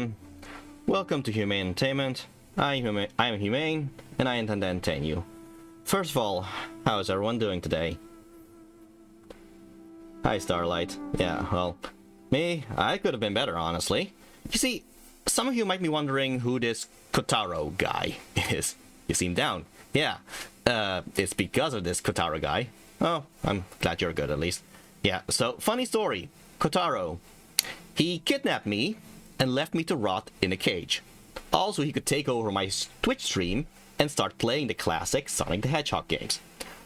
everyone. Welcome to Humane Entertainment. I am Humane, and I intend to entertain you. First of all, how is everyone doing today? Hi, Starlight. Yeah, well, me, I could have been better, honestly. You see, some of you might be wondering who this Kotaro guy is. You seem down. Yeah, it's because of this Kotaro guy. Oh, I'm glad you're good at least. Yeah, so, funny story. Kotaro. He kidnapped me and left me to rot in a cage. Also, he could take over my Twitch stream and start playing the classic Sonic the Hedgehog games.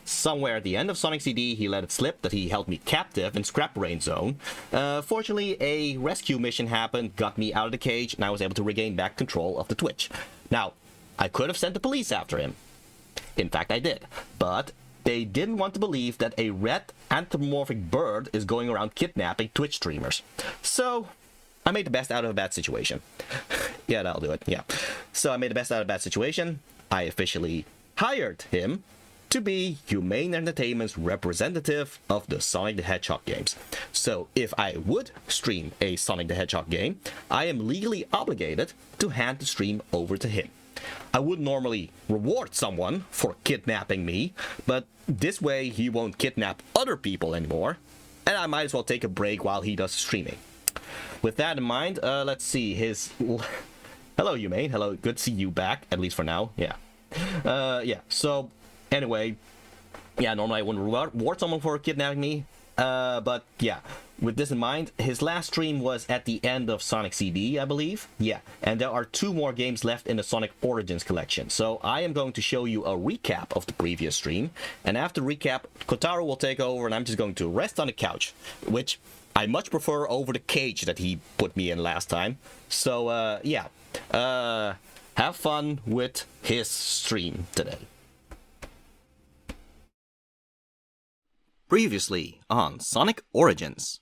Somewhere at the end of Sonic CD, he let it slip that he held me captive in Scrap Brain Zone. Fortunately, a rescue mission happened, got me out of the cage, and I was able to regain back control of the Twitch. Now, I could have sent the police after him. In fact, I did. But they didn't want to believe that a red anthropomorphic bird is going around kidnapping Twitch streamers. So, I made the best out of a bad situation. Yeah, that'll do it, yeah. So I made the best out of a bad situation. I officially hired him to be Humane Entertainment's representative of the Sonic the Hedgehog games. So if I would stream a Sonic the Hedgehog game, I am legally obligated to hand the stream over to him. I would normally reward someone for kidnapping me, but this way he won't kidnap other people anymore, and I might as well take a break while he does streaming. With that in mind, let's see his... Hello, Humane. Hello, good to see you back, at least for now. Yeah. Yeah, so, anyway, yeah, normally I wouldn't reward someone for kidnapping me, but yeah, with this in mind, his last stream was at the end of Sonic CD, I believe. Yeah, and there are 2 more games left in the Sonic Origins collection, so I am going to show you a recap of the previous stream, and after the recap, Kotaro will take over and I'm just going to rest on the couch, which I much prefer over the cage that he put me in last time. So, yeah. Have fun with his stream today. Previously on Sonic Origins.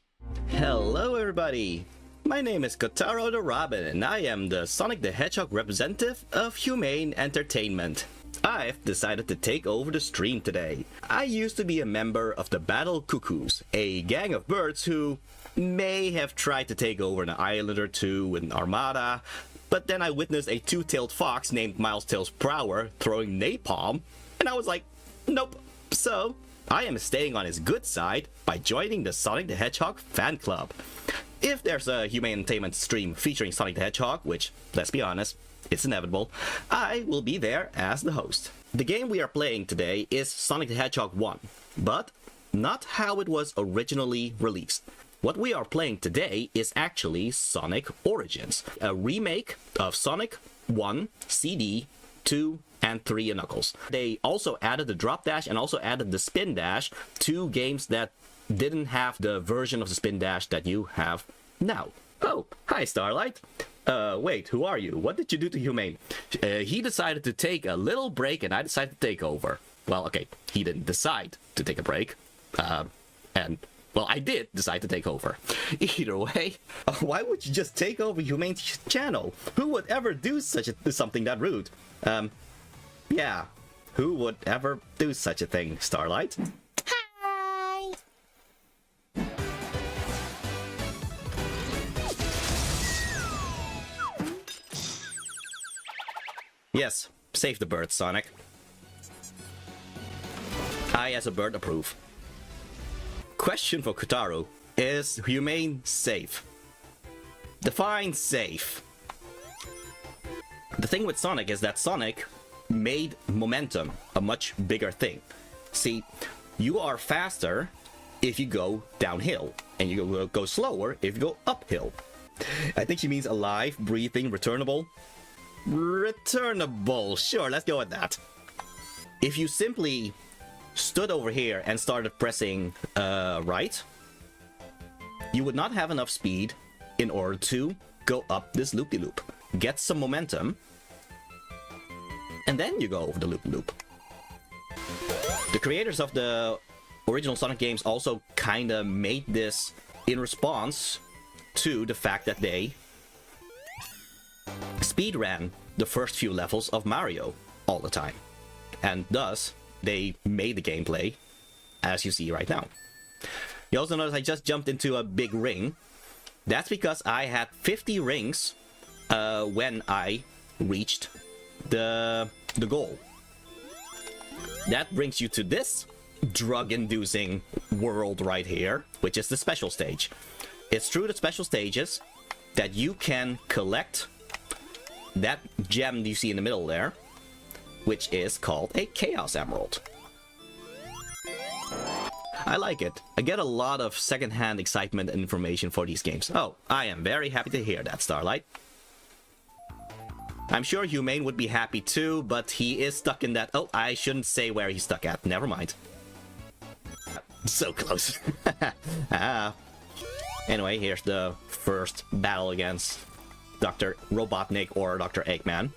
Hello, everybody. My name is Kotaro the Robin, and I am the Sonic the Hedgehog representative of Humane Entertainment. I've decided to take over the stream today. I used to be a member of the Battle Cuckoos, a gang of birds who may have tried to take over an island or two in Armada, but then I witnessed a 2-tailed fox named Miles Tails Prower throwing napalm, and I was like, nope. So, I am staying on his good side by joining the Sonic the Hedgehog fan club. If there's a Humane Entertainment stream featuring Sonic the Hedgehog, which, let's be honest, it's inevitable, I will be there as the host. The game we are playing today is Sonic the Hedgehog 1, but not how it was originally released. What we are playing today is actually Sonic Origins, a remake of Sonic 1, CD, 2, and 3 and Knuckles. They also added the drop dash and also added the spin dash, 2 games that didn't have the version of the spin dash that you have now. Oh, hi Starlight. Wait, who are you? What did you do to Humane? He decided to take a little break and I decided to take over. Well, okay, he didn't decide to take a break. Well, I did decide to take over. Either way, why would you just take over Humane's channel? Who would ever do something that rude? Yeah, who would ever do such a thing, Starlight? Hi! Yes, save the bird, Sonic. I, as a bird, approve. Question for Kotaro. Is Humane safe? Define safe. The thing with Sonic is that Sonic made momentum a much bigger thing. See, you are faster if you go downhill, and you go slower if you go uphill. I think she means alive, breathing, returnable. Returnable, sure, let's go with that. If you simply stood over here and started pressing right, you would not have enough speed in order to go up this loop-de-loop. Get some momentum, and then you go over the loop-de-loop. The creators of the original Sonic games also kinda made this in response to the fact that they speedran the first few levels of Mario all the time. And thus, they made the gameplay as you see right now. You also notice I just jumped into a big ring. That's because I had 50 rings when I reached the goal. That brings you to this drug-inducing world right here, which is the special stage. It's through the special stages that you can collect that gem you see in the middle there, which is called a Chaos Emerald. I like it. I get a lot of secondhand excitement and information for these games. Oh, I am very happy to hear that, Starlight. I'm sure Humane would be happy too, but he is stuck in that... Oh, I shouldn't say where he's stuck at. Never mind. So close. Anyway, here's the first battle against Dr. Robotnik or Dr. Eggman.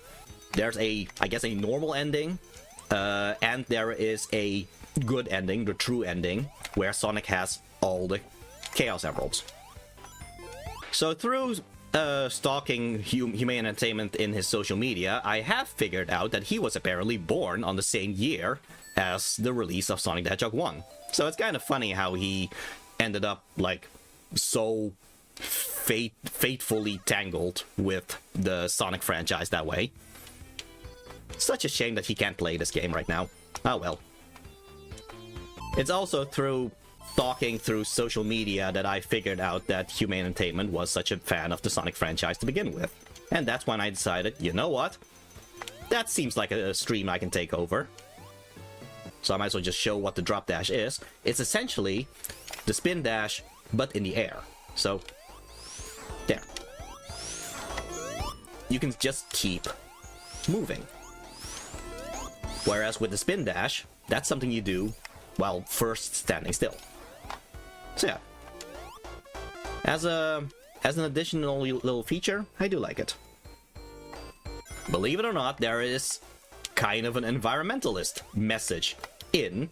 There's I guess a normal ending, and there is a good ending, the true ending, where Sonic has all the Chaos Emeralds. So through stalking Humane Entertainment in his social media, I have figured out that he was apparently born on the same year as the release of Sonic the Hedgehog 1. So it's kind of funny how he ended up, like, so fatefully tangled with the Sonic franchise that way. Such a shame that he can't play this game right now. Oh well. It's also through stalking through social media that I figured out that Humane Entertainment was such a fan of the Sonic franchise to begin with. And that's when I decided, you know what? That seems like a stream I can take over. So I might as well just show what the drop dash is. It's essentially the spin dash, but in the air. So, there. You can just keep moving. Whereas with the spin dash, that's something you do while first standing still. So yeah. As an additional little feature, I do like it. Believe it or not, there is kind of an environmentalist message in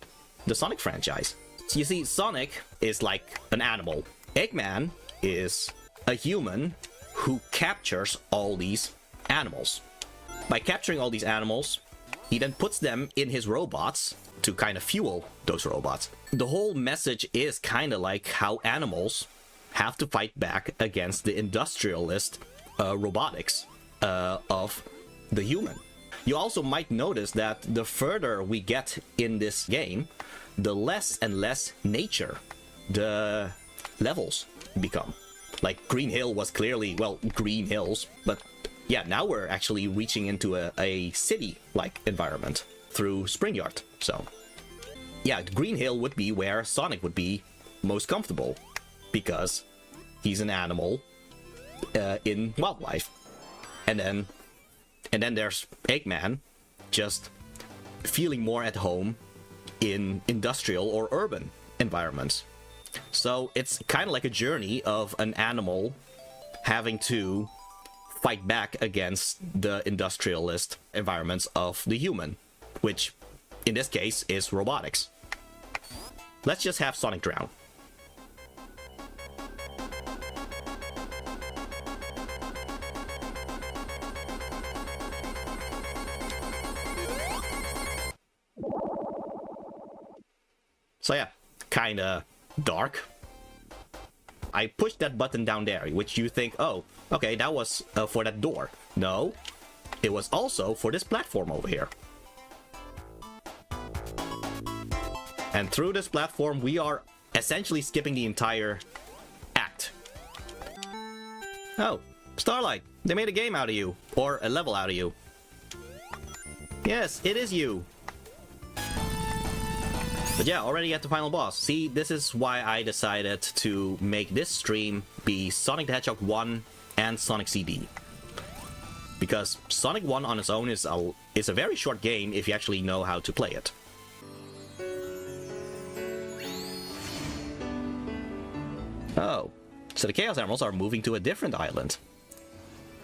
the Sonic franchise. You see, Sonic is like an animal. Eggman is a human who captures all these animals. By capturing all these animals, he then puts them in his robots to kind of fuel those robots. The whole message is kind of like how animals have to fight back against the industrialist robotics of the human. You also might notice that the further we get in this game, the less and less nature the levels become. Like Green Hill was clearly, well, green hills, but yeah, now we're actually reaching into a city-like environment through Spring Yard. So yeah, Green Hill would be where Sonic would be most comfortable, because he's an animal in wildlife. And then there's Eggman, just feeling more at home in industrial or urban environments. So it's kind of like a journey of an animal having to fight back against the industrialist environments of the human, which in this case is robotics. Let's just have Sonic drown. So yeah, kinda dark. I pushed that button down there, which you think, oh, okay, that was for that door. No, it was also for this platform over here. And through this platform, we are essentially skipping the entire act. Oh, Starlight, they made a game out of you, or a level out of you. Yes, it is you. But yeah, already at the final boss. See, this is why I decided to make this stream be Sonic the Hedgehog 1 and Sonic CD. Because Sonic 1 on its own is a very short game if you actually know how to play it. Oh, so the Chaos Emeralds are moving to a different island.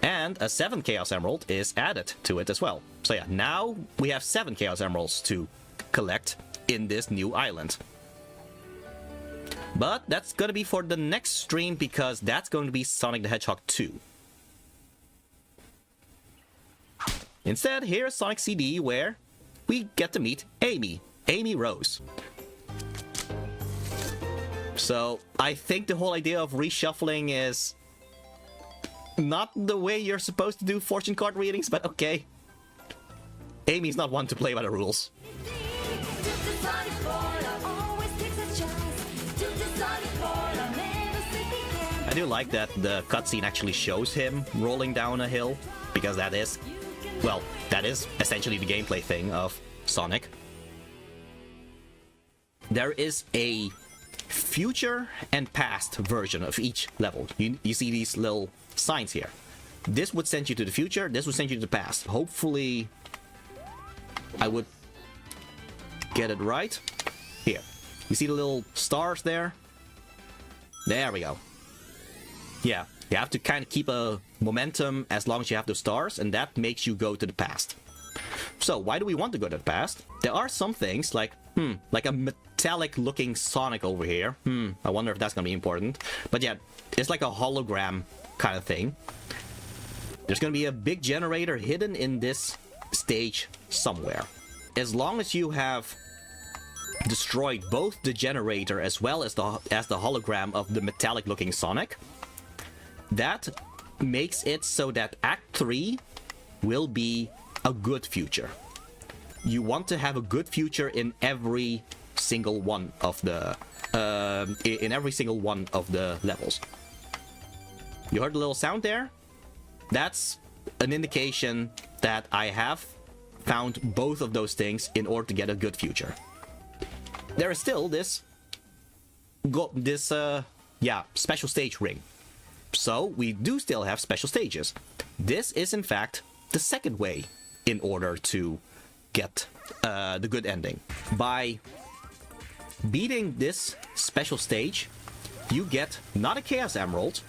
And a 7th Chaos Emerald is added to it as well. So yeah, now we have 7 Chaos Emeralds to collect in this new island. But that's gonna be for the next stream, because that's going to be Sonic the Hedgehog 2. Instead, here's Sonic CD, where we get to meet Amy Rose. So I think the whole idea of reshuffling is not the way you're supposed to do fortune card readings, but okay. Amy's not one to play by the rules. I do like that the cutscene actually shows him rolling down a hill, because that is, well, that is essentially the gameplay thing of Sonic. There is a future and past version of each level. You see these little signs here. This would send you to the future, this would send you to the past. Hopefully, I would get it right. Here. You see the little stars there? There we go. Yeah, you have to kind of keep a momentum as long as you have those stars, and that makes you go to the past. So, why do we want to go to the past? There are some things like, like a metallic looking Sonic over here. I wonder if that's gonna be important. But yeah, it's like a hologram kind of thing. There's gonna be a big generator hidden in this stage somewhere. As long as you have destroyed both the generator as well as the hologram of the metallic looking Sonic, that makes it so that Act 3 will be a good future. You want to have a good future in every single one of the levels. You heard the little sound there? That's an indication that I have found both of those things in order to get a good future. There is still this special stage ring. So we do still have special stages. This is in fact the second way in order to get the good ending. By beating this special stage, you get not a Chaos Emerald,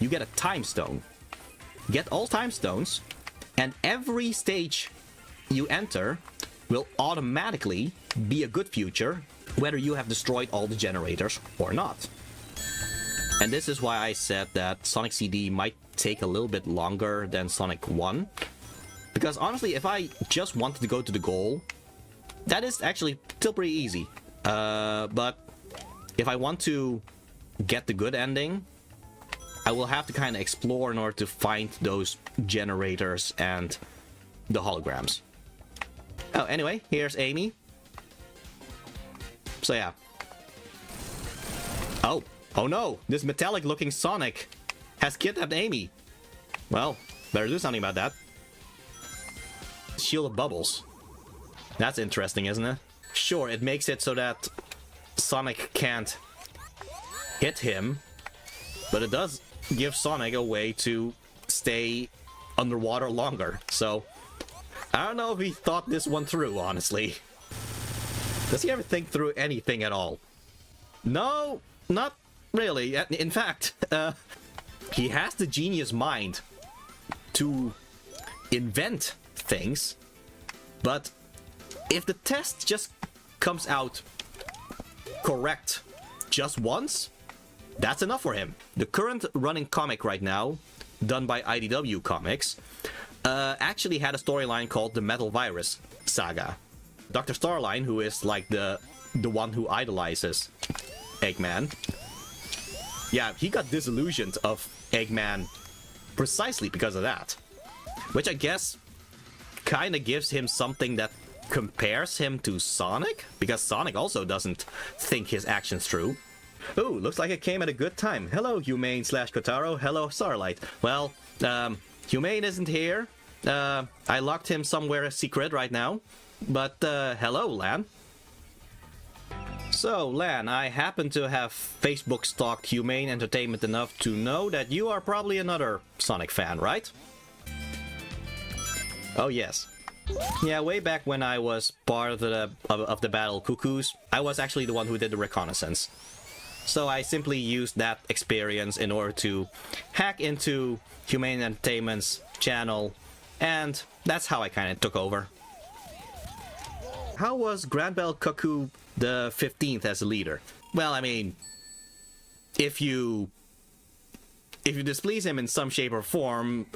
you get a Time Stone. Get all Time Stones, and every stage you enter will automatically be a good future, whether you have destroyed all the generators or not. And this is why I said that Sonic CD might take a little bit longer than Sonic 1. Because honestly, if I just wanted to go to the goal, that is actually still pretty easy. But if I want to get the good ending, I will have to kind of explore in order to find those generators and the holograms. Oh, anyway, here's Amy. So yeah. Oh no, this metallic looking Sonic has kidnapped Amy. Well, better do something about that. Shield of Bubbles. That's interesting, isn't it? Sure, it makes it so that Sonic can't hit him, but it does give Sonic a way to stay underwater longer. So, I don't know if he thought this one through, honestly. Does he ever think through anything at all? No, not really. In fact, he has the genius mind to invent things, but if the test just comes out correct just once, that's enough for him. The current running comic right now, done by IDW Comics, actually had a storyline called the Metal Virus Saga. Dr. Starline, who is like the one who idolizes Eggman, yeah, he got disillusioned of Eggman precisely because of that. Which I guess kind of gives him something that compares him to Sonic, because Sonic also doesn't think his actions through. Ooh, looks like it came at a good time. Hello, Humane / Kotaro. Hello, Starlight. Well, Humane isn't here. I locked him somewhere secret right now. But, hello, Lan. So, Lan, I happen to have Facebook stalked Humane Entertainment enough to know that you are probably another Sonic fan, right? Oh, yes. Yeah, way back when I was part of the Battle Cuckoos, I was actually the one who did the reconnaissance. So I simply used that experience in order to hack into Humane Entertainment's channel, and that's how I kind of took over. How was Grand Bell Cuckoo the 15th as a leader? Well, I mean, if you displease him in some shape or form,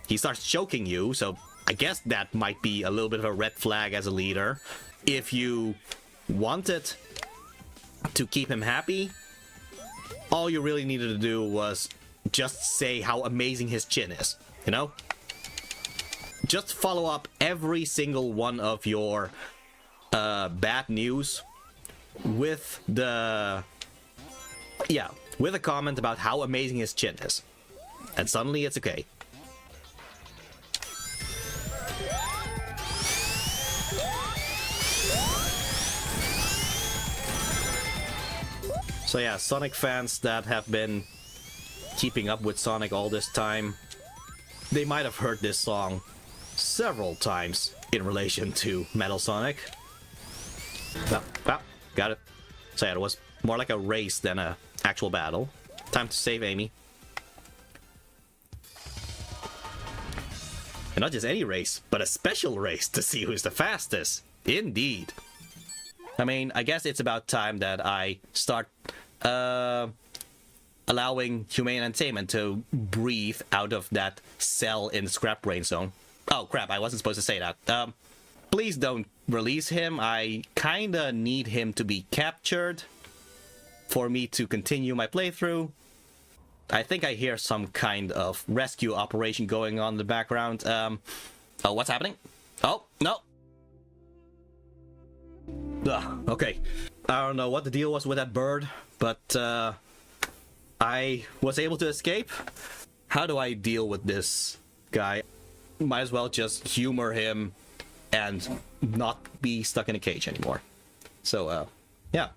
he starts choking you, so I guess that might be a little bit of a red flag as a leader. If you wanted to keep him happy, all you really needed to do was just say how amazing his chin is, you know? Just follow up every single one of your bad news with the... yeah, with a comment about how amazing his chin is. And suddenly it's okay. So yeah, Sonic fans that have been keeping up with Sonic all this time, they might have heard this song several times in relation to Metal Sonic. Got it. So yeah, it was more like a race than a actual battle. Time to save Amy. And not just any race, but a special race to see who's the fastest. Indeed. I mean, I guess it's about time that I start allowing Humane Entertainment to breathe out of that cell in the scrap brain zone. Oh crap, I wasn't supposed to say that. Please don't release him. I kinda need him to be captured for me to continue my playthrough. I think I hear some kind of rescue operation going on in the background. Oh, what's happening? Oh, no. Ugh, okay. I don't know what the deal was with that bird, but I was able to escape. How do I deal with this guy? Might as well just humor him and not be stuck in a cage anymore. So, yeah.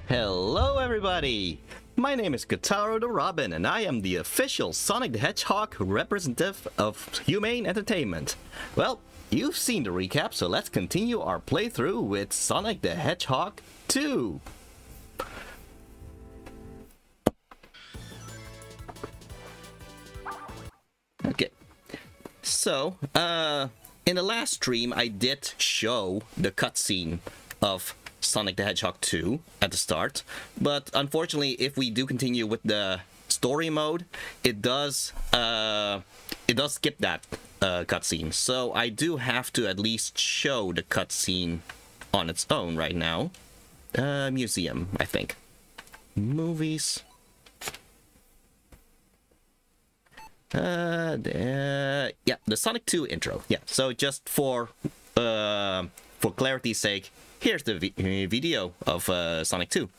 Hello everybody! My name is Kotaro the Robin and I am the official Sonic the Hedgehog representative of Humane Entertainment. Well, you've seen the recap, so let's continue our playthrough with Sonic the Hedgehog 2. Okay, so, in the last stream I did show the cutscene of Sonic the Hedgehog 2 at the start, but unfortunately if we do continue with the story mode, it does skip that cutscene, so I do have to at least show the cutscene on its own right now. Museum, I think. Movies. Yeah, the Sonic 2 intro. Yeah, so just for clarity's sake, here's the video of Sonic 2.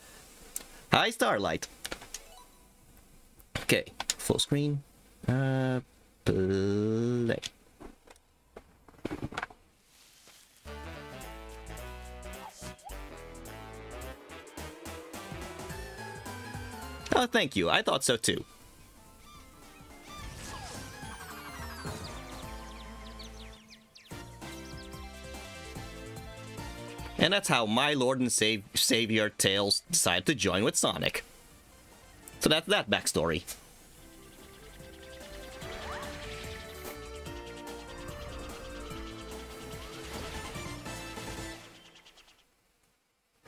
Hi, Starlight. Okay, full screen. Play. Oh, thank you. I thought so too. And that's how my Lord and Savior Tails decided to join with Sonic. So that's that backstory.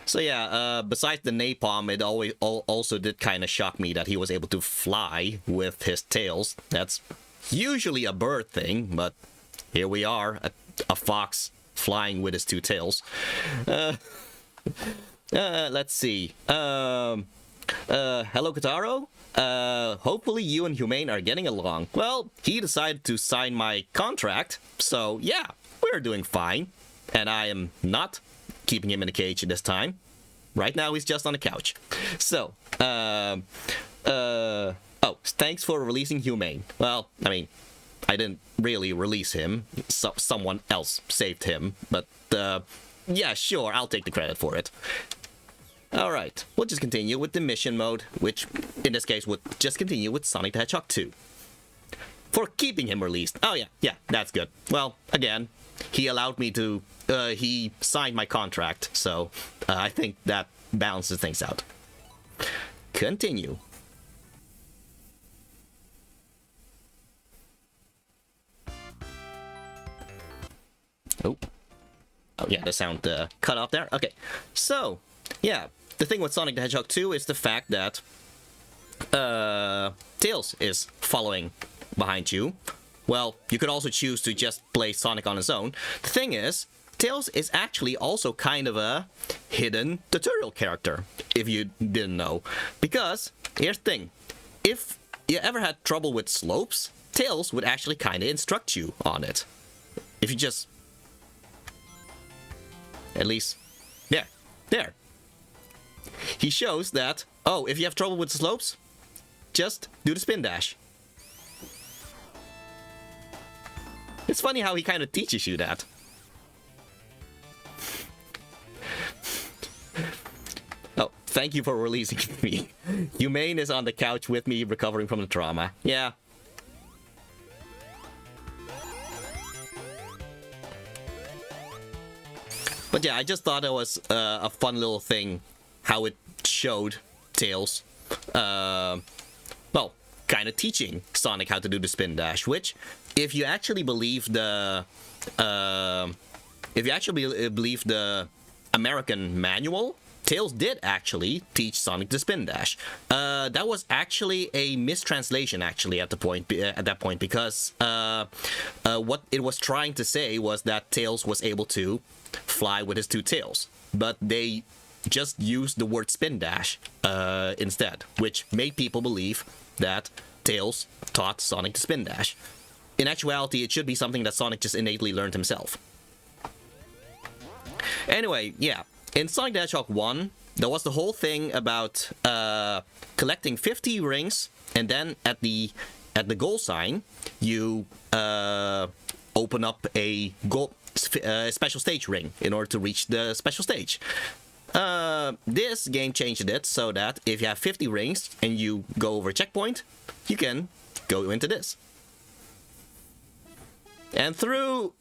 So yeah, besides the napalm, it also did kind of shock me that he was able to fly with his tails. That's usually a bird thing, but here we are, a fox flying with his two tails. Let's see. Hello, Kotaro? Hopefully you and Humane are getting along. Well, he decided to sign my contract, so yeah, we're doing fine. And I am not keeping him in a cage this time. Right now he's just on the couch. So, oh, thanks for releasing Humane. Well, I mean, I didn't really release him. Someone else saved him, but yeah, sure, I'll take the credit for it. Alright, we'll just continue with the mission mode, which in this case would just continue with Sonic the Hedgehog 2. For keeping him released. Oh yeah, that's good. Well, again, he allowed me to, he signed my contract, so I think that balances things out. Continue. Oh yeah, the sound cut off there. Okay, so yeah, the thing with Sonic the Hedgehog 2 is the fact that Tails is following behind you. Well, you could also choose to just play Sonic on his own. The thing is, Tails is actually also kind of a hidden tutorial character, if you didn't know. Because, here's the thing, if you ever had trouble with slopes, Tails would actually kind of instruct you on it. If you just... At least... Yeah, there. He shows that, oh, if you have trouble with the slopes, just do the spin dash. It's funny how he kind of teaches you that. Oh, thank you for releasing me. Humane is on the couch with me, recovering from the trauma. Yeah. But yeah, I just thought it was a fun little thing, how it showed Tails, well, kind of teaching Sonic how to do the spin dash, which, if you actually believe the, American manual, Tails did actually teach Sonic the spin dash. That was actually a mistranslation, actually, at that point, because what it was trying to say was that Tails was able to fly with his two tails, but they just used the word spin dash instead, which made people believe that Tails taught Sonic to spin dash. In actuality, it should be something that Sonic just innately learned himself. Anyway, yeah, in Sonic the Hedgehog 1, there was the whole thing about collecting 50 rings, and then at the goal sign, you open up a special stage ring in order to reach the special stage. This game changed it so that if you have 50 rings and you go over a checkpoint, you can go into this. And through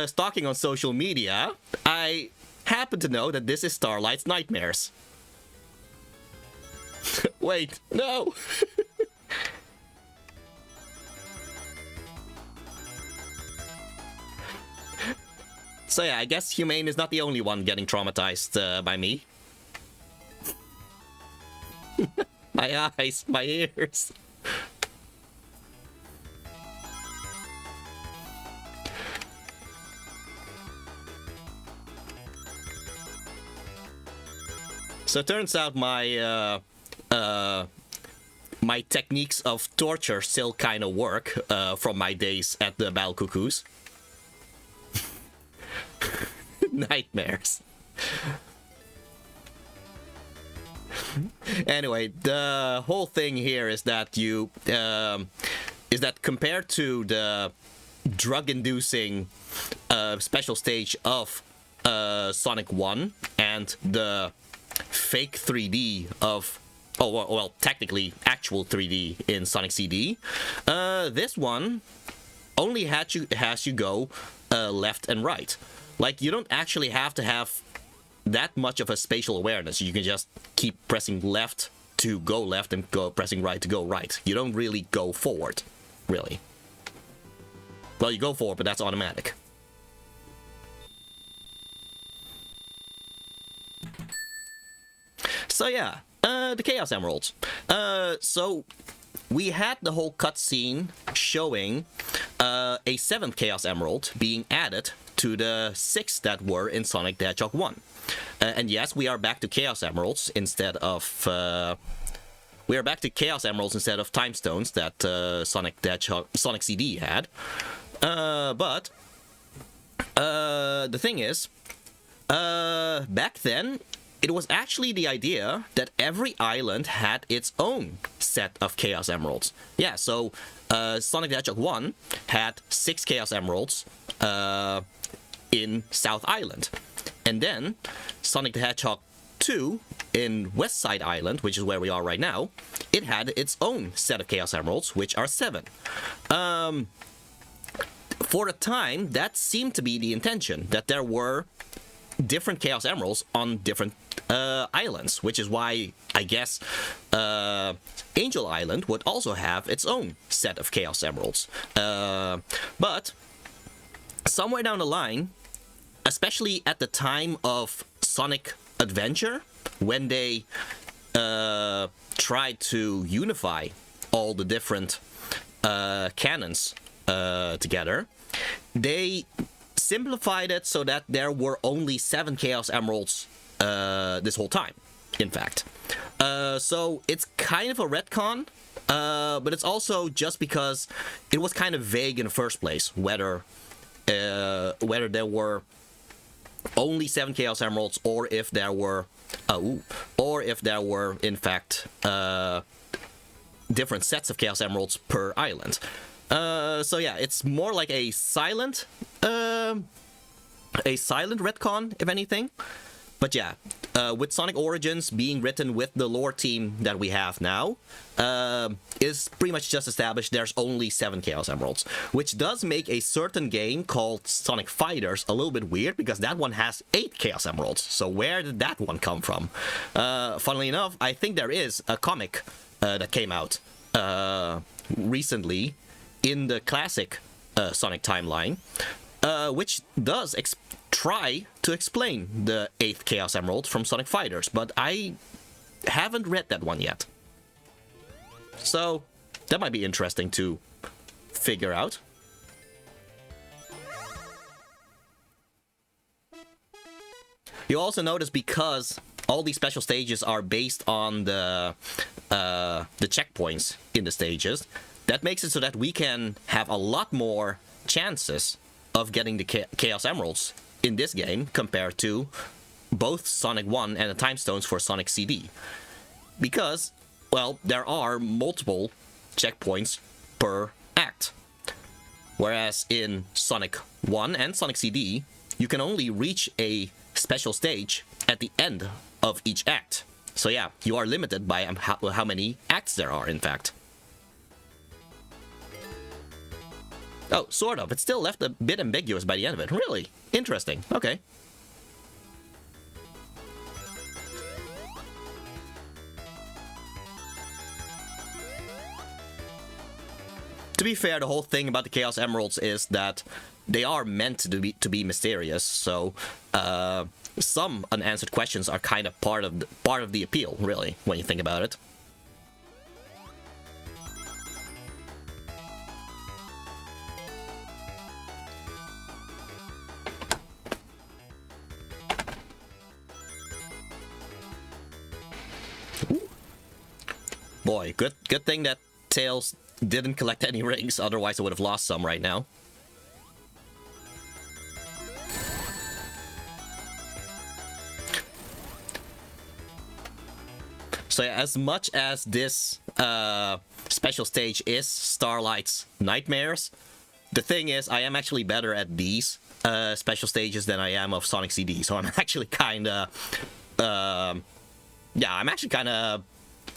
stalking on social media, I happen to know that this is Starlight's Nightmares. Wait, no! So yeah, I guess Humane is not the only one getting traumatized by me. My eyes, my ears. So it turns out my my techniques of torture still kind of work from my days at the Battle Cuckoos. Nightmares. Anyway, the whole thing here is that compared to the drug-inducing special stage of Sonic 1 and the fake 3D of, well, technically actual 3D in Sonic CD, this one only has you go left and right. Like, you don't actually have to have that much of a spatial awareness. You can just keep pressing left to go left and pressing right to go right. You don't really go forward, really. Well, you go forward, but that's automatic. So yeah, the Chaos Emeralds. So we had the whole cutscene showing a 7th Chaos Emerald being added to the 6 that were in Sonic the Hedgehog 1. And yes, we are back to Chaos Emeralds instead of Time Stones that Sonic CD had. But the thing is, back then, it was actually the idea that every island had its own set of Chaos Emeralds. Yeah, so Sonic the Hedgehog 1 had 6 Chaos Emeralds in South Island. And then Sonic the Hedgehog 2 in West Side Island, which is where we are right now, it had its own set of Chaos Emeralds, which are 7. For a time, that seemed to be the intention, that there were different Chaos Emeralds on different islands, which is why I guess Angel Island would also have its own set of Chaos Emeralds. But somewhere down the line, especially at the time of Sonic Adventure, when they tried to unify all the different canons together, they simplified it so that there were only 7 Chaos Emeralds this whole time, in fact. So it's kind of a retcon, but it's also just because it was kind of vague in the first place whether there were only 7 Chaos Emeralds or if there were in fact different sets of Chaos Emeralds per island. So yeah, it's more like a silent retcon, if anything. But yeah, with Sonic Origins being written with the lore team that we have now, is pretty much just established there's only 7 Chaos Emeralds, which does make a certain game called Sonic Fighters a little bit weird, because that one has 8 Chaos Emeralds. So where did that one come from? Funnily enough, I think there is a comic that came out recently in the classic Sonic timeline, which does try to explain the 8th Chaos Emerald from Sonic Fighters, but I haven't read that one yet. So that might be interesting to figure out. You'll also notice, because all these special stages are based on the checkpoints in the stages, that makes it so that we can have a lot more chances of getting the Chaos Emeralds in this game compared to both Sonic 1 and the Time Stones for Sonic CD. Because, well, there are multiple checkpoints per act. Whereas in Sonic 1 and Sonic CD, you can only reach a special stage at the end of each act. So yeah, you are limited by how many acts there are, in fact. Oh, sort of. It's still left a bit ambiguous by the end of it. Really? Interesting. Okay. To be fair, the whole thing about the Chaos Emeralds is that they are meant to be mysterious, so some unanswered questions are kind of part of the appeal, really, when you think about it. Boy, good thing that Tails didn't collect any rings, otherwise I would have lost some right now. So yeah, as much as this special stage is Starlight's Nightmares, the thing is, I am actually better at these special stages than I am of Sonic CD, so I'm actually kinda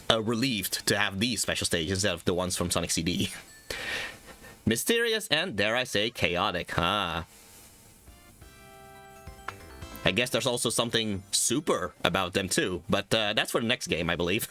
relieved to have these special stages instead of the ones from Sonic CD. Mysterious and, dare I say, chaotic, huh? I guess there's also something super about them too, but that's for the next game, I believe.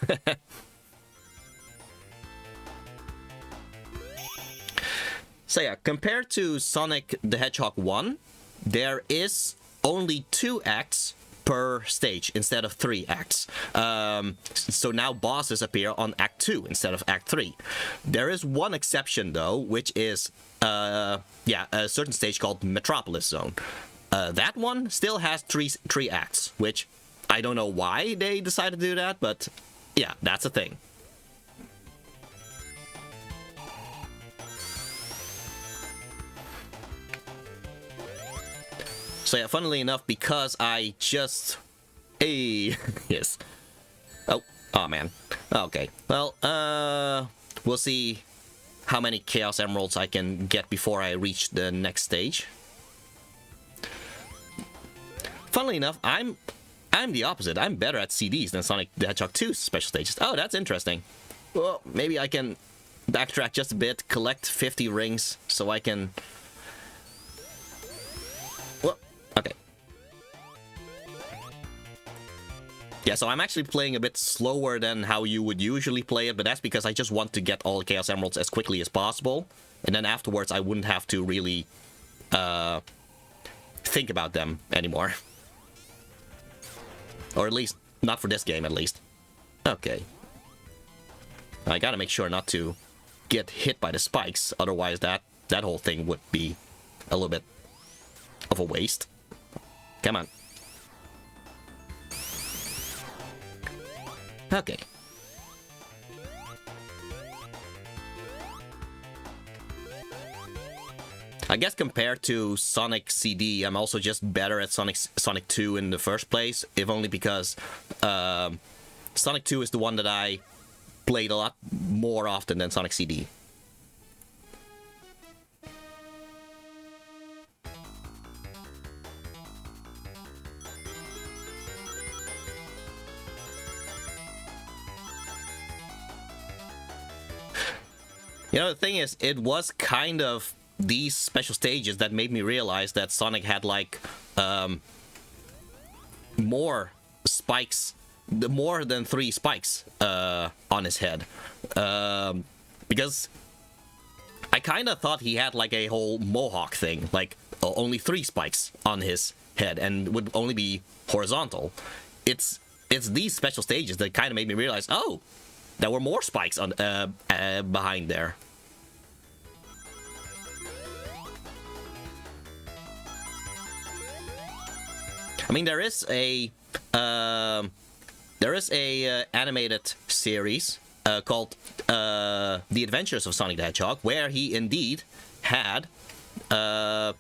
So yeah, compared to Sonic the Hedgehog 1, there is only 2 acts per stage instead of 3 acts. So now bosses appear on Act 2 instead of Act 3. There is one exception though, which is a certain stage called Metropolis Zone. That one still has three acts, which I don't know why they decided to do that, but yeah, that's a thing. So yeah, funnily enough, because I just... yes. Oh man. Okay. Well, we'll see how many Chaos Emeralds I can get before I reach the next stage. Funnily enough, I'm the opposite. I'm better at CDs than Sonic the Hedgehog 2's special stages. Oh, that's interesting. Well, maybe I can backtrack just a bit, collect 50 rings, so I can... Well, okay. Yeah, so I'm actually playing a bit slower than how you would usually play it, but that's because I just want to get all the Chaos Emeralds as quickly as possible, and then afterwards I wouldn't have to really think about them anymore. Or at least, not for this game, at least. Okay. I gotta make sure not to get hit by the spikes, otherwise that whole thing would be a little bit of a waste. Come on. Okay. I guess compared to Sonic CD, I'm also just better at Sonic 2 in the first place, if only because Sonic 2 is the one that I played a lot more often than Sonic CD. You know, the thing is, it was kind of these special stages that made me realize that Sonic had like more spikes, more than 3 spikes on his head, because I kind of thought he had like a whole mohawk thing, like only 3 spikes on his head and would only be horizontal. It's these special stages that kind of made me realize, oh, there were more spikes on behind there. I mean, there is a animated series called The Adventures of Sonic the Hedgehog, where he indeed had a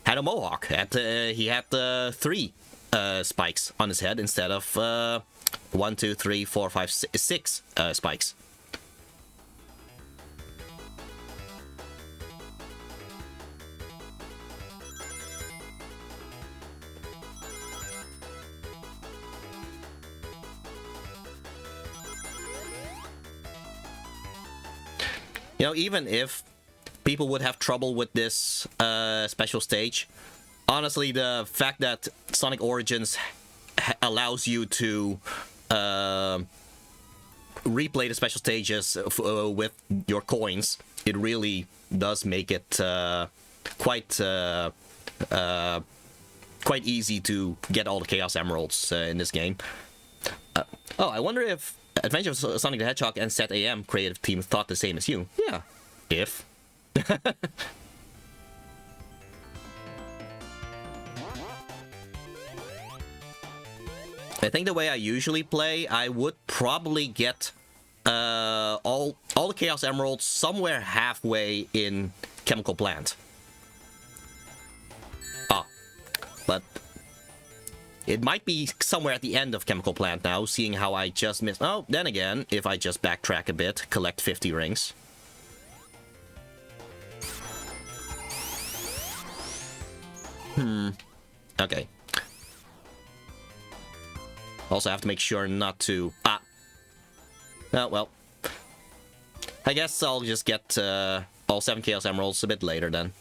mohawk. He had 3 spikes on his head instead of 1, 2, 3, 4, 5, 6 spikes. You know, even if people would have trouble with this special stage, honestly, the fact that Sonic Origins allows you to replay the special stages with your coins, it really does make it quite easy to get all the Chaos Emeralds in this game. Oh, I wonder if Adventures of Sonic the Hedgehog and Set AM creative team thought the same as you. Yeah, if. I think the way I usually play, I would probably get all the Chaos Emeralds somewhere halfway in Chemical Plant. Ah, but it might be somewhere at the end of Chemical Plant now, seeing how I just missed. Oh, then again, if I just backtrack a bit, collect 50 rings. Okay. Also have to make sure not to... Ah! Oh, well. I guess I'll just get all 7 Chaos Emeralds a bit later then.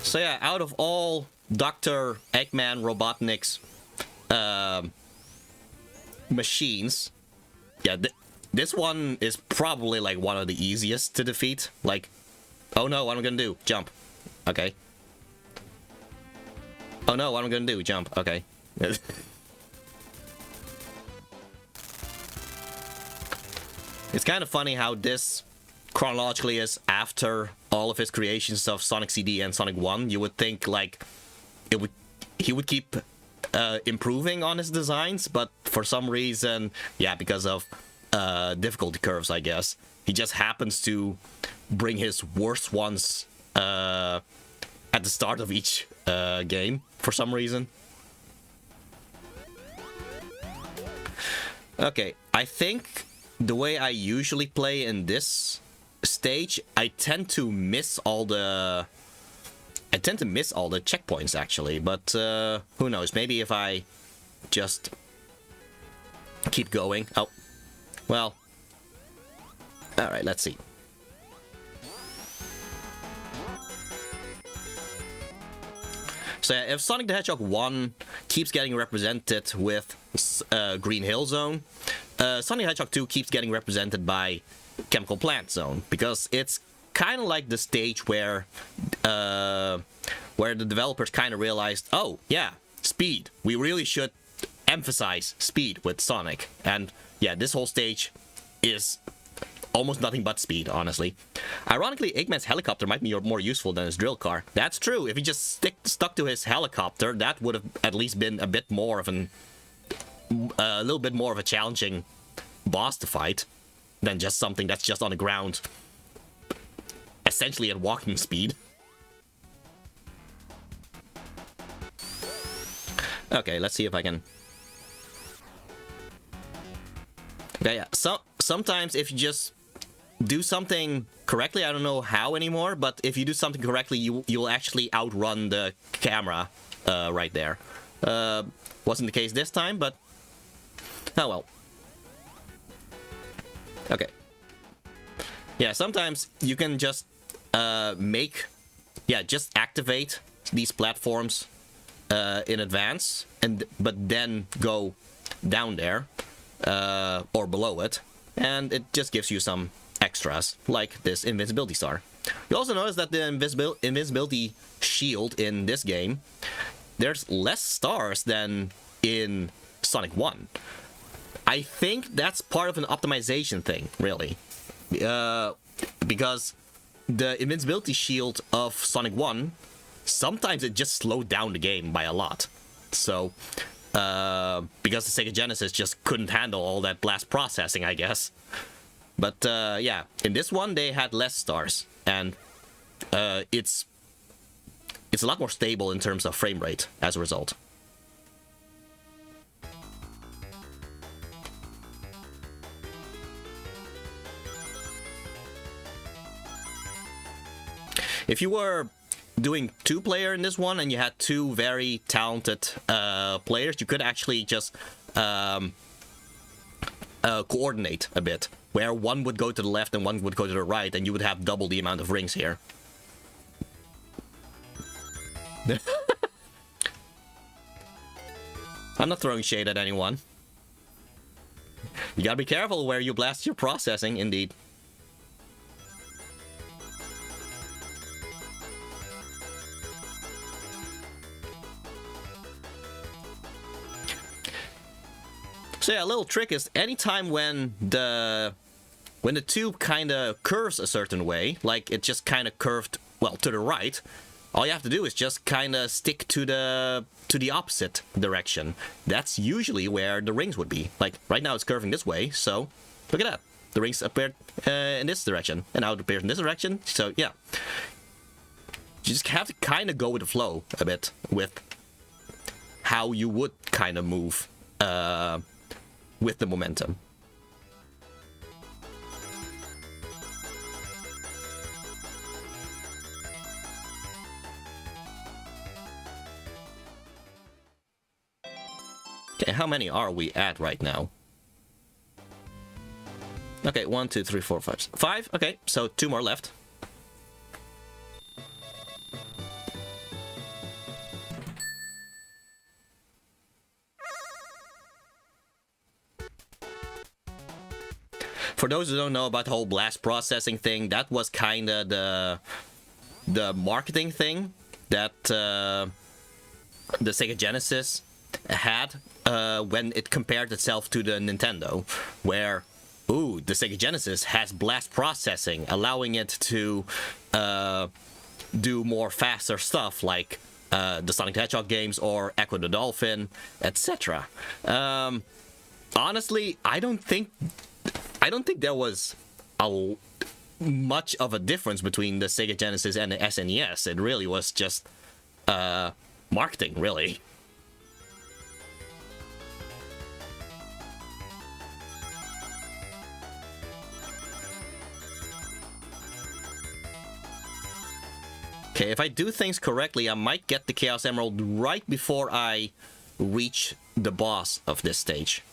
So yeah, out of all Dr. Eggman Robotnik's machines, yeah, this one is probably like one of the easiest to defeat. Like, oh no, what am I gonna do? Jump. Okay. Oh no, what am I gonna do? Jump. Okay. It's kind of funny how this chronologically is after all of his creations of Sonic CD and Sonic 1. You would think like he would keep improving on his designs, but for some reason, yeah, because of difficulty curves, I guess, he just happens to bring his worst ones at the start of each game for some reason. Okay, I think the way I usually play in this stage, I tend to miss all the checkpoints actually, but who knows, maybe if I just keep going. Oh, well, alright, let's see. So yeah, if Sonic the Hedgehog 1 keeps getting represented with Green Hill Zone, Sonic the Hedgehog 2 keeps getting represented by Chemical Plant Zone, because it's kind of like the stage where the developers kind of realized, oh yeah, speed. We really should emphasize speed with Sonic, and yeah, this whole stage is almost nothing but speed, honestly. Ironically, Eggman's helicopter might be more useful than his drill car. That's true. If he just stuck to his helicopter, that would have at least been a bit more of a little bit more of a challenging boss to fight than just something that's just on the ground, essentially at walking speed. Okay, let's see if I can... Okay, yeah. Sometimes if you just do something correctly, I don't know how anymore, but if you do something correctly, you'll actually outrun the camera right there. Wasn't the case this time, but... Oh well. Okay. Yeah, sometimes you can just just activate these platforms in advance, but then go down there or below it, and it just gives you some extras, like this invincibility star. You also notice that the invincibility shield in this game, there's less stars than in Sonic 1. I think that's part of an optimization thing, really. Because the invincibility shield of Sonic 1, sometimes it just slowed down the game by a lot. So, because the Sega Genesis just couldn't handle all that blast processing, I guess. But, yeah, in this one, they had less stars. And it's a lot more stable in terms of frame rate as a result. If you were doing two-player in this one and you had two very talented players, you could actually just coordinate a bit, where one would go to the left and one would go to the right, and you would have double the amount of rings here. I'm not throwing shade at anyone. You gotta be careful where you blast your processing, indeed. So yeah, a little trick is anytime when the tube kind of curves a certain way, like it just kind of curved, well, to the right, all you have to do is just kind of stick to the opposite direction. That's usually where the rings would be. Like right now it's curving this way, so look at that. The rings appeared in this direction, and now it appears in this direction. So yeah, you just have to kind of go with the flow a bit with how you would kind of move with the momentum. Okay, how many are we at right now? Okay, 1, 2, 3, 4, 5. 5? Okay, so 2 more left. For those who don't know about the whole blast processing thing, that was kind of the marketing thing that the Sega Genesis had when it compared itself to the Nintendo, where, ooh, the Sega Genesis has blast processing, allowing it to do more faster stuff like the Sonic the Hedgehog games or Echo the Dolphin, etc. Honestly, I don't think there was much of a difference between the Sega Genesis and the SNES. It really was just marketing, really. Okay, if I do things correctly, I might get the Chaos Emerald right before I reach the boss of this stage.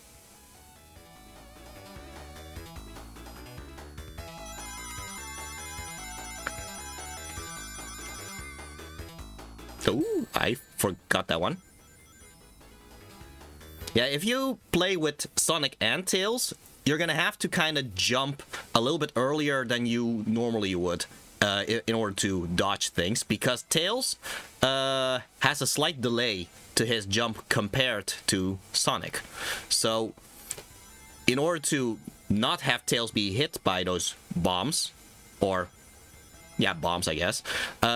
Ooh, I forgot that one. Yeah, if you play with Sonic and Tails, you're gonna have to kind of jump a little bit earlier than you normally would in order to dodge things, because Tails has a slight delay to his jump compared to Sonic. So, in order to not have Tails be hit by those bombs, or yeah, bombs, I guess,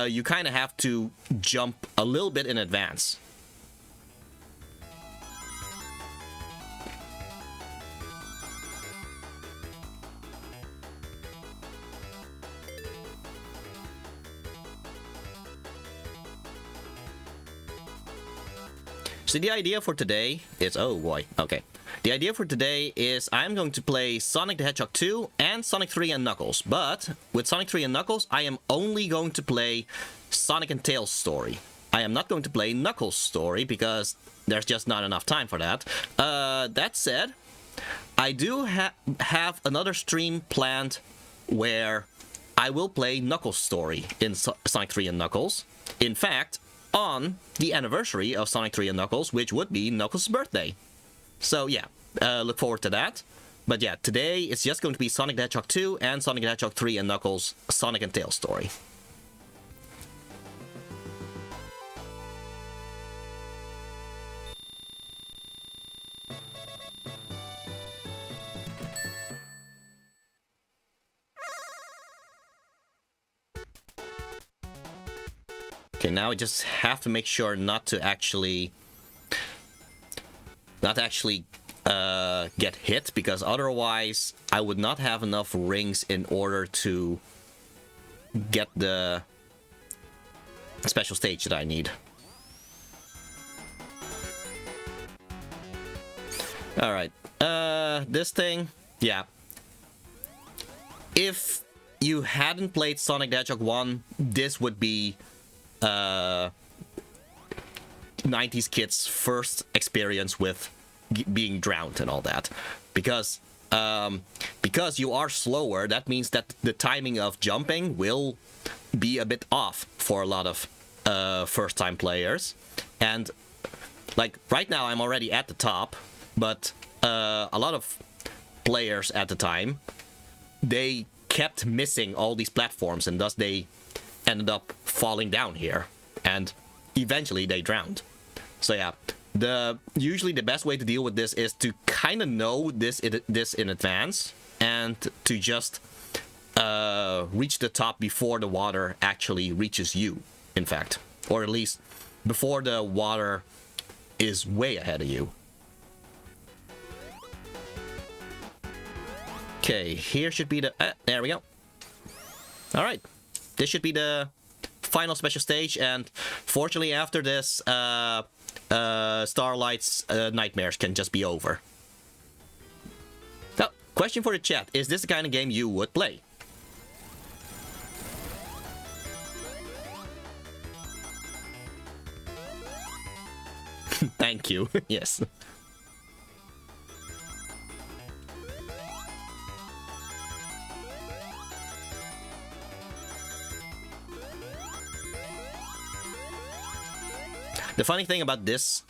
you kind of have to jump a little bit in advance. So the idea for today is, oh boy, okay. The idea for today is I'm going to play Sonic the Hedgehog 2 and Sonic 3 and Knuckles. But with Sonic 3 and Knuckles, I am only going to play Sonic and Tails story. I am not going to play Knuckles story because there's just not enough time for that. That said, I do have another stream planned where I will play Knuckles story in Sonic 3 and Knuckles. In fact, on the anniversary of Sonic 3 and Knuckles, which would be Knuckles' birthday. So yeah, look forward to that. But yeah, today it's just going to be Sonic the Hedgehog 2 and Sonic the Hedgehog 3 and Knuckles Sonic and Tails story. Okay, now I just have to make sure not to actually get hit, because otherwise I would not have enough rings in order to get the special stage that I need. Alright, this thing, yeah. If you hadn't played Sonic the Hedgehog 1, this would be 90s kids' first experience with being drowned and all that, because you are slower. That means that the timing of jumping will be a bit off for a lot of first-time players. And like right now, I'm already at the top, but a lot of players at the time, they kept missing all these platforms, and thus they ended up falling down here, and eventually they drowned. So yeah, usually the best way to deal with this is to kind of know this in advance, and to just reach the top before the water actually reaches you, in fact, or at least before the water is way ahead of you. Okay, here should be the there we go. All right, this should be the final special stage, and fortunately after this, Starlight's nightmares can just be over. Now, question for the chat: is this the kind of game you would play? Thank you. Yes. The funny thing about this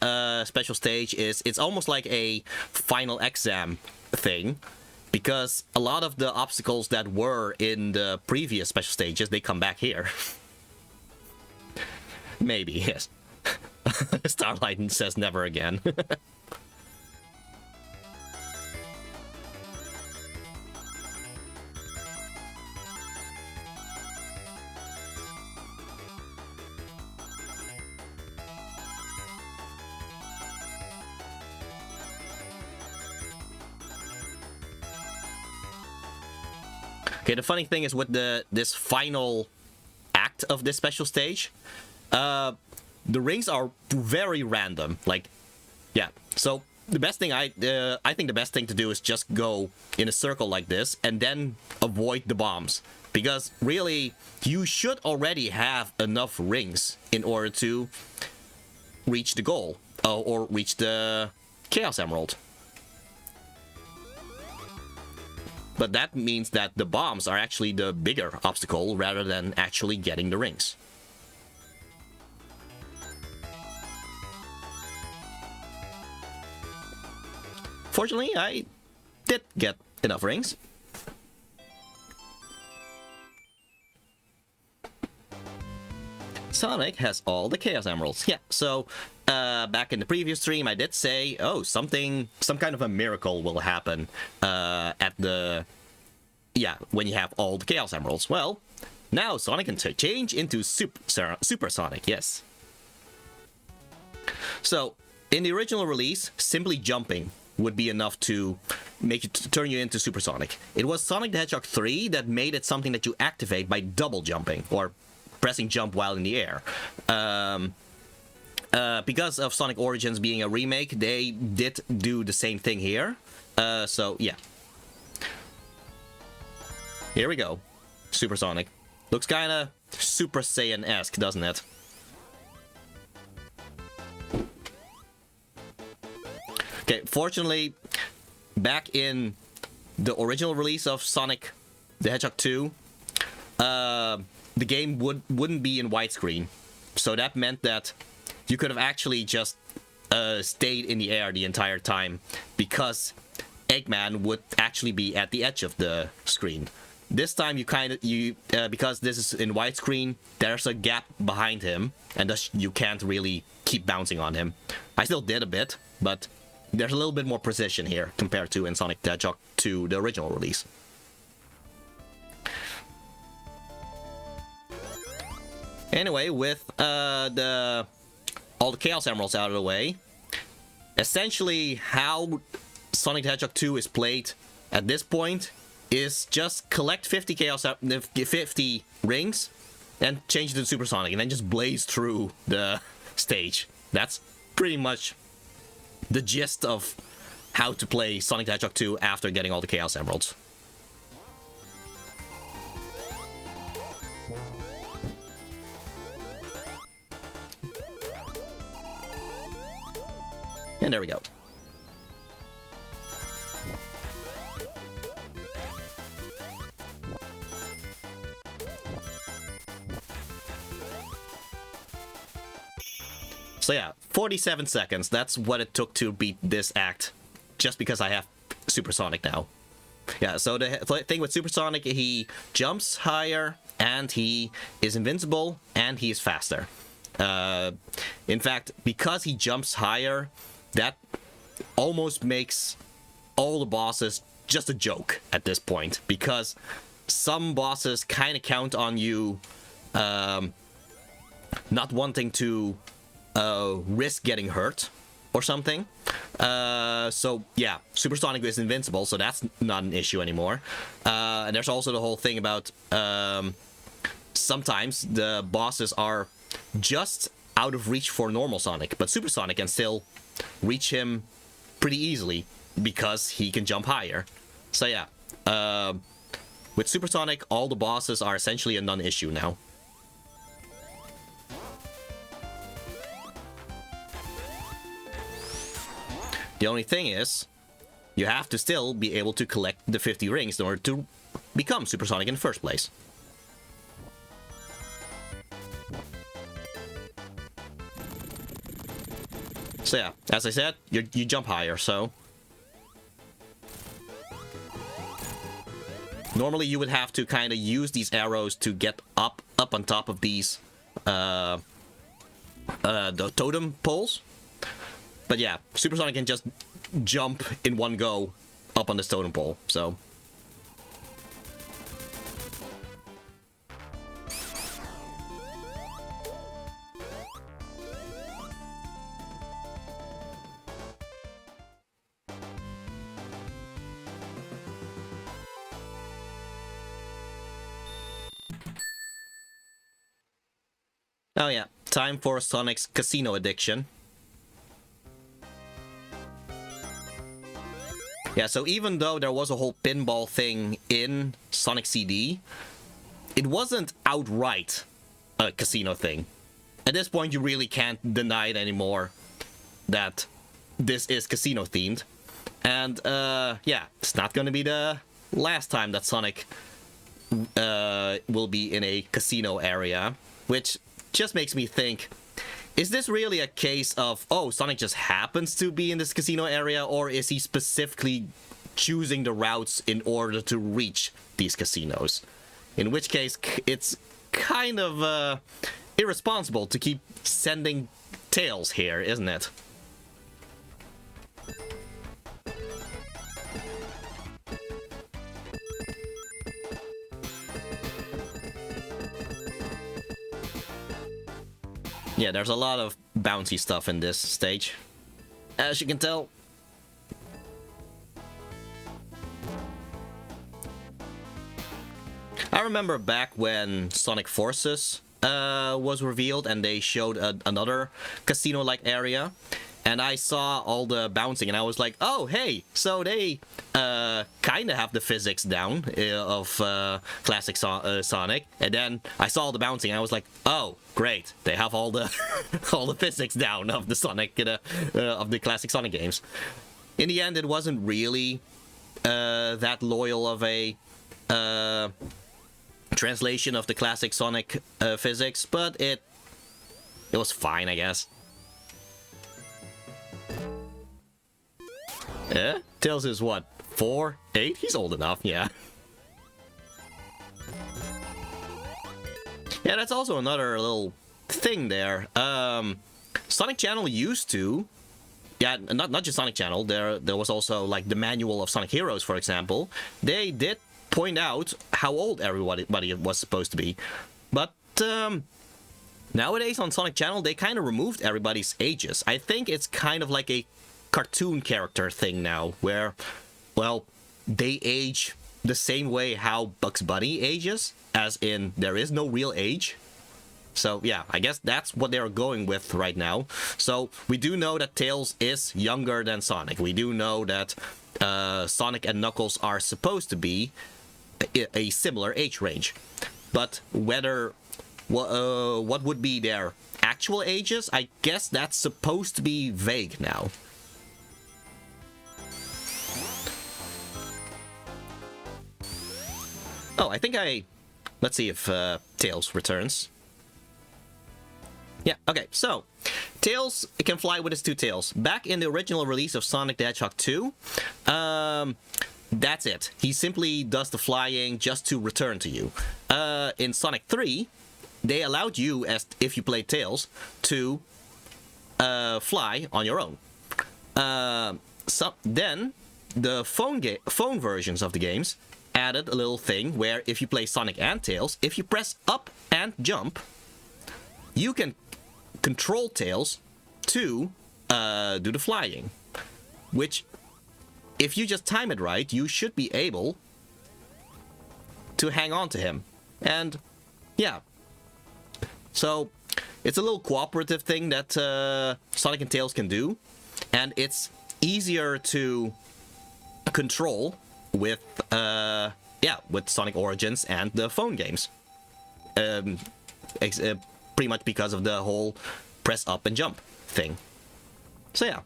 special stage is it's almost like a final exam thing, because a lot of the obstacles that were in the previous special stages, they come back here. Maybe, yes. Starlight says never again. Okay, the funny thing is with this final act of this special stage, the rings are very random. Like, yeah. So the best thing I think the best thing to do is just go in a circle like this and then avoid the bombs, because really you should already have enough rings in order to reach the goal or reach the Chaos Emerald. But that means that the bombs are actually the bigger obstacle rather than actually getting the rings. Fortunately, I did get enough rings. Sonic has all the Chaos Emeralds. Yeah, so back in the previous stream, I did say, oh, some kind of a miracle will happen when you have all the Chaos Emeralds. Well, now Sonic can change into Super Sonic, yes. So, in the original release, simply jumping would be enough to make it turn you into Super Sonic. It was Sonic the Hedgehog 3 that made it something that you activate by double jumping, or pressing jump while in the air. Because of Sonic Origins being a remake, they did do the same thing here. So, yeah. Here we go. Super Sonic. Looks kinda Super Saiyan-esque, doesn't it? Okay, fortunately, back in the original release of Sonic the Hedgehog 2, the game wouldn't be in widescreen. So that meant that you could have actually just stayed in the air the entire time, because Eggman would actually be at the edge of the screen. This time because this is in widescreen, there's a gap behind him, and thus you can't really keep bouncing on him. I still did a bit, but there's a little bit more precision here compared to in Sonic the Hedgehog 2, the original release. Anyway, with all the Chaos Emeralds out of the way, essentially how Sonic the Hedgehog 2 is played at this point is just collect 50 rings and change it to Super Sonic, and then just blaze through the stage. That's pretty much the gist of how to play Sonic the Hedgehog 2 after getting all the Chaos Emeralds. And there we go. So yeah, 47 seconds. That's what it took to beat this act, just because I have Super Sonic now. Yeah, so the thing with Super Sonic, he jumps higher, and he is invincible, and he is faster. In fact, because he jumps higher, that almost makes all the bosses just a joke at this point, because some bosses kind of count on you not wanting to risk getting hurt or something. So yeah, Super Sonic is invincible, so that's not an issue anymore. And there's also the whole thing about sometimes the bosses are just out of reach for normal Sonic, but Super Sonic can still reach him pretty easily because he can jump higher. So yeah, with Super Sonic, all the bosses are essentially a non-issue now. The only thing is, you have to still be able to collect the 50 rings in order to become Super Sonic in the first place. So yeah, as I said, you jump higher, so... Normally you would have to kind of use these arrows to get up on top of these the totem poles. But yeah, Super Sonic can just jump in one go up on this totem pole, so... Oh yeah, time for Sonic's casino addiction. Yeah, so even though there was a whole pinball thing in Sonic CD, it wasn't outright a casino thing. At this point, you really can't deny it anymore that this is casino themed. And yeah, it's not gonna be the last time that Sonic will be in a casino area, which just makes me think, is this really a case of, oh, Sonic just happens to be in this casino area, or is he specifically choosing the routes in order to reach these casinos? In which case, it's kind of irresponsible to keep sending Tails here, isn't it? Yeah, there's a lot of bouncy stuff in this stage, as you can tell. I remember back when Sonic Forces was revealed and they showed another casino-like area, and I saw all the bouncing and I was like, oh hey, so they kind of have the physics down of classic Sonic. And then I saw all the bouncing and I was like, oh great, they have all the all the physics down of the Sonic of the classic Sonic games. In the end, it wasn't really that loyal of a translation of the classic Sonic physics, but it was fine, I guess. Yeah, Tails is what, 4, 8? He's old enough, yeah. Yeah, that's also another little thing there. Sonic Channel used to, yeah, not just Sonic Channel. There was also like the manual of Sonic Heroes, for example. They did point out how old everybody was supposed to be, but nowadays on Sonic Channel they kind of removed everybody's ages. I think it's kind of like a cartoon character thing now, where, well, they age the same way how Bugs Bunny ages, as in there is no real age. So yeah, I guess that's what they're going with right now. So we do know that Tails is younger than Sonic. We do know that Sonic and Knuckles are supposed to be a similar age range, but whether what would be their actual ages, I guess that's supposed to be vague now. Oh, I think let's see if Tails returns. Yeah, okay, so Tails can fly with his two tails. Back in the original release of Sonic the Hedgehog 2, that's it. He simply does the flying just to return to you. In Sonic 3, they allowed you, as if you played Tails, to fly on your own. Then the phone versions of the games added a little thing where if you play Sonic and Tails, if you press up and jump, you can control Tails to do the flying. Which, if you just time it right, you should be able to hang on to him. And yeah. So it's a little cooperative thing that Sonic and Tails can do. And it's easier to control with with Sonic Origins and the phone games. Pretty much because of the whole press up and jump thing. So yeah,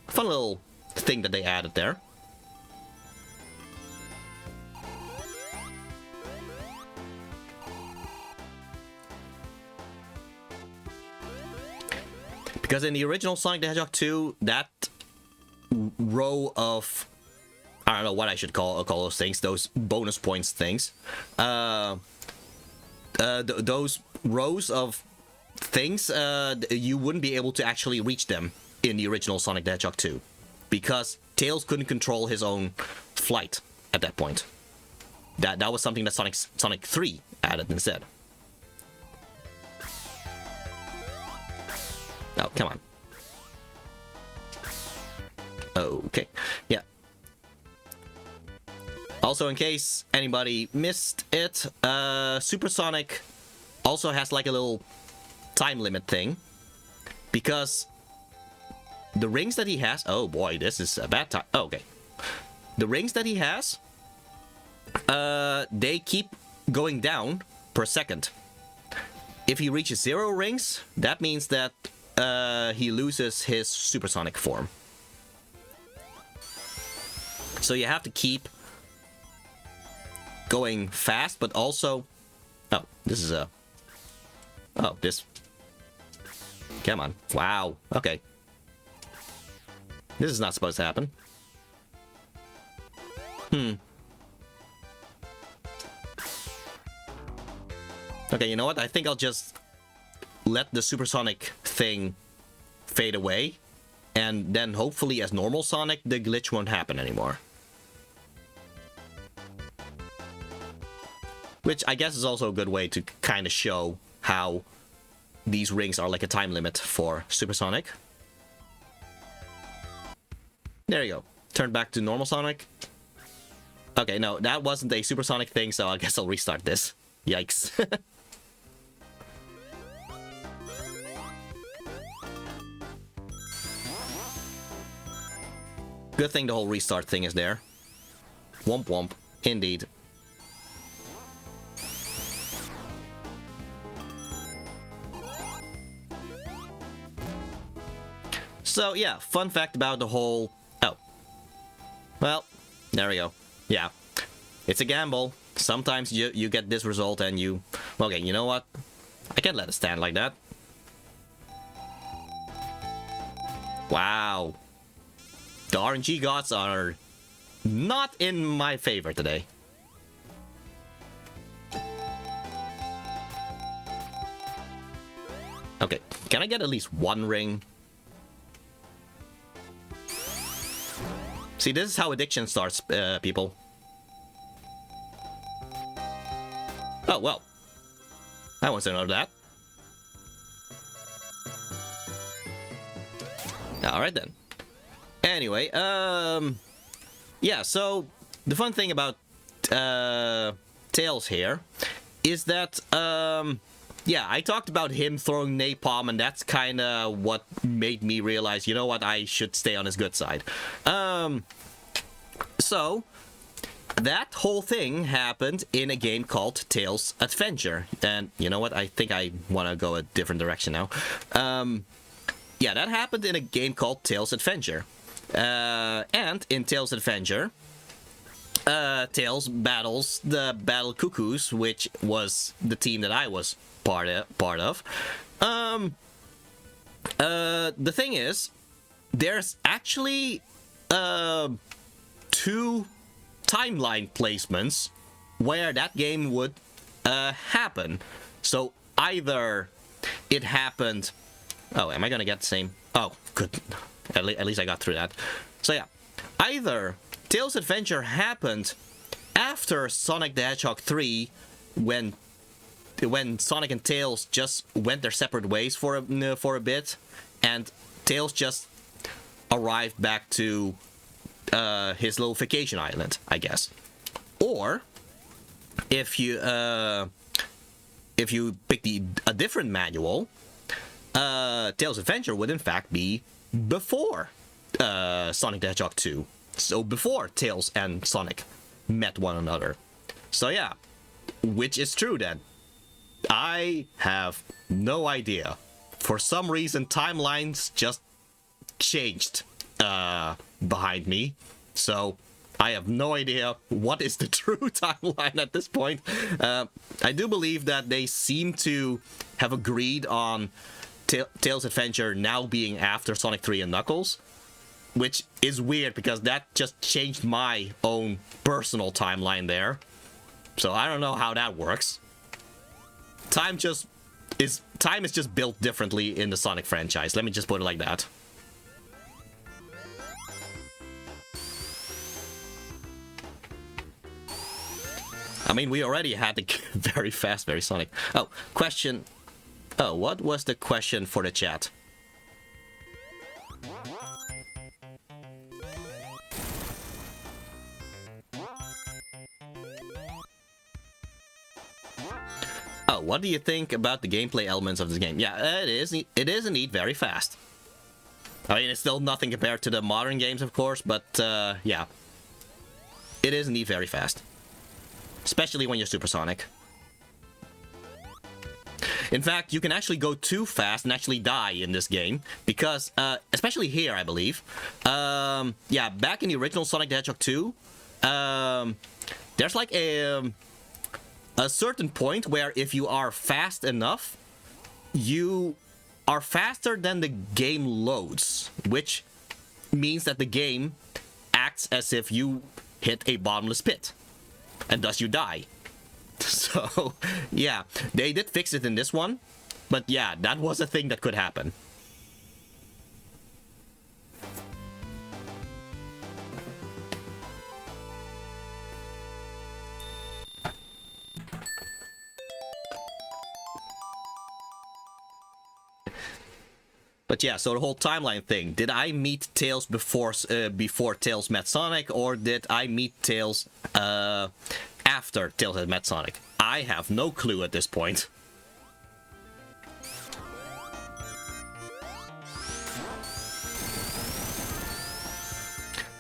fun little thing that they added there. Because in the original Sonic the Hedgehog 2, that row of, I don't know what I should call those things, those bonus points things. Those rows of things, you wouldn't be able to actually reach them in the original Sonic the Hedgehog 2. Because Tails couldn't control his own flight at that point. That was something that Sonic 3 added instead. Oh, come on. Okay, yeah. Also, in case anybody missed it, Super Sonic also has like a little time limit thing. Because the rings that he has... Oh boy, this is a bad time. Oh, okay. The rings that he has, they keep going down per second. If he reaches 0 rings, that means that he loses his supersonic form. So you have to keep going fast, but also... Oh, this is a... Oh, this... Come on. Wow. Okay. This is not supposed to happen. Okay, you know what? I think I'll just let the supersonic thing fade away, and then hopefully as normal Sonic, the glitch won't happen anymore. Which I guess is also a good way to kind of show how these rings are like a time limit for supersonic. There you go. Turn back to normal Sonic. Okay, no, that wasn't a supersonic thing, so I guess I'll restart this. Yikes. Good thing the whole restart thing is there. Womp womp, indeed. So yeah, fun fact about the whole... Oh. Well, there we go. Yeah. It's a gamble. Sometimes you get this result and you... Okay, you know what? I can't let it stand like that. Wow. The RNG gods are not in my favor today. Okay, can I get at least one ring? See, this is how addiction starts, people. Oh, well. I want to know that. Alright then. Anyway, yeah, so the fun thing about Tails here is that, yeah, I talked about him throwing napalm, and that's kind of what made me realize, you know what, I should stay on his good side. So, that whole thing happened in a game called Tails Adventure. And you know what, I think I want to go a different direction now. Yeah, that happened in a game called Tails Adventure. And in Tails Adventure, Tails battles the Battle Cuckoos, which was the team that I was part of. The thing is, there's actually two timeline placements where that game would happen. So either it happened... Oh, am I gonna get the same? Oh, good. At least I got through that. So yeah, either Tails Adventure happened after Sonic the Hedgehog 3, when Sonic and Tails just went their separate ways for a bit, and Tails just arrived back to his little vacation island, I guess. Or if you pick a different manual, Tails Adventure would in fact be before Sonic the Hedgehog 2. So before Tails and Sonic met one another. So yeah, which is true then? I have no idea. For some reason, timelines just changed behind me. So I have no idea what is the true timeline at this point. I do believe that they seem to have agreed on Tails Adventure now being after Sonic 3 and Knuckles, which is weird because that just changed my own personal timeline there. So I don't know how that works. Time is just built differently in the Sonic franchise. Let me just put it like that. I mean, we already had the very fast, very Sonic. Oh, question. Oh, what was the question for the chat? Oh, what do you think about the gameplay elements of this game? Yeah, it is indeed very fast. I mean, it's still nothing compared to the modern games, of course, but yeah. It is indeed very fast. Especially when you're supersonic. In fact, you can actually go too fast and actually die in this game, because, especially here, I believe, yeah, back in the original Sonic the Hedgehog 2, there's like a certain point where if you are fast enough, you are faster than the game loads, which means that the game acts as if you hit a bottomless pit, and thus you die. So, yeah, they did fix it in this one. But yeah, that was a thing that could happen. But yeah, so the whole timeline thing. Did I meet Tails before Tails met Sonic, or did I meet Tails after Tails had met Sonic? I have no clue at this point.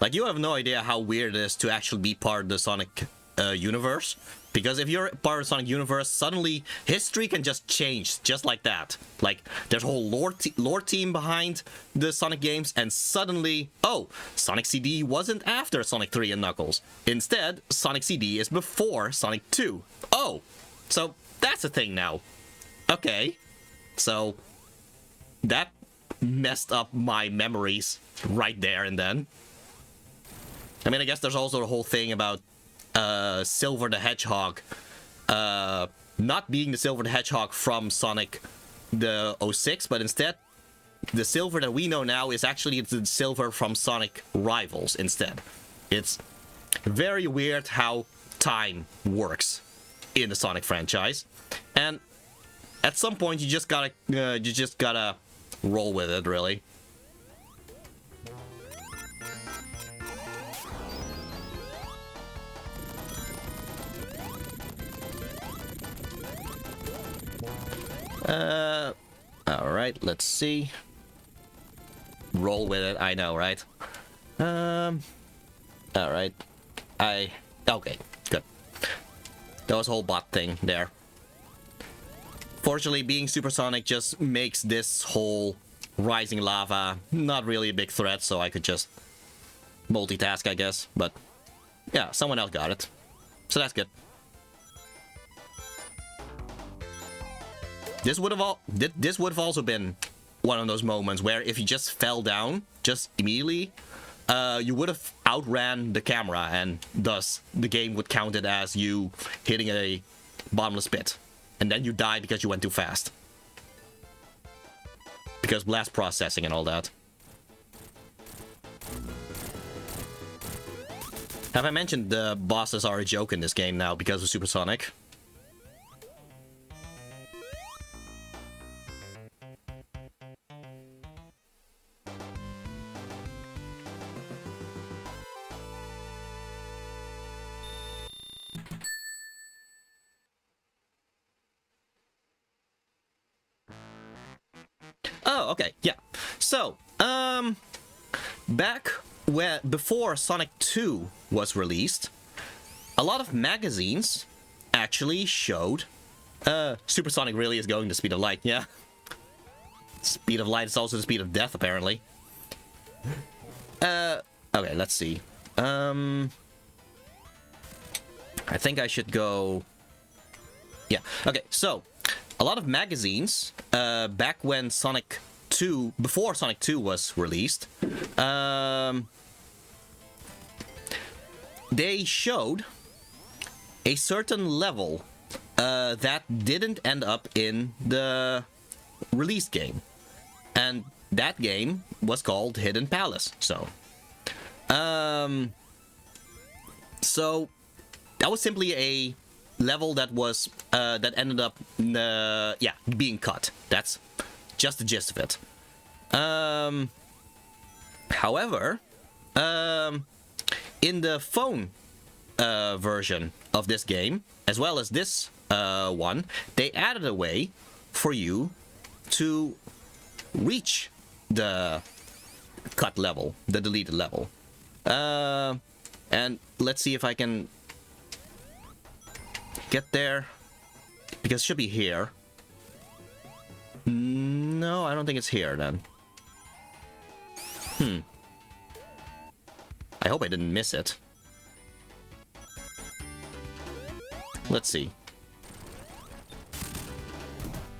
Like, you have no idea how weird it is to actually be part of the Sonic universe. Because if you're part of the Sonic universe, suddenly history can just change, just like that. Like, there's a whole lore team behind the Sonic games, and suddenly, oh, Sonic CD wasn't after Sonic 3 and Knuckles. Instead, Sonic CD is before Sonic 2. Oh, so that's a thing now. Okay, so that messed up my memories right there and then. I mean, I guess there's also the whole thing about Silver the Hedgehog not being the Silver the Hedgehog from Sonic the 06, but instead the Silver that we know now is actually the Silver from Sonic Rivals instead. It's very weird how time works in the Sonic franchise, and at some point you just gotta roll with it, really. Alright, let's see. Roll with it, I know, right? Alright. Okay, good. That was a whole bot thing there. Fortunately, being supersonic just makes this whole rising lava not really a big threat, so I could just multitask, I guess. But yeah, someone else got it. So that's good. This would have also been one of those moments where if you just fell down, just immediately, you would have outran the camera, and thus the game would count it as you hitting a bottomless pit. And then you died because you went too fast. Because blast processing and all that. Have I mentioned the bosses are a joke in this game now because of Supersonic? Oh, okay, yeah. So, back before Sonic 2 was released, a lot of magazines actually showed Supersonic really is going the speed of light, yeah. Speed of light is also the speed of death, apparently. Okay, let's see. I think I should go... Yeah, okay, so... A lot of magazines, back when Sonic 2, before Sonic 2 was released, they showed a certain level that didn't end up in the released game. And that game was called Hidden Palace. So that was simply a level that was that ended up being cut. That's just the gist of it. However, in the phone version of this game, as well as this one, they added a way for you to reach the cut level, the deleted level. And let's see if I can get there, because it should be here. No, I don't think it's here then. I hope I didn't miss it. Let's see.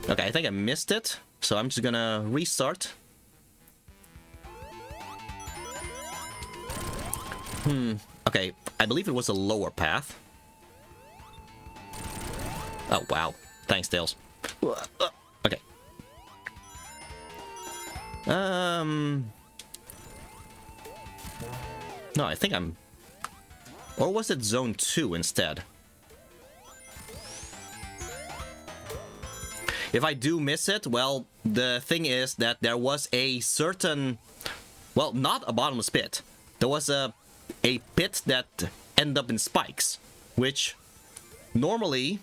Okay, I think I missed it, so I'm just gonna restart. Okay, I believe it was a lower path. Oh, wow. Thanks, Tails. Okay. No, I think I'm... Or was it Zone 2 instead? If I do miss it, well, the thing is that there was a certain... Well, not a bottomless pit. There was a pit that ended up in spikes, which normally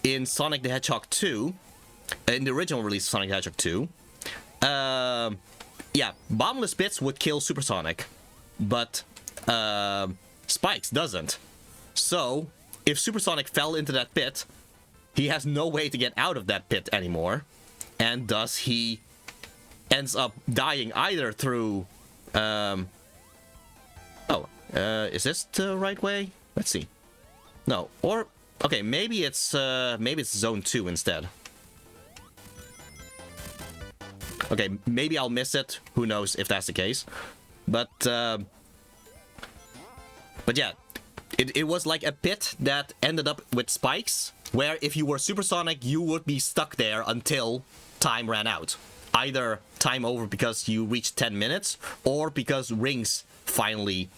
in Sonic the Hedgehog 2, in the original release of Sonic the Hedgehog 2, yeah, bottomless pits would kill Supersonic, but spikes doesn't. So, if Supersonic fell into that pit, he has no way to get out of that pit anymore, and thus he ends up dying either through... is this the right way? Let's see. No, or... Okay, maybe it's Zone 2 instead. Okay, maybe I'll miss it. Who knows if that's the case. But yeah, it was like a pit that ended up with spikes, where if you were Supersonic, you would be stuck there until time ran out. Either time over because you reached 10 minutes, or because rings finally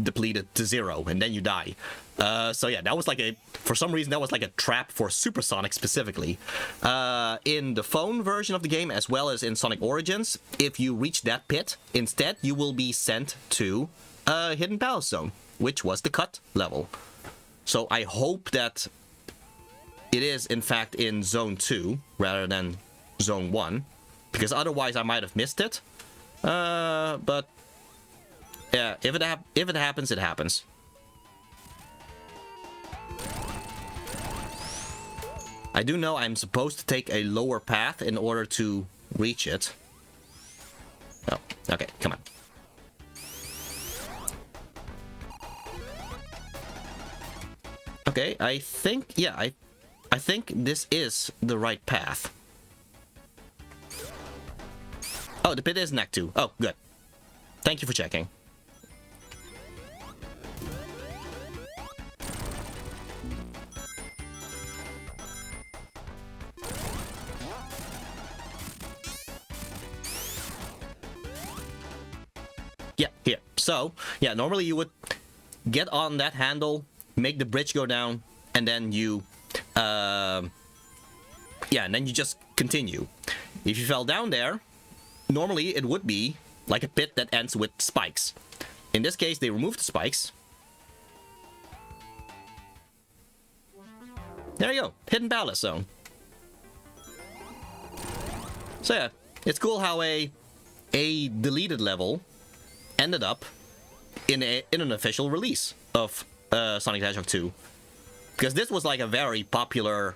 depleted to 0, and then you die. So yeah, that was like for some reason, that was like a trap for Supersonic specifically. In the phone version of the game, as well as in Sonic Origins, if you reach that pit, instead you will be sent to Hidden Palace Zone, which was the cut level. So I hope that it is in fact in Zone 2 rather than Zone 1, because otherwise I might have missed it. But yeah, if it happens, it happens. I do know I'm supposed to take a lower path in order to reach it. Oh, okay, come on. Okay, I think, yeah, I think this is the right path. Oh, the pit is in Act 2. Oh, good. Thank you for checking. Yeah, here. So, yeah, normally you would get on that handle, make the bridge go down, and then you, yeah, and then you just continue. If you fell down there, normally it would be like a pit that ends with spikes. In this case, they removed the spikes. There you go, Hidden Palace Zone. So yeah, it's cool how a deleted level ended up in an official release of Sonic the Hedgehog 2. Because this was like a very popular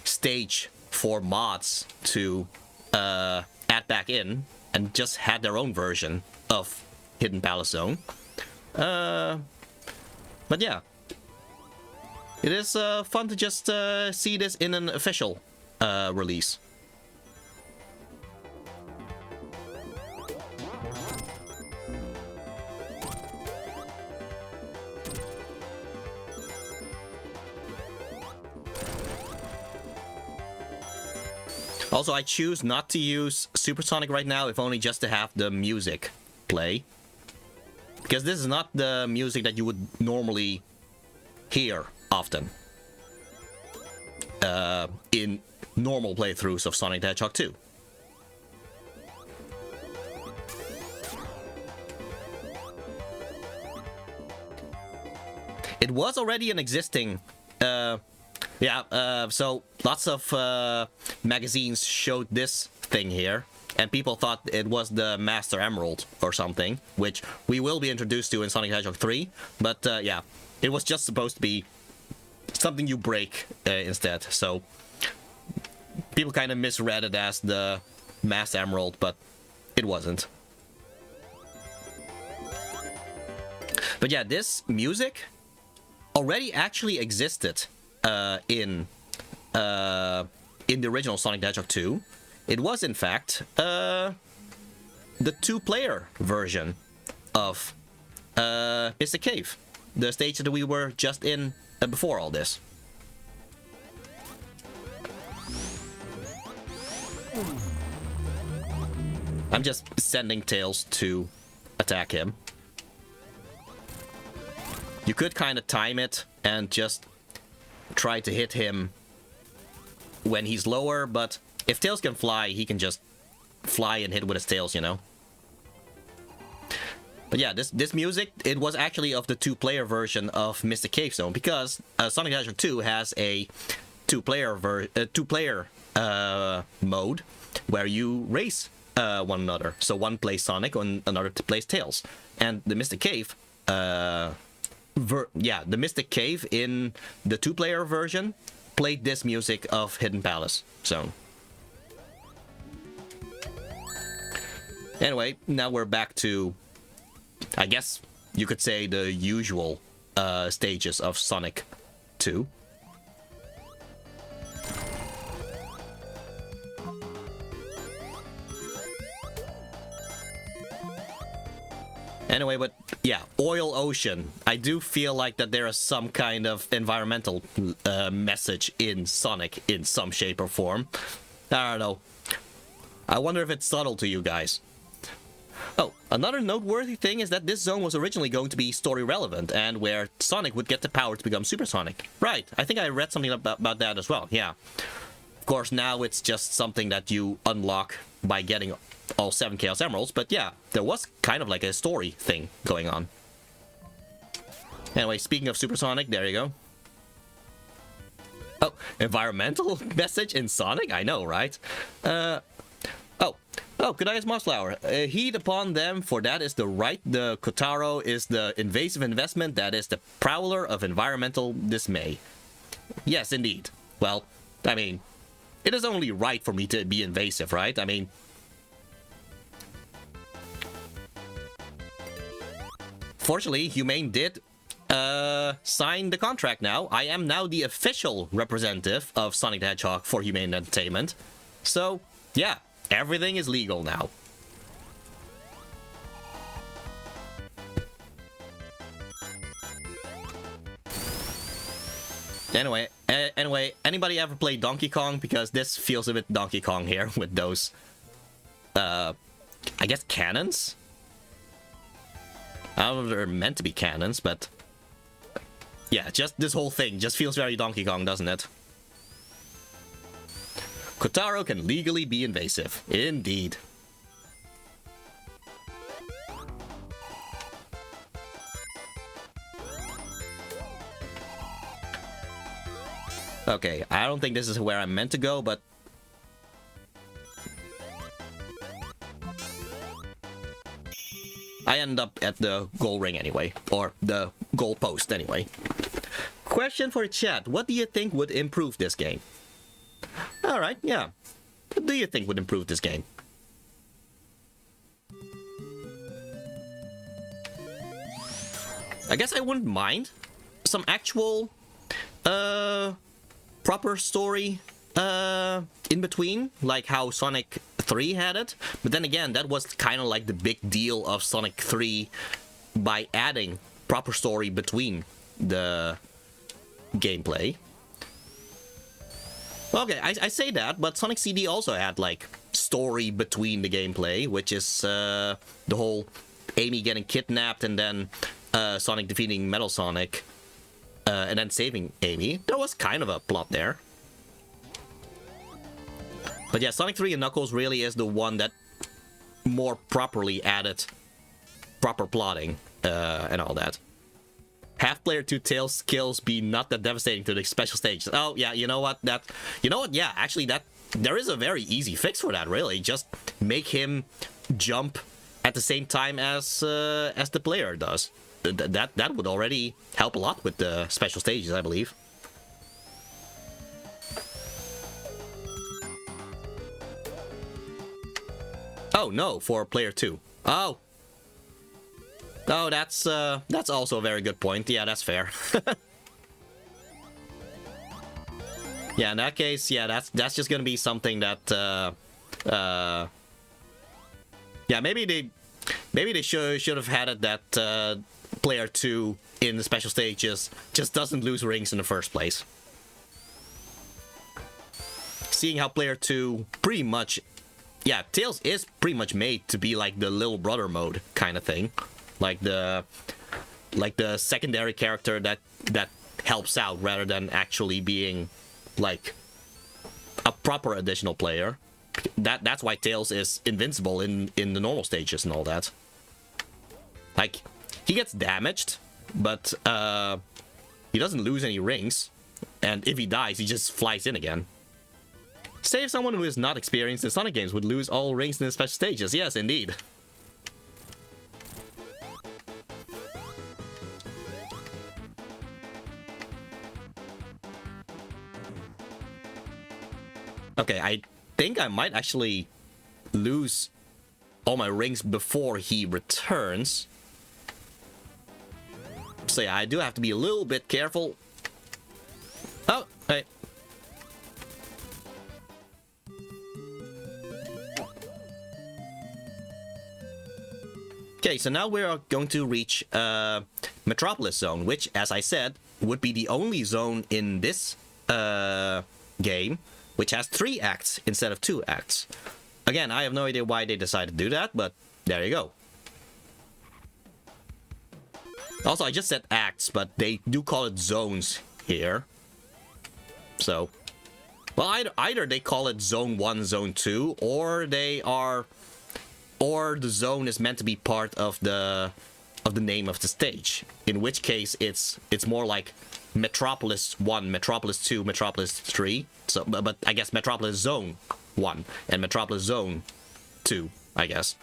stage for mods to add back in, and just had their own version of Hidden Palace Zone. But yeah, it is fun to just see this in an official release. Also, I choose not to use Supersonic right now, if only just to have the music play. Because this is not the music that you would normally hear often in normal playthroughs of Sonic the Hedgehog 2. It was already an existing... so lots of magazines showed this thing here, and people thought it was the Master Emerald or something, which we will be introduced to in Sonic the Hedgehog 3, but yeah, it was just supposed to be something you break instead, so people kind of misread it as the Master Emerald, but it wasn't. But yeah, this music already actually existed in the original Sonic the Hedgehog 2. It was, in fact, the two-player version of Mystic Cave, the stage that we were just in before all this. I'm just sending Tails to attack him. You could kind of time it and just try to hit him when he's lower, but if Tails can fly, he can just fly and hit with his tails, you know? But yeah, this music, it was actually of the two-player version of Mystic Cave Zone, because Sonic the Hedgehog 2 has a two-player mode where you race one another. So one plays Sonic and another plays Tails. And the Mystic Cave, the Mystic Cave in the two-player version played this music of Hidden Palace Zone. Anyway, now we're back to, I guess you could say, the usual stages of Sonic 2. Anyway, but yeah, Oil Ocean. I do feel like that there is some kind of environmental message in Sonic in some shape or form. I don't know. I wonder if it's subtle to you guys. Oh, another noteworthy thing is that this zone was originally going to be story relevant, and where Sonic would get the power to become Super Sonic. Right, I think I read something about that as well, yeah. Of course, now it's just something that you unlock by getting all 7 Chaos Emeralds, but yeah, there was kind of like a story thing going on. Anyway, speaking of Super Sonic, there you go. Oh, environmental message in Sonic? I know, right? Oh, good eyes, Mossflower. Heed upon them, for that is the right. The Kotaro is the invasive investment, that is the prowler of environmental dismay. Yes, indeed. Well, I mean, it is only right for me to be invasive, right? I mean, fortunately, Humane did sign the contract now. I am now the official representative of Sonic the Hedgehog for Humane Entertainment. So, yeah. Everything is legal now. Anyway, anybody ever play Donkey Kong? Because this feels a bit Donkey Kong here with those, I guess cannons? I don't know if they're meant to be cannons, but yeah, just this whole thing just feels very Donkey Kong, doesn't it? Kotaro can legally be invasive. Indeed. Okay, I don't think this is where I'm meant to go, but I end up at the goal ring anyway, or the goal post anyway. Question for the chat. What do you think would improve this game? Alright, yeah. What do you think would improve this game? I guess I wouldn't mind some actual proper story in between, like how Sonic 3 had it. But then again, that was kind of like the big deal of Sonic 3 by adding proper story between the gameplay. Okay, I say that, but Sonic CD also had, like, story between the gameplay, which is the whole Amy getting kidnapped and then Sonic defeating Metal Sonic and then saving Amy. There was kind of a plot there. But yeah, Sonic 3 and Knuckles really is the one that more properly added proper plotting and all that. Half player 2 Tails skills be not that devastating to the special stages. Oh, yeah, you know what? Yeah, actually, there is a very easy fix for that, really. Just make him jump at the same time as the player does. That would already help a lot with the special stages, I believe. Oh, no, for player 2. Oh. Oh, that's also a very good point. Yeah, that's fair. Yeah, in that case, yeah, that's just gonna be something that yeah, maybe they should have had it that player 2 in the special stages just doesn't lose rings in the first place. Seeing how player 2 pretty much yeah, Tails is pretty much made to be like the little brother mode kind of thing, like the secondary character that helps out rather than actually being like a proper additional player. That's why Tails is invincible in the normal stages and all that. Like, he gets damaged, but he doesn't lose any rings, and if he dies, he just flies in again. Say if someone who is not experienced in Sonic games would lose all rings in the special stages. Yes, indeed. Okay, I think I might actually lose all my rings before he returns. So yeah, I do have to be a little bit careful. Oh, hey. Okay, so now we're going to reach Metropolis Zone, which, as I said, would be the only zone in this game which has 3 acts instead of 2 acts. Again, I have no idea why they decided to do that, but there you go. Also, I just said acts, but they do call it zones here. So, well, either they call it Zone 1, Zone 2, or the zone is meant to be part of the name of the stage. In which case, it's more like Metropolis 1, Metropolis 2, Metropolis 3. So, but I guess Metropolis Zone 1 and Metropolis Zone 2, I guess.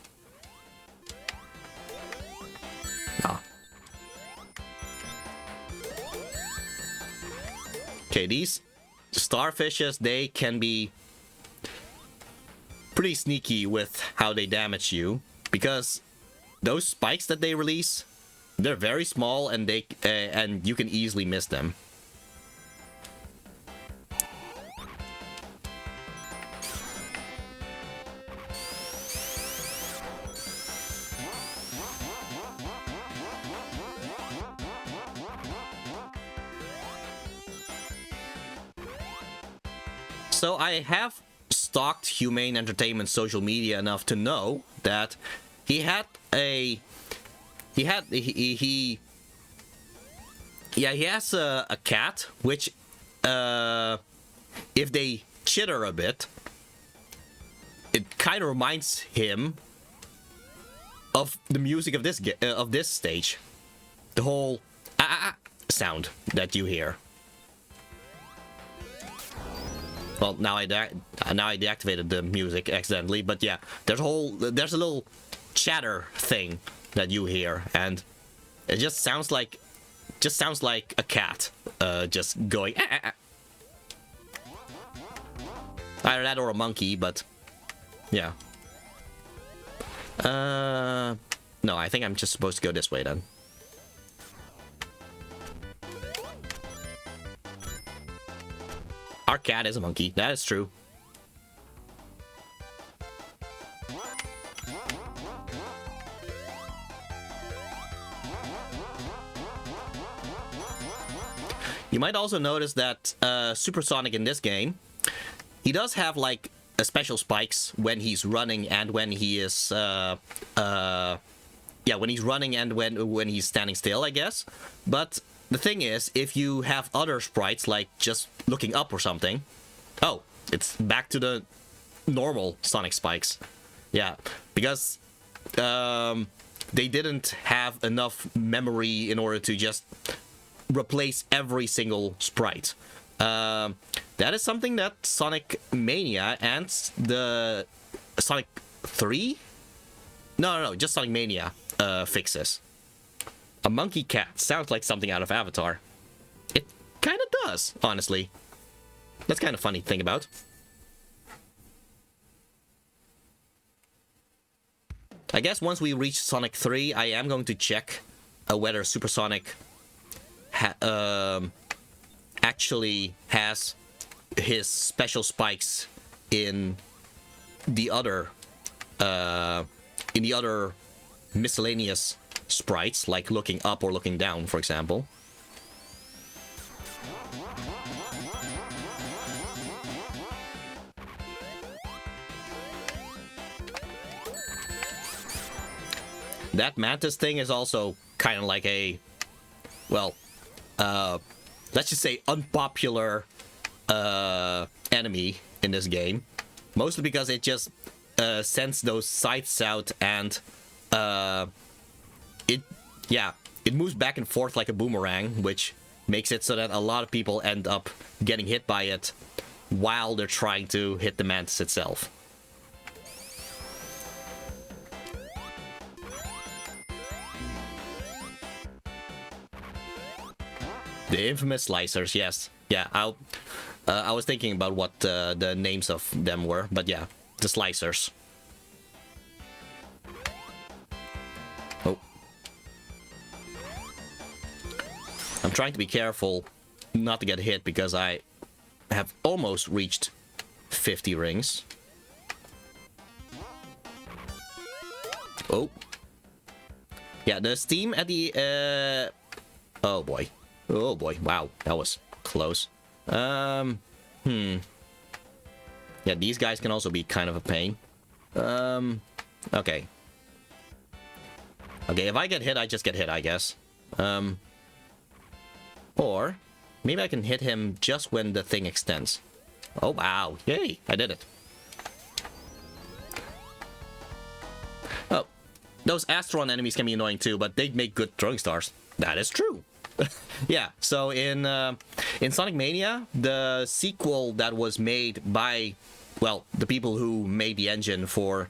Ah. Okay, these starfishes, they can be pretty sneaky with how they damage you, because those spikes that they release, they're very small and and you can easily miss them. So I have stalked Humane Entertainment social media enough to know that he has a cat which if they chitter a bit, it kind of reminds him of the music of this stage, the whole sound that you hear. Well, now I deactivated the music accidentally, but yeah, there's a little chatter thing that you hear, and it just sounds like a cat just going either that or a monkey, but yeah. No, I think I'm just supposed to go this way then. Our cat is a monkey, that is true. You might also notice that Super Sonic in this game, he does have like a special spikes when he's running and when he is when he's running and when he's standing still, I guess. But the thing is, if you have other sprites like just looking up or something, oh, it's back to the normal Sonic spikes. Yeah, because they didn't have enough memory in order to just replace every single sprite. That is something that Sonic Mania and the Sonic 3? No, just Sonic Mania fixes. A monkey cat sounds like something out of Avatar. It kind of does, honestly. That's kind of funny to think about. I guess once we reach Sonic 3, I am going to check whether Super Sonic actually has his special spikes in the other miscellaneous sprites, like looking up or looking down, for example. that mantis thing is also kind of like a, well, let's just say unpopular enemy in this game. Mostly because it just sends those scythes out and it moves back and forth like a boomerang, which makes it so that a lot of people end up getting hit by it while they're trying to hit the mantis itself. The infamous slicers, yes. Yeah, I was thinking about what the names of them were, but yeah, the slicers. Oh. I'm trying to be careful not to get hit because I have almost reached 50 rings. Oh. Yeah, the steam at the... Oh boy. Oh boy. Wow, that was close. Yeah, these guys can also be kind of a pain. Okay. Okay, if I get hit, I just get hit, I guess. Or maybe I can hit him just when the thing extends. Oh, wow. Yay, I did it. Oh, those Astron enemies can be annoying too, but they make good throwing stars. That is true. Yeah, so in Sonic Mania, the sequel that was made by, well, the people who made the engine for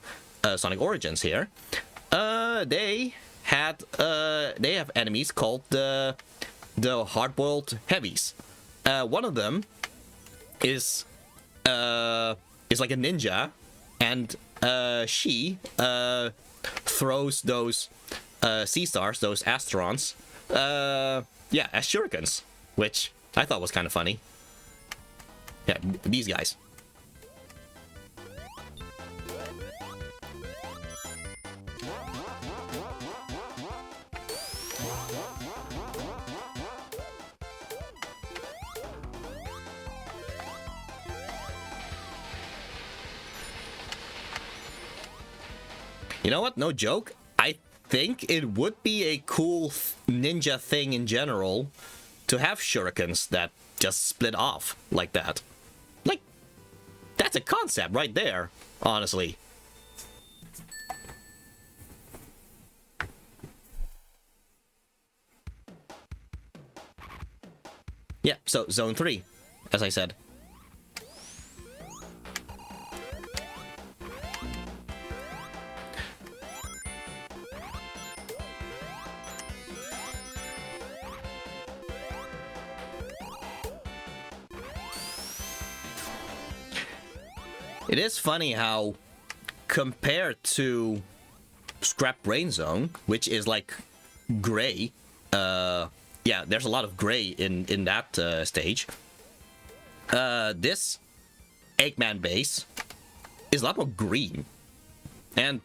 Sonic Origins here, they have enemies called the hard-boiled heavies. One of them is like a ninja, and she throws those sea stars, those astrons, yeah, as shurikens, which I thought was kind of funny. Yeah, these guys. You know what? No joke. I think it would be a cool ninja thing in general to have shurikens that just split off like that. Like, that's a concept right there, honestly. Yeah, so Zone 3, as I said. It is funny how, compared to Scrap Brain Zone, which is like gray, yeah, there's a lot of gray in that stage. This Eggman base is a lot more green. And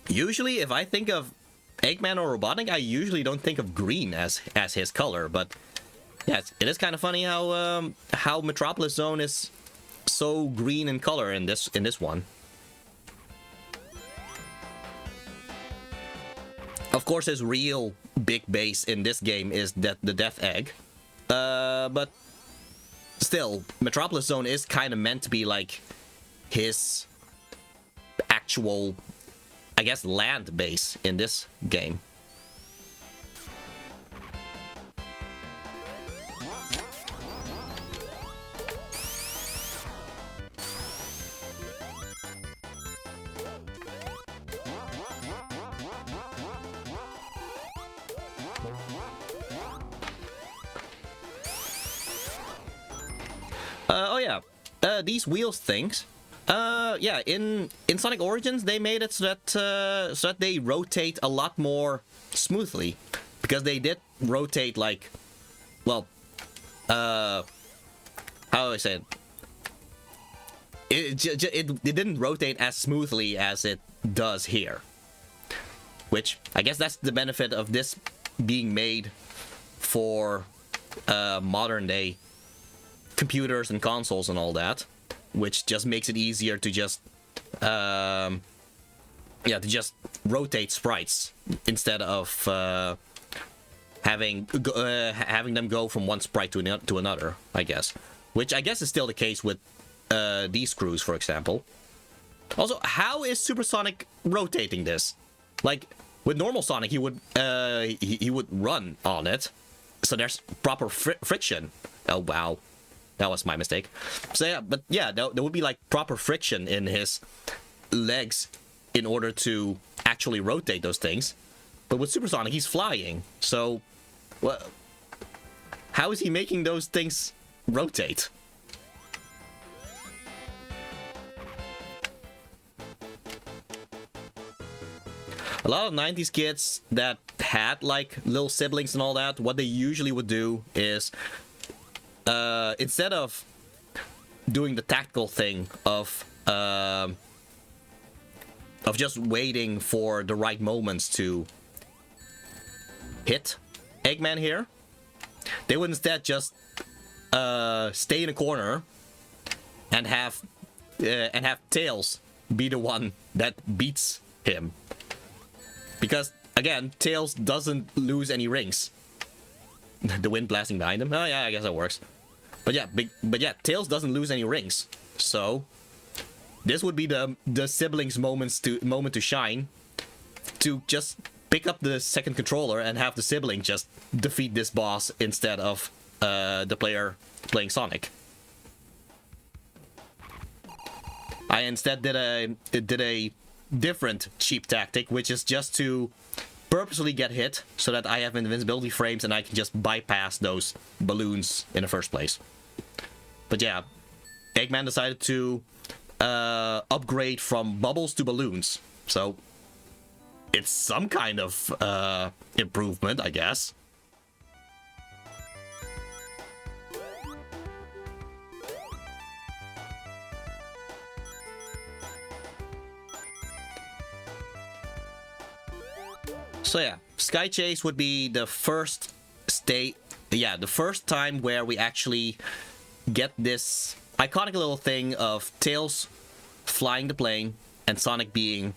usually if I think of Eggman or Robotnik, I usually don't think of green as his color, but yeah, it is kind of funny how Metropolis Zone is so green in color in this one. Of course, his real big base in this game is the Death Egg, but still, Metropolis Zone is kind of meant to be like his actual, I guess, land base in this game. Oh yeah, these wheels things. Yeah, in Sonic Origins they made it so that they rotate a lot more smoothly, because they did rotate like, well, how do I say it? It didn't rotate as smoothly as it does here, which I guess that's the benefit of this being made for modern day computers and consoles and all that, which just makes it easier to just yeah, to just rotate sprites instead of having them go from one sprite to another, I guess. Which I guess is still the case with these crews, for example. Also, how is Supersonic rotating this? Like, with normal Sonic, he would run on it, so there's proper friction. Oh wow, that was my mistake. So yeah, but yeah, there would be like proper friction in his legs in order to actually rotate those things. But with Supersonic, he's flying, so well, how is he making those things rotate? A lot of 90s kids that had like little siblings and all that, what they usually would do is instead of doing the tactical thing of just waiting for the right moments to hit Eggman here, they would instead just stay in a corner and have Tails be the one that beats him. Because, again, Tails doesn't lose any rings. The wind blasting behind him? Oh yeah, I guess that works. But yeah, Tails doesn't lose any rings. So, this would be the siblings' moment to shine. To just pick up the second controller and have the sibling just defeat this boss instead of the player playing Sonic. I instead did a different cheap tactic, which is just to purposely get hit so that I have invincibility frames and I can just bypass those balloons in the first place. But yeah, Eggman decided to upgrade from bubbles to balloons, so it's some kind of improvement, I guess. So yeah, Sky Chase would be the first the first time where we actually get this iconic little thing of Tails flying the plane and Sonic being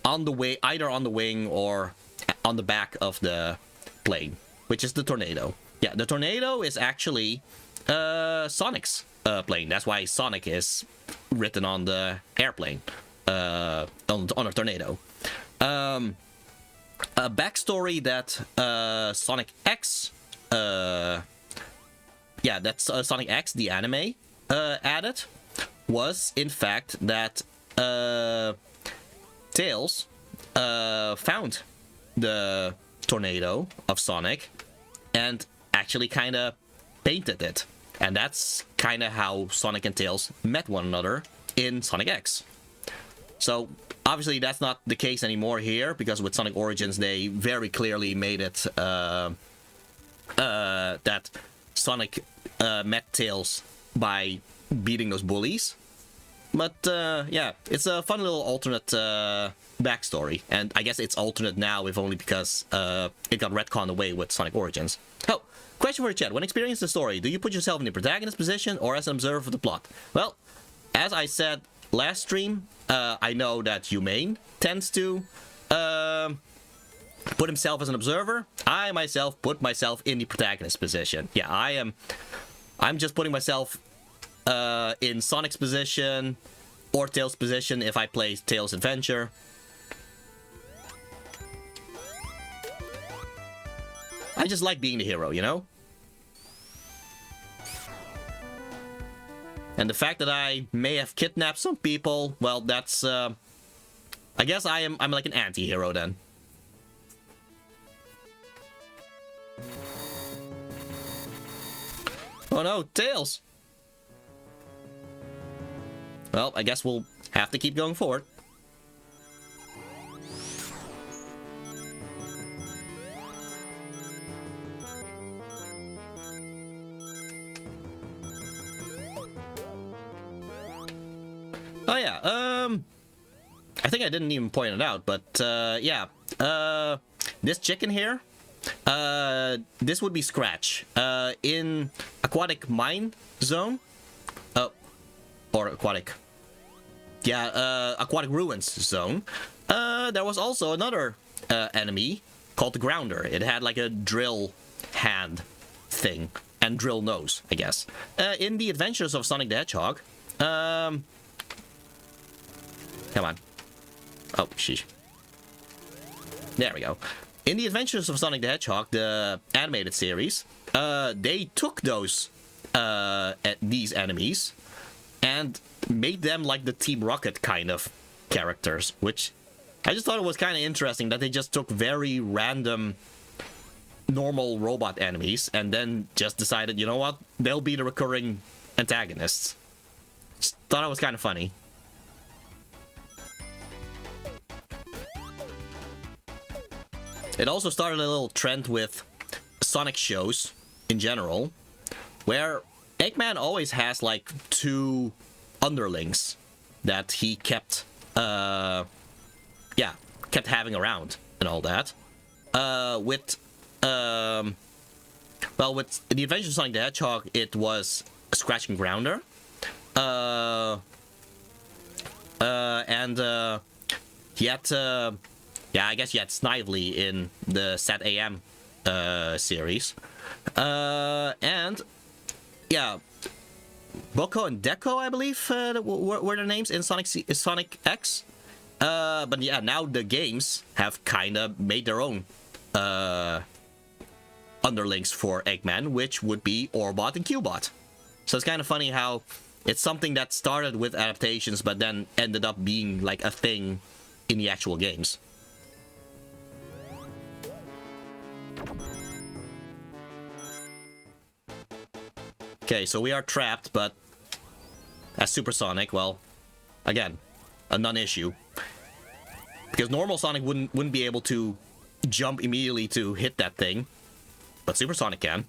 on the way, either on the wing or on the back of the plane, which is the tornado. Yeah, the tornado is actually Sonic's plane. That's why Sonic is written on the airplane, on a tornado. A backstory that Sonic X, that's Sonic X, the anime, added, was in fact that Tails found the tornado of Sonic and actually kind of painted it. And that's kind of how Sonic and Tails met one another in Sonic X. So obviously that's not the case anymore here, because with Sonic Origins they very clearly made it that Sonic met Tails by beating those bullies. But yeah, it's a fun little alternate backstory, and I guess it's alternate now if only because it got retconned away with Sonic Origins. Oh, question for the chat. When experiencing the story, do you put yourself in the protagonist position or as an observer of the plot? Well, as I said last stream, I know that Humane tends to put himself as an observer. I myself put myself in the protagonist position. Yeah, I'm just putting myself in Sonic's position or Tails' position if I play Tails' Adventure. I just like being the hero, you know? And the fact that I may have kidnapped some people, well, that's I guess I'm like an anti-hero then. Oh no, Tails! Well, I guess we'll have to keep going forward. Oh yeah, I think I didn't even point it out, but yeah, this chicken here, this would be Scratch. In Aquatic Mine Zone, or Aquatic, yeah, Aquatic Ruins Zone, There was also another enemy called the Grounder. It had like a drill hand thing and drill nose, I guess. In the Adventures of Sonic the Hedgehog, come on. Oh, sheesh. There we go. In the Adventures of Sonic the Hedgehog, the animated series, they took these enemies and made them like the Team Rocket kind of characters, which I just thought it was kind of interesting that they just took very random normal robot enemies and then just decided, you know what, they'll be the recurring antagonists. Just thought it was kind of funny. It also started a little trend with Sonic shows in general, where Eggman always has like two underlings that he kept having around and all that. With the Adventures of Sonic the Hedgehog, it was Scratch and Grounder. He had I guess you had Snively in the Sat AM series. And yeah, Boko and Deco, I believe, were their names in Sonic X. But yeah, now the games have kind of made their own underlings for Eggman, which would be Orbot and Cubot. So it's kind of funny how it's something that started with adaptations, but then ended up being like a thing in the actual games. Okay, so we are trapped, but as Super Sonic, well, again, a non-issue. Because normal Sonic wouldn't be able to jump immediately to hit that thing, but Super Sonic can.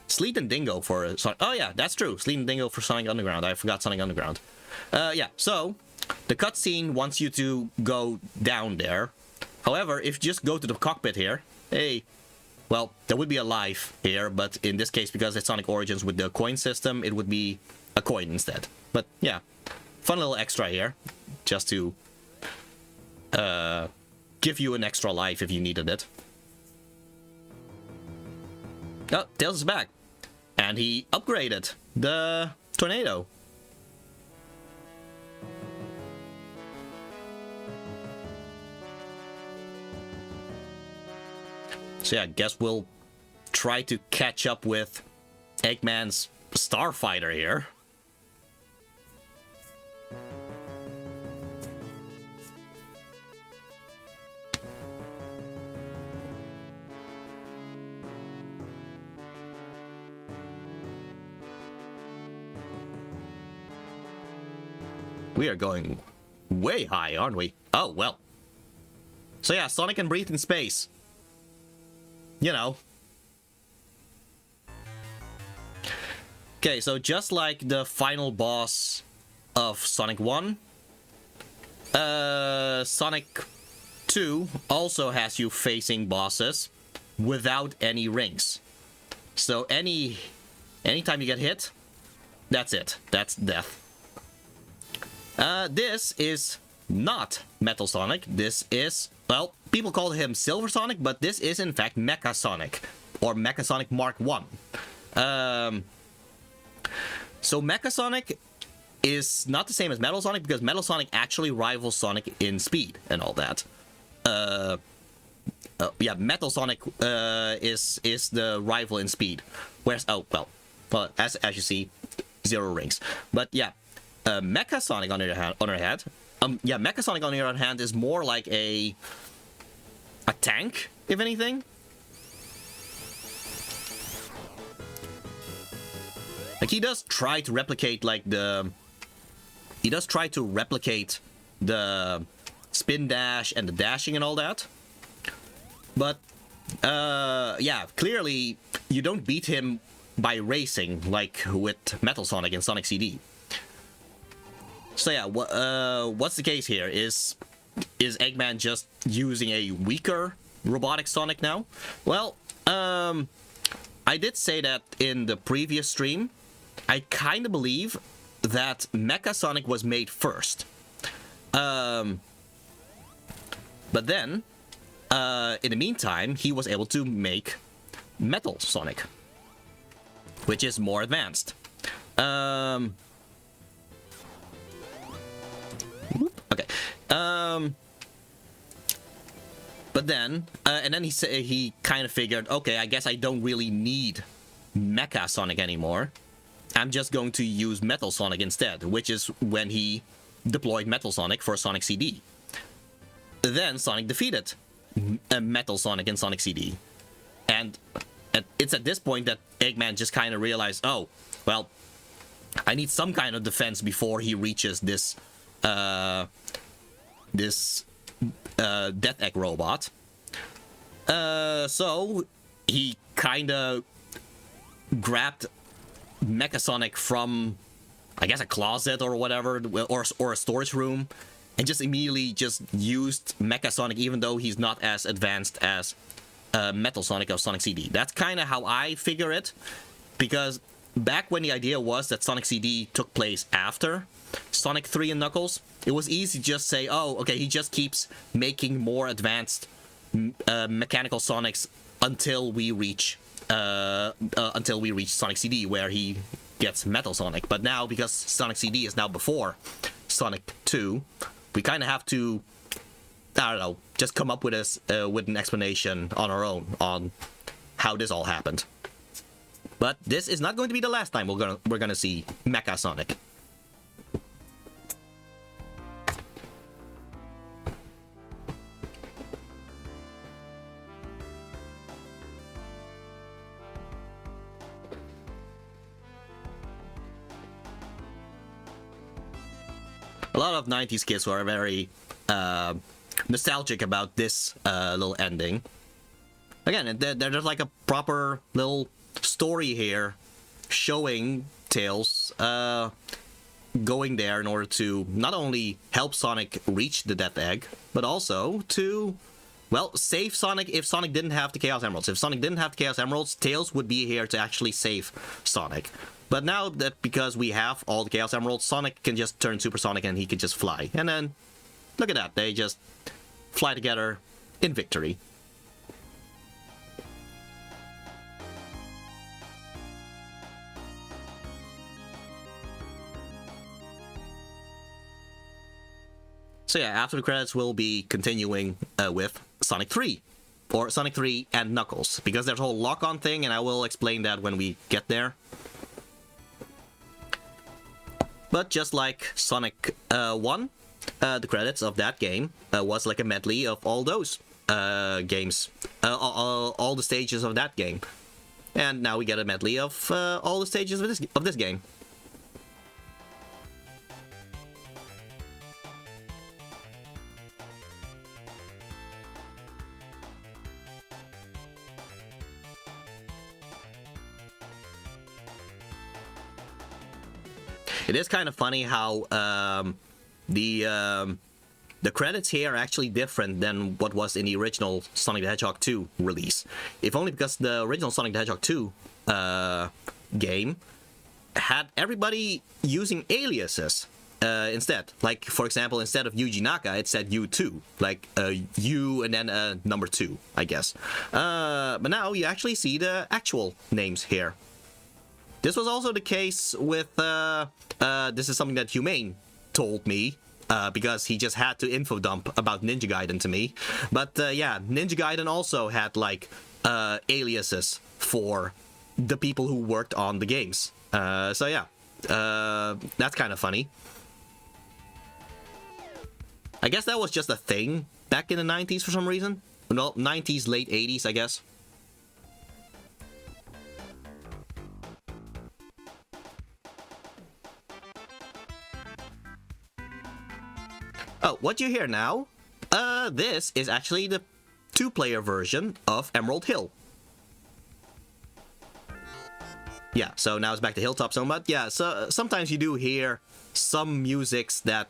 Sleet and Dingo for Sonic. Oh yeah, that's true. Sleet and Dingo for Sonic Underground. I forgot Sonic Underground. Yeah, so the cutscene wants you to go down there. However, if you just go to the cockpit here, hey, well, there would be a life here, but in this case, because it's Sonic Origins with the coin system, it would be a coin instead. But yeah, fun little extra here, just to give you an extra life if you needed it. Oh, Tails is back. And he upgraded the tornado. So yeah, I guess we'll try to catch up with Eggman's Starfighter here. We are going way high, aren't we? Oh, well. So yeah, Sonic can breathe in space. You know. Okay, so just like the final boss of Sonic 1, Sonic 2 also has you facing bosses without any rings. So anytime you get hit, that's it. That's death. This is not Metal Sonic. This is, well, people call him Silver Sonic, but this is in fact Mecha Sonic, or Mecha Sonic Mark 1. So Mecha Sonic is not the same as Metal Sonic, because Metal Sonic actually rivals Sonic in speed and all that. Yeah, Metal Sonic is the rival in speed, whereas, oh, well, as you see, 0 rings. But yeah, Mecha Sonic on the other hand, Mecha Sonic on the other hand is more like a tank, if anything. Like, he does try to replicate the spin dash and the dashing and all that. But yeah, clearly you don't beat him by racing like with Metal Sonic and Sonic CD. So yeah, what's the case here? Is Eggman just using a weaker robotic Sonic now? Well, I did say that in the previous stream. I kind of believe that Mecha Sonic was made first. But then, in the meantime, he was able to make Metal Sonic, which is more advanced. Okay. But then, and then he kind of figured, okay, I guess I don't really need Mecha Sonic anymore. I'm just going to use Metal Sonic instead, which is when he deployed Metal Sonic for Sonic CD. Then Sonic defeated Metal Sonic in Sonic CD. And it's at this point that Eggman just kind of realized, oh, well, I need some kind of defense before he reaches this Death Egg robot. So he kind of grabbed Mecha Sonic from, I guess, a closet or whatever, or a storage room, and just immediately just used Mecha Sonic, even though he's not as advanced as Metal Sonic of Sonic CD. That's kind of how I figure it, because back when the idea was that Sonic CD took place after Sonic 3 and Knuckles, it was easy to just say, oh, okay, he just keeps making more advanced mechanical Sonics until we reach Sonic CD, where he gets Metal Sonic. But now, because Sonic CD is now before Sonic 2, we kind of have to, I don't know, just come up with an explanation on our own on how this all happened. But this is not going to be the last time we're gonna see Mecha Sonic. A lot of 90s kids were very nostalgic about this little ending. Again, there's like a proper little story here showing Tails going there in order to not only help Sonic reach the Death Egg, but also to, well, save Sonic if Sonic didn't have the Chaos Emeralds. If Sonic didn't have the Chaos Emeralds, Tails would be here to actually save Sonic. But now that because we have all the Chaos Emeralds, Sonic can just turn Supersonic and he can just fly. And then, look at that, they just fly together in victory. So yeah, after the credits, we'll be continuing with Sonic 3. Or Sonic 3 and Knuckles. Because there's a whole lock-on thing, and I will explain that when we get there. But just like Sonic 1, the credits of that game was like a medley of all those games. All the stages of that game. And now we get a medley of all the stages of this game. It is kind of funny how the credits here are actually different than what was in the original Sonic the Hedgehog 2 release. If only because the original Sonic the Hedgehog 2 game had everybody using aliases instead. Like, for example, instead of Yuji Naka, it said U2. Like, U and then number 2, I guess. But now you actually see the actual names here. This was also the case with, this is something that Humane told me, because he just had to info dump about Ninja Gaiden to me. But yeah, Ninja Gaiden also had like aliases for the people who worked on the games. So yeah, that's kind of funny. I guess that was just a thing back in the 90s for some reason. Well, 90s, late 80s, I guess. Oh, what you hear now? This is actually the 2-player version of Emerald Hill. Yeah, so now it's back to Hilltop Zone, but yeah, so sometimes you do hear some musics that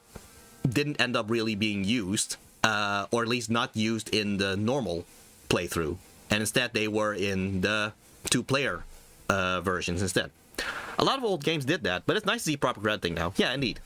didn't end up really being used, or at least not used in the normal playthrough, and instead they were in the 2-player versions instead. A lot of old games did that, but it's nice to see proper crediting now. Yeah, indeed.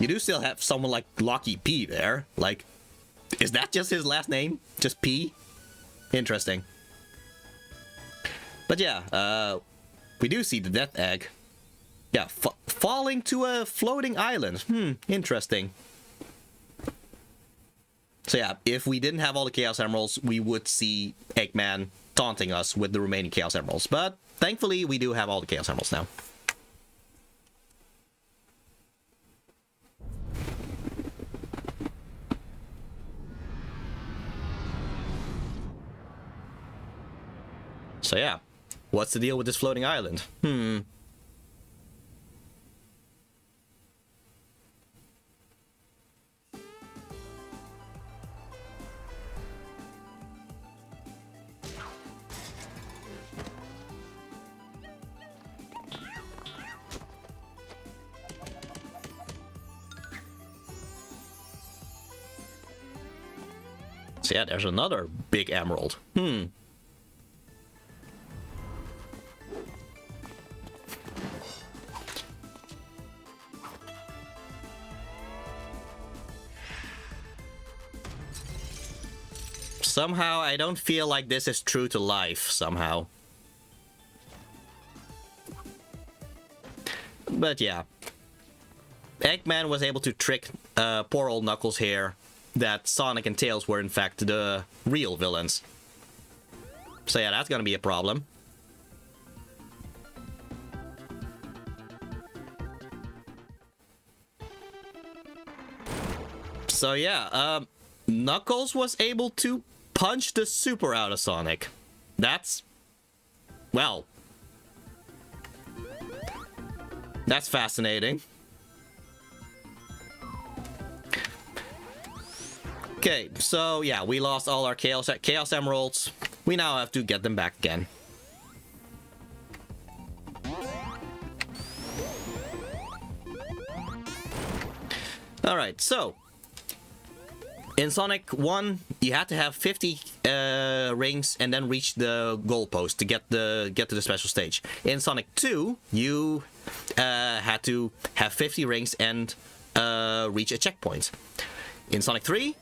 you do still have someone like Lucky P there. Like, is that just his last name? Just P? Interesting. But yeah, we do see the Death Egg. Yeah, falling to a floating island. Interesting. So yeah, if we didn't have all the Chaos Emeralds, we would see Eggman taunting us with the remaining Chaos Emeralds. But thankfully, we do have all the Chaos Emeralds now. So yeah, what's the deal with this floating island? So yeah, there's another big emerald. Somehow, I don't feel like this is true to life, somehow. But yeah. Eggman was able to trick poor old Knuckles here that Sonic and Tails were in fact the real villains. So yeah, that's gonna be a problem. So yeah, Knuckles was able to punch the super out of Sonic. That's... well... that's fascinating. Okay, so yeah, we lost all our Chaos Emeralds. We now have to get them back again. Alright, so... in Sonic 1, you had to have 50 rings and then reach the goalpost to get to the special stage. In Sonic 2, you had to have 50 rings and reach a checkpoint. In Sonic 3,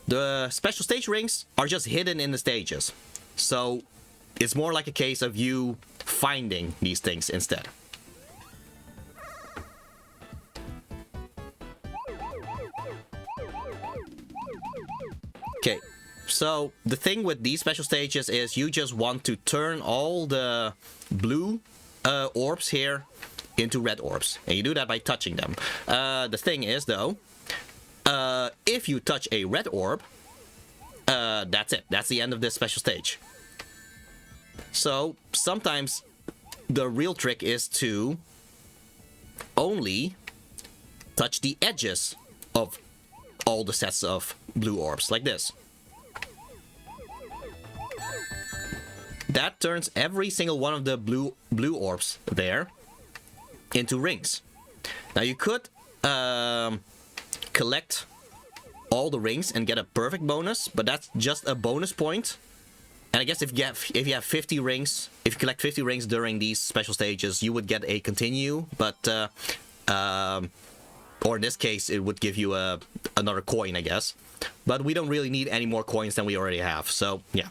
the special stage rings are just hidden in the stages. So it's more like a case of you finding these things instead. Okay, so the thing with these special stages is you just want to turn all the blue orbs here into red orbs. And you do that by touching them. The thing is, though, if you touch a red orb, that's it. That's the end of this special stage. So sometimes the real trick is to only touch the edges of all the sets of blue orbs, like this. That turns every single one of the blue orbs there into rings. Now you could collect all the rings and get a perfect bonus, but that's just a bonus point. And I guess if you have 50 rings, if you collect 50 rings during these special stages, you would get a continue, but or in this case, it would give you another coin, I guess. But we don't really need any more coins than we already have, so yeah.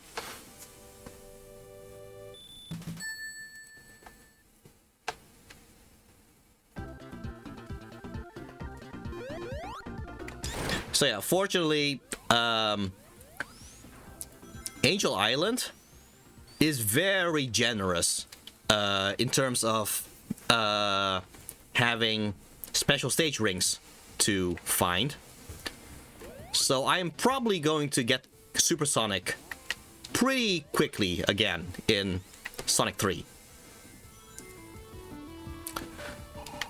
So yeah, fortunately, Angel Island is very generous in terms of having special stage rings to find. So I am probably going to get Super Sonic pretty quickly again in Sonic 3.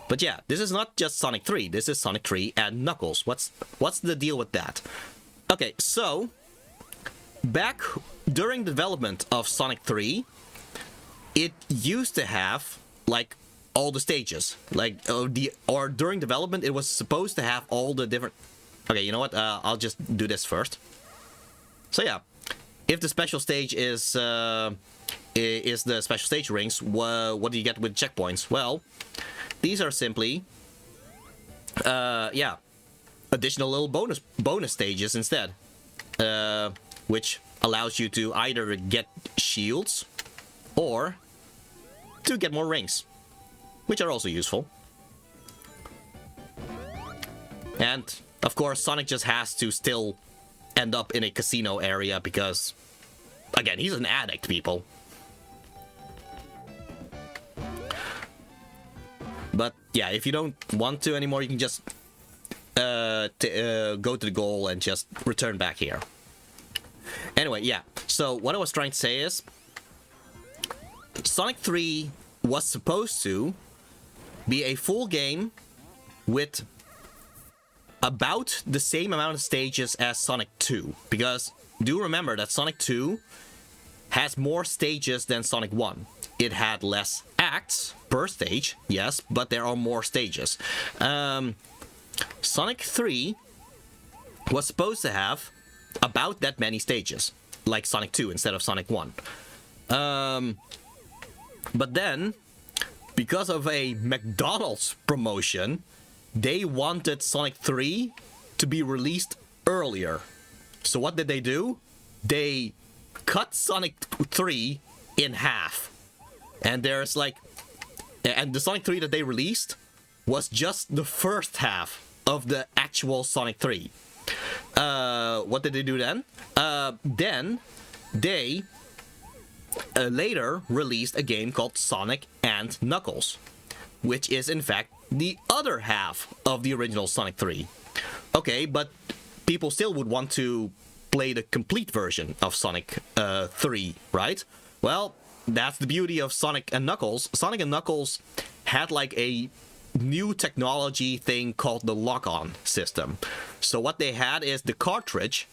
But yeah, this is not just Sonic 3, this is Sonic 3 and Knuckles. What's the deal with that? Okay, so back during the development of Sonic 3, it used to have like all the stages, like or during development it was supposed to have all the different... Okay, you know what? I'll just do this first. So yeah, if the special stage is the special stage rings, what do you get with checkpoints? Well, these are simply yeah, additional little bonus stages instead, which allows you to either get shields or to get more rings, which are also useful. And of course, Sonic just has to still end up in a casino area because, again, he's an addict, people. But yeah, if you don't want to anymore, you can just go to the goal and just return back here. Anyway, yeah. So what I was trying to say is, Sonic 3 was supposed to be a full game with about the same amount of stages as Sonic 2. Because do remember that Sonic 2 has more stages than Sonic 1. It had less acts per stage, yes, but there are more stages. Sonic 3 was supposed to have about that many stages, like Sonic 2 instead of Sonic 1. But then, because of a McDonald's promotion, they wanted Sonic 3 to be released earlier. So what did they do? They cut Sonic 3 in half. And there's like... And the Sonic 3 that they released was just the first half of the actual Sonic 3. What did they do then? Then they later released a game called Sonic and Knuckles, which is in fact the other half of the original Sonic 3. Okay, but people still would want to play the complete version of Sonic 3, right? Well, that's the beauty of Sonic and Knuckles. Sonic and Knuckles had like a new technology thing called the lock-on system. So what they had is the cartridge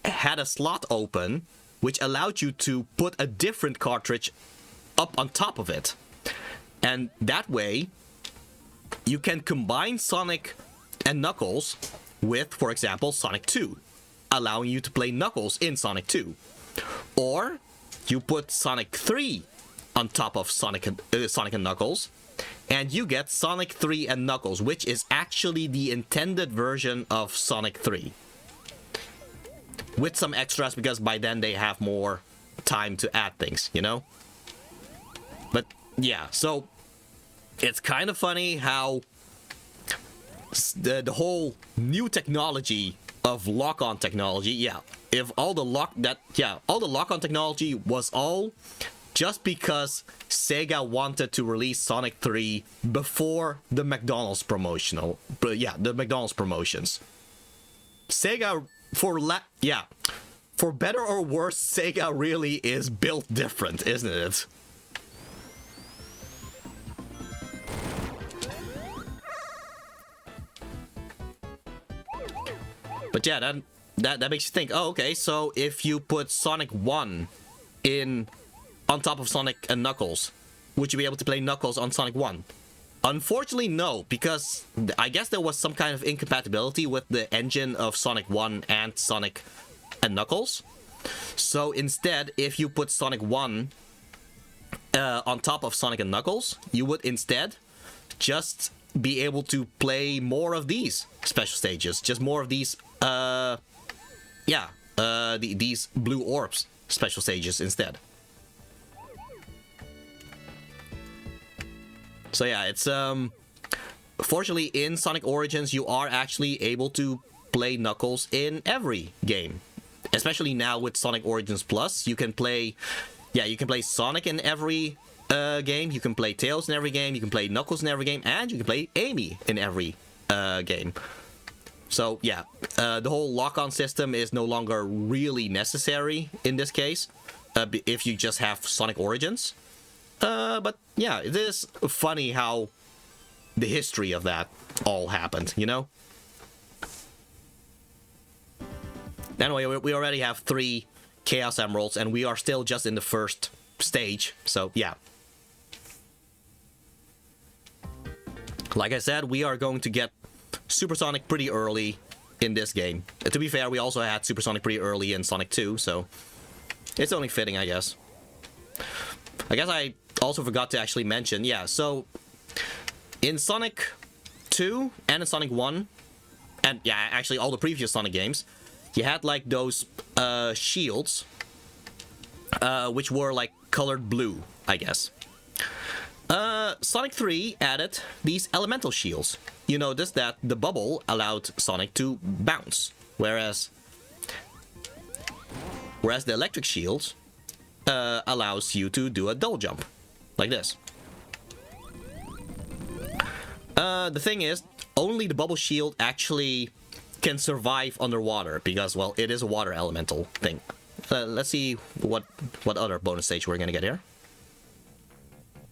had a slot open, which allowed you to put a different cartridge up on top of it. And that way, you can combine Sonic and Knuckles with, for example, Sonic 2, allowing you to play Knuckles in Sonic 2. Or you put Sonic 3 on top of Sonic and Knuckles, and you get Sonic 3 and Knuckles, which is actually the intended version of Sonic 3. With some extras, because by then they have more time to add things, you know? But yeah, so it's kind of funny how the whole new technology of lock-on technology, yeah, if all the lock-on technology was all just because Sega wanted to release Sonic 3 before the McDonald's promotions. Sega, for better or worse, Sega really is built different, isn't it? But yeah, that makes you think, oh, okay, so if you put Sonic 1 on top of Sonic and Knuckles, would you be able to play Knuckles on Sonic 1? Unfortunately, no, because I guess there was some kind of incompatibility with the engine of Sonic 1 and Sonic and Knuckles. So instead, if you put Sonic 1 on top of Sonic and Knuckles, you would instead just be able to play more of these special stages, just more of these, these blue orbs special stages instead. So yeah, it's fortunately in Sonic Origins you are actually able to play Knuckles in every game. Especially now with Sonic Origins Plus, you can play Sonic in every game, you can play Tails in every game, you can play Knuckles in every game, and you can play Amy in every game. So yeah, the whole lock-on system is no longer really necessary in this case, if you just have Sonic Origins. But yeah, it is funny how the history of that all happened, you know? Anyway, we already have 3 Chaos Emeralds, and we are still just in the first stage, so yeah. Like I said, we are going to get Supersonic pretty early in this game. To be fair, we also had Supersonic pretty early in Sonic 2, so it's only fitting, I guess. I guess I also forgot to actually mention, yeah, so in Sonic 2 and in Sonic 1, and yeah, actually all the previous Sonic games, you had like those shields, which were like colored blue, I guess. Sonic 3 added these elemental shields. You notice that the bubble allowed Sonic to bounce, whereas the electric shield allows you to do a double jump, like this. The thing is, only the bubble shield actually can survive underwater, because, well, it is a water elemental thing. Let's see what other bonus stage we're gonna get here.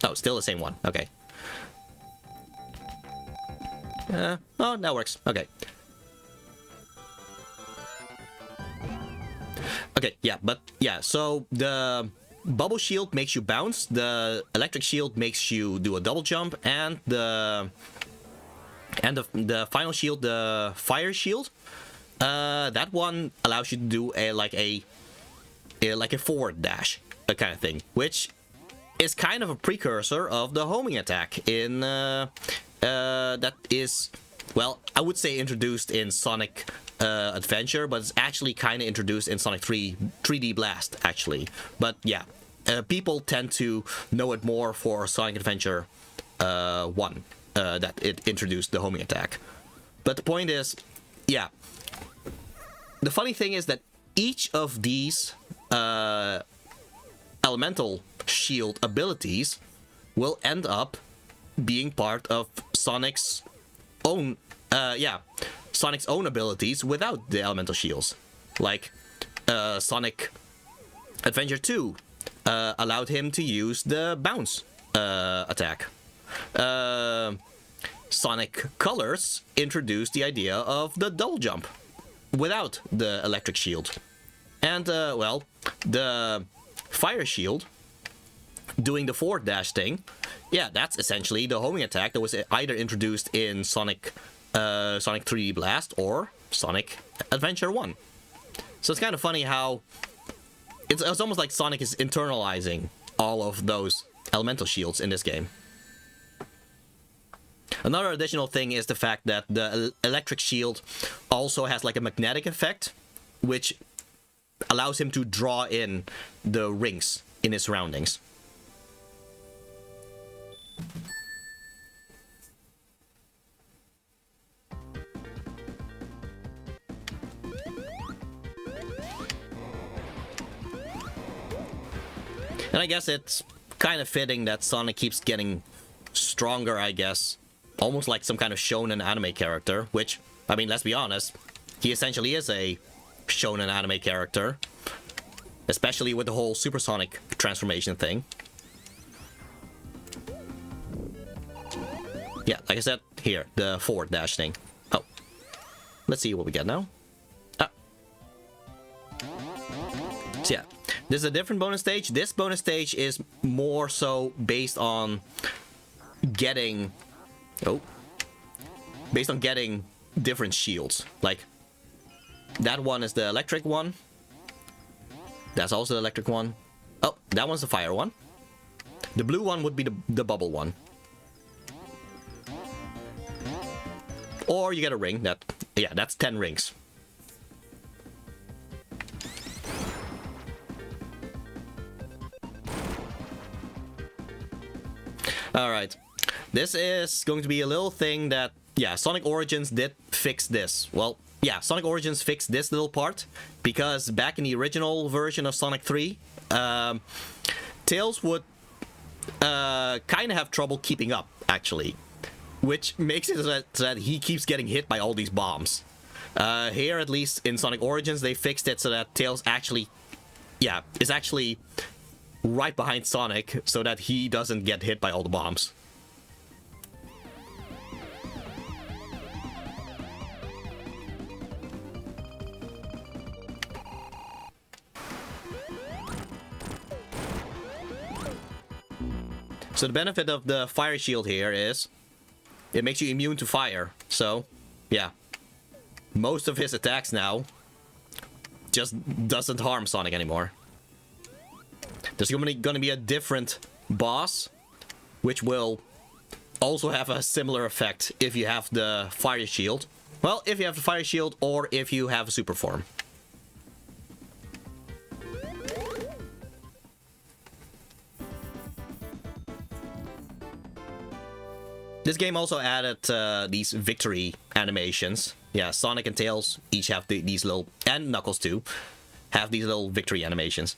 Oh, still the same one. Okay. Oh, that works. Okay. Okay, yeah, but yeah, so the bubble shield makes you bounce, the electric shield makes you do a double jump, and the final shield, the fire shield, that one allows you to do a forward dash, a kind of thing, which is kind of a precursor of the homing attack in that is, well, I would say introduced in Sonic Adventure, but it's actually kind of introduced in Sonic 3D Blast, actually. But yeah, people tend to know it more for Sonic Adventure 1, that it introduced the homing attack. But the point is, yeah, the funny thing is that each of these elemental shield abilities will end up being part of Sonic's own Sonic's own abilities without the elemental shields. Like Sonic Adventure 2 allowed him to use the bounce attack. Sonic Colors introduced the idea of the double jump without the electric shield. And well, the fire shield doing the forward dash thing, yeah, that's essentially the homing attack that was either introduced in Sonic 3D Blast or Sonic Adventure 1. So it's kind of funny how it's almost like Sonic is internalizing all of those elemental shields in this game. Another additional thing is the fact that the electric shield also has like a magnetic effect, which allows him to draw in the rings in his surroundings. And I guess it's kind of fitting that Sonic keeps getting stronger, I guess. Almost like some kind of shonen anime character, which, I mean, let's be honest, he essentially is a shonen anime character. Especially with the whole supersonic transformation thing. Yeah, like I said, here, the forward dash thing. Oh. Let's see what we get now. Ah. So yeah, this is a different bonus stage. This bonus stage is more so based on getting... Oh. Based on getting different shields. Like, that one is the electric one. That's also the electric one. Oh, that one's the fire one. The blue one would be the bubble one. Or you get a ring. That's 10 rings. Alright. This is going to be a little thing that, yeah, Sonic Origins did fix this. Well, yeah, Sonic Origins fixed this little part, because back in the original version of Sonic 3, Tails would kind of have trouble keeping up, actually. Which makes it so that he keeps getting hit by all these bombs. Here, at least in Sonic Origins, they fixed it so that Tails actually, yeah, is actually right behind Sonic, so that he doesn't get hit by all the bombs. So the benefit of the fire shield here is it makes you immune to fire. So, yeah. Most of his attacks now just doesn't harm Sonic anymore. There's gonna be a different boss, which will also have a similar effect if you have the fire shield. Well, if you have the fire shield or if you have a super form. This game also added these victory animations. Yeah, Sonic and Tails each have these little, and Knuckles too, have these little victory animations.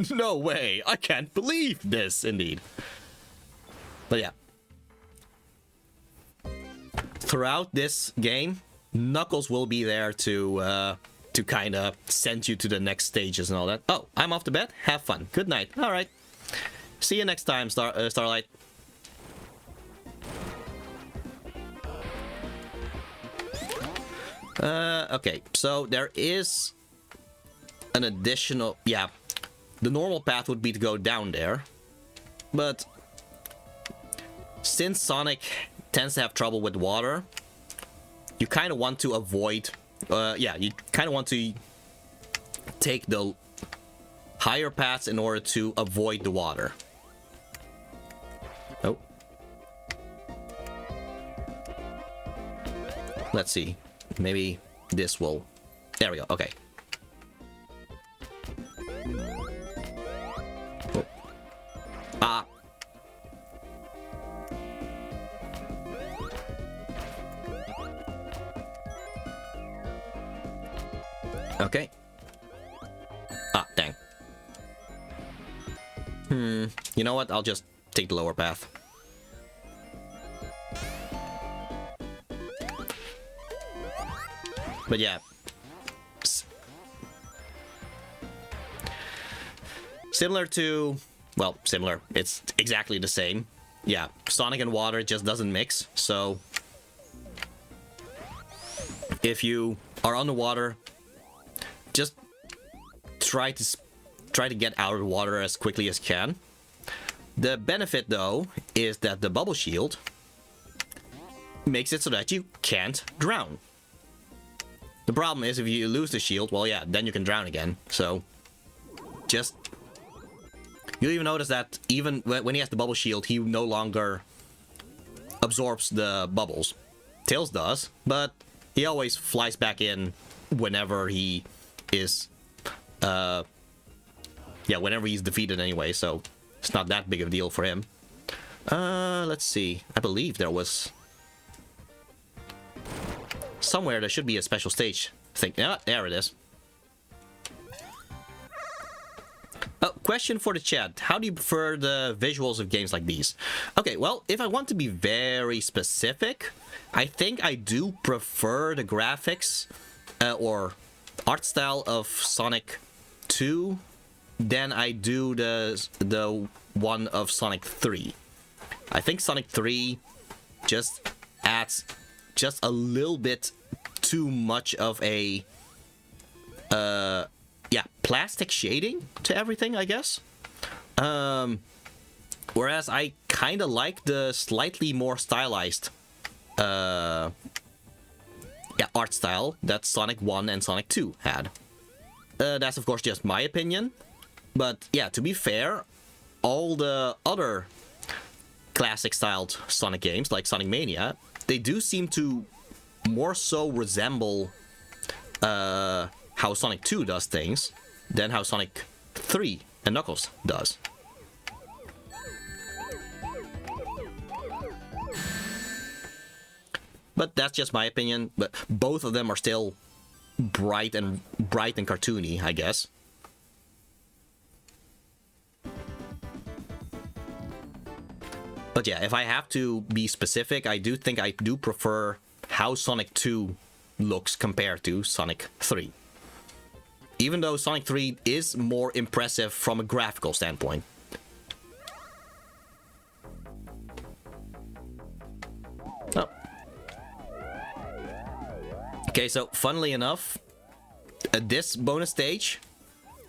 No way! I can't believe this, indeed. But yeah. Throughout this game, Knuckles will be there to kind of send you to the next stages and all that. Oh, I'm off to bed? Have fun. Good night. Alright. See you next time, Starlight. Okay, so there is an additional... Yeah, the normal path would be to go down there. But since Sonic tends to have trouble with water, you kind of want to avoid... yeah, you kind of want to take the higher paths in order to avoid the water. Oh. Let's see. Maybe this will... There we go. Okay. Oh. Ah. Okay. Ah, dang. You know what? I'll just take the lower path. But yeah. Similar to... Well, similar. It's exactly the same. Yeah, Sonic and water just doesn't mix, so... If you are on the water, just try to get out of the water as quickly as you can. The benefit, though, is that the bubble shield makes it so that you can't drown. The problem is if you lose the shield, well, yeah, then you can drown again. So, just... You'll even notice that even when he has the bubble shield, he no longer absorbs the bubbles. Tails does, but he always flies back in whenever he is... yeah, whenever he's defeated anyway, so it's not that big of a deal for him. Let's see. I believe there was... Somewhere there should be a special stage. Yeah, there it is. Oh, question for the chat. How do you prefer the visuals of games like these? Okay, well, if I want to be very specific, I think I do prefer the graphics or art style of Sonic 2 than I do the one of Sonic 3. I think Sonic 3 just adds just a little bit too much of a yeah, plastic shading to everything, I guess. Whereas I kind of like the slightly more stylized yeah, art style that Sonic 1 and Sonic 2 had. That's of course just my opinion, but yeah, to be fair, all the other classic styled Sonic games like Sonic Mania, they do seem to more so resemble how Sonic 2 does things than how Sonic 3 and Knuckles does. But that's just my opinion. But both of them are still bright and cartoony, I guess. But yeah, if I have to be specific, I do think I do prefer how Sonic 2 looks compared to Sonic 3. Even though Sonic 3 is more impressive from a graphical standpoint. Oh. Okay, so funnily enough, this bonus stage,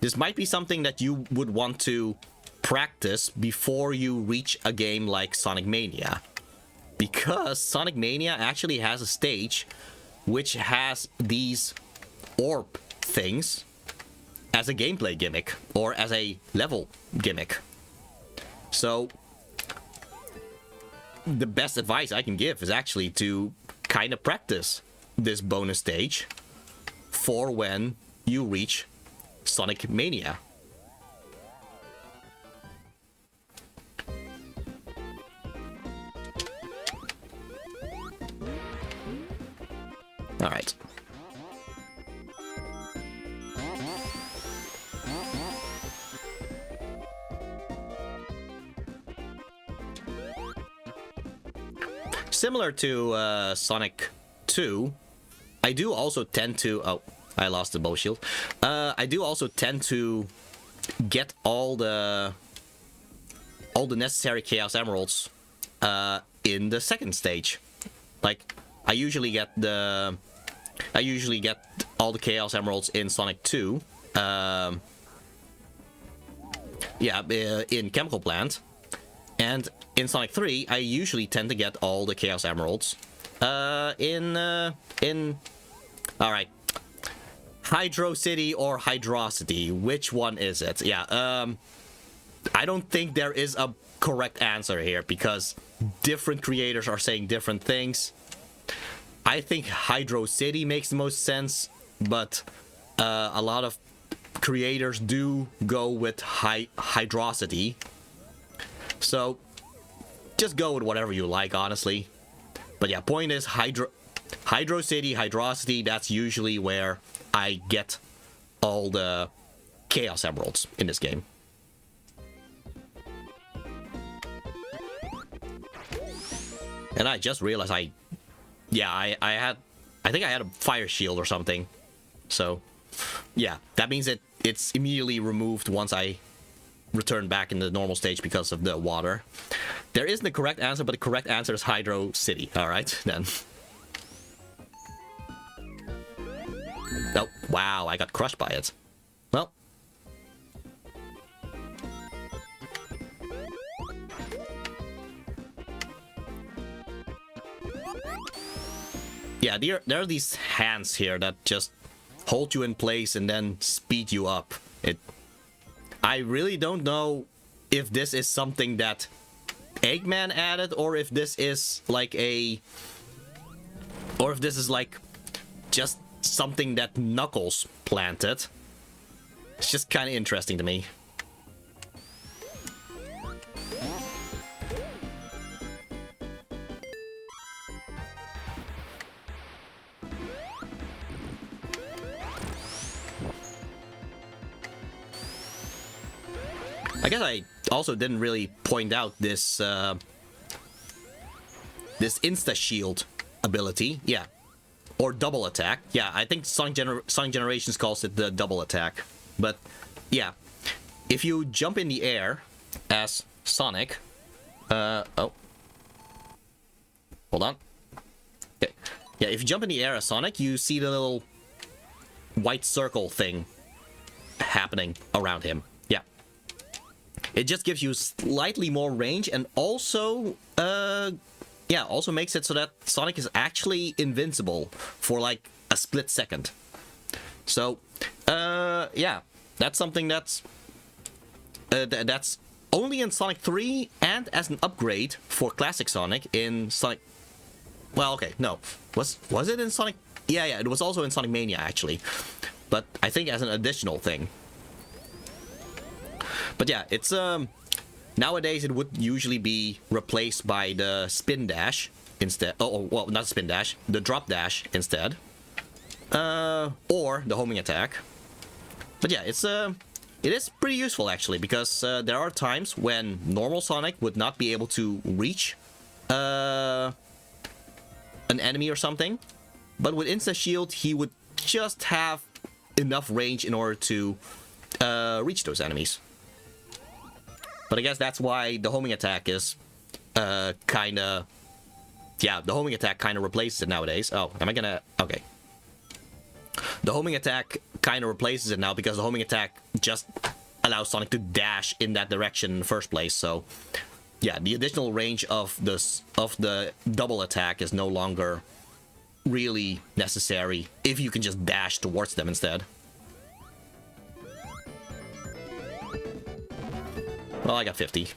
this might be something that you would want to practice before you reach a game like Sonic Mania. Because Sonic Mania actually has a stage which has these orb things as a gameplay gimmick or as a level gimmick. So the best advice I can give is actually to kind of practice this bonus stage for when you reach Sonic Mania. All right. Similar to Sonic 2, I do also tend to... Oh, I lost the bow shield. I do also tend to get all the necessary Chaos Emeralds in the second stage. Like, I usually get all the Chaos Emeralds in Sonic 2. In Chemical Plant. And in Sonic 3, I usually tend to get all the Chaos Emeralds in alright, Hydro City or Hydrocity. Which one is it? Yeah, I don't think there is a correct answer here because different creators are saying different things. I think Hydro City makes the most sense, but a lot of creators do go with Hydrocity. So, just go with whatever you like, honestly. But yeah, point is, Hydro City, Hydrocity, that's usually where I get all the Chaos Emeralds in this game. And I just realized I think I had a fire shield or something. So, yeah, that means that it's immediately removed once I return back in the normal stage because of the water. There isn't a correct answer, but the correct answer is Hydro City. Alright, then. Oh, wow, I got crushed by it. Well. Yeah, there are these hands here that just hold you in place and then speed you up. I really don't know if this is something that Eggman added, or if this is like just something that Knuckles planted. It's just kind of interesting to me. I guess I also didn't really point out this this Insta Shield ability. Yeah. Or double attack. Yeah, I think Sonic Generations calls it the double attack. But yeah, if you jump in the air as Sonic, oh, hold on. Okay. Yeah, if you jump in the air as Sonic, you see the little white circle thing happening around him. Yeah. It just gives you slightly more range, and also, yeah, also makes it so that Sonic is actually invincible for like a split second. So, yeah, that's something that's only in Sonic 3 and as an upgrade for Classic Sonic in Sonic. Well, okay, no, was it in Sonic? Yeah, it was also in Sonic Mania actually, but I think as an additional thing. But yeah, it's nowadays it would usually be replaced by the spin dash instead. Oh, well, not spin dash, the drop dash instead, or the homing attack. But yeah, it is pretty useful actually, because there are times when normal Sonic would not be able to reach an enemy or something, but with Insta Shield he would just have enough range in order to reach those enemies. But I guess that's why the homing attack is kinda... Yeah, the homing attack kinda replaces it nowadays. Oh, am I gonna... Okay. The homing attack kinda replaces it now, because the homing attack just allows Sonic to dash in that direction in the first place, so... Yeah, the additional range of the double attack is no longer really necessary if you can just dash towards them instead. Well, I got 50.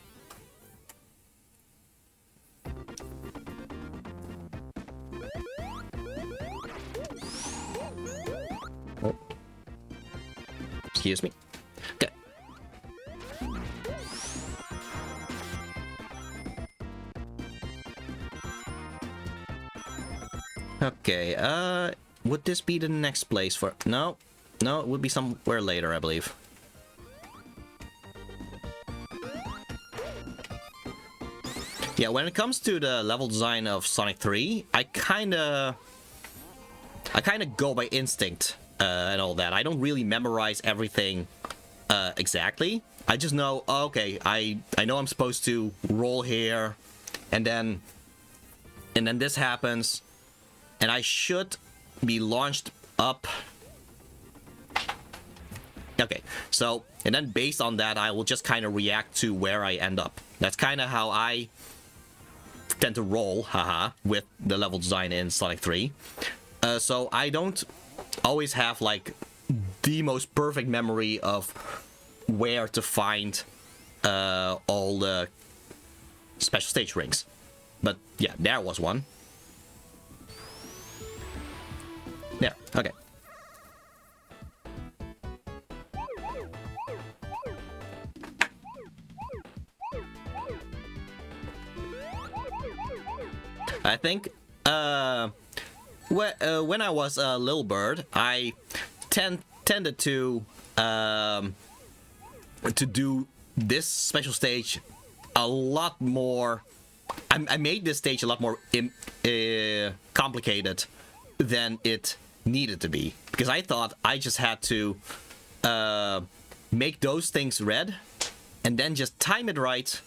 Excuse me. Okay. Okay, would this be the next place for... No. No, it would be somewhere later, I believe. Yeah, when it comes to the level design of Sonic 3, I kinda go by instinct and all that. I don't really memorize everything exactly. I just know, okay, I know I'm supposed to roll here, and then this happens, and I should be launched up. Okay, so, and then based on that, I will just kind of react to where I end up. That's kind of how I tend to roll, haha, with the level design in Sonic 3. So I don't always have, like, the most perfect memory of where to find all the special stage rings. But, yeah, there was one. There, okay. I think when I was a little bird, I tended to do this special stage a lot more. I made this stage a lot more complicated than it needed to be, because I thought I just had to make those things red and then just time it right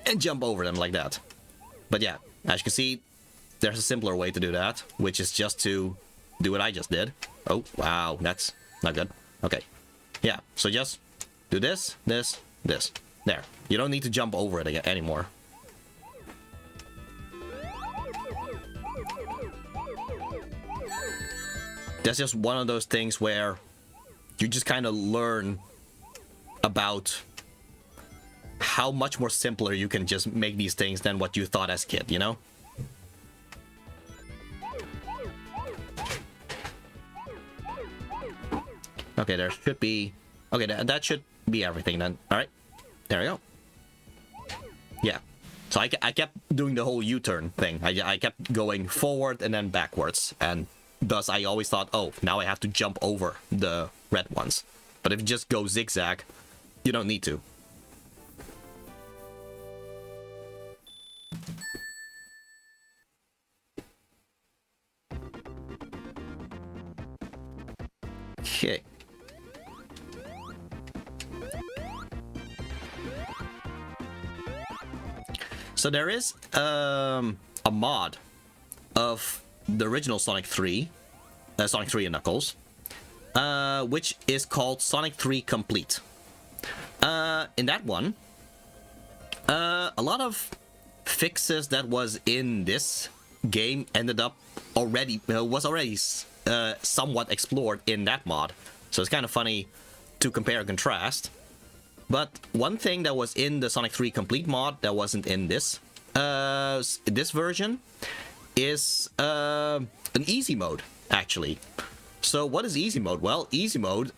and jump over them like that. But yeah, as you can see, there's a simpler way to do that, which is just to do what I just did. Oh, wow, that's not good. Okay. Yeah, so just do this, this, this. There. You don't need to jump over it anymore. That's just one of those things where you just kind of learn about how much more simpler you can just make these things than what you thought as a kid, you know? Okay, there should be... Okay, that should be everything then. Alright, there we go. Yeah, so I kept doing the whole U-turn thing. I kept going forward and then backwards, and thus I always thought, oh, now I have to jump over the red ones. But if you just go zigzag, you don't need to. Okay. So there is a mod of the original Sonic 3, Sonic 3 and Knuckles, which is called Sonic 3 Complete. In that one, a lot of fixes that was in this game ended up already somewhat explored in that mod. So it's kind of funny to compare and contrast. But one thing that was in the Sonic 3 Complete mod that wasn't in this version is an easy mode, actually. So what is easy mode? Well, easy mode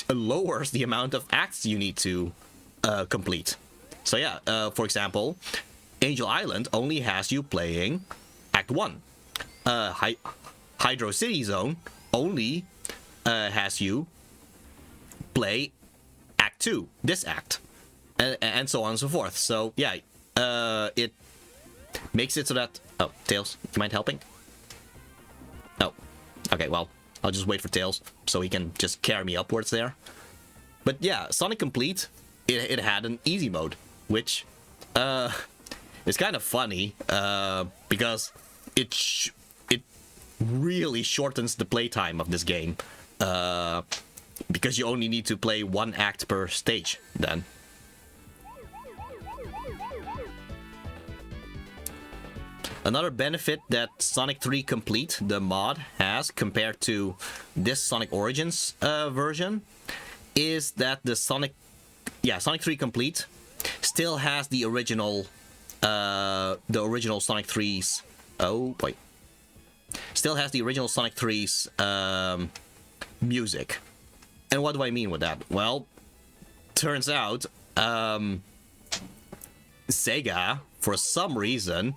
lowers the amount of acts you need to complete. So yeah, for example, Angel Island only has you playing Act 1. Hydro City Zone only has you play Act 2, this act, and so on and so forth. So yeah, it makes it so that... Oh, Tails, you mind helping? Oh, okay, well, I'll just wait for Tails so he can just carry me upwards there. But yeah, Sonic Complete, it had an easy mode, which is kind of funny because it really shortens the playtime of this game, because you only need to play one act per stage then. Another benefit that Sonic 3 Complete, the mod, has compared to this Sonic Origins version is that the Sonic 3 Complete still has the original Sonic 3's... Oh, wait. Still has the original Sonic 3's music. And what do I mean with that? Well, turns out Sega, for some reason,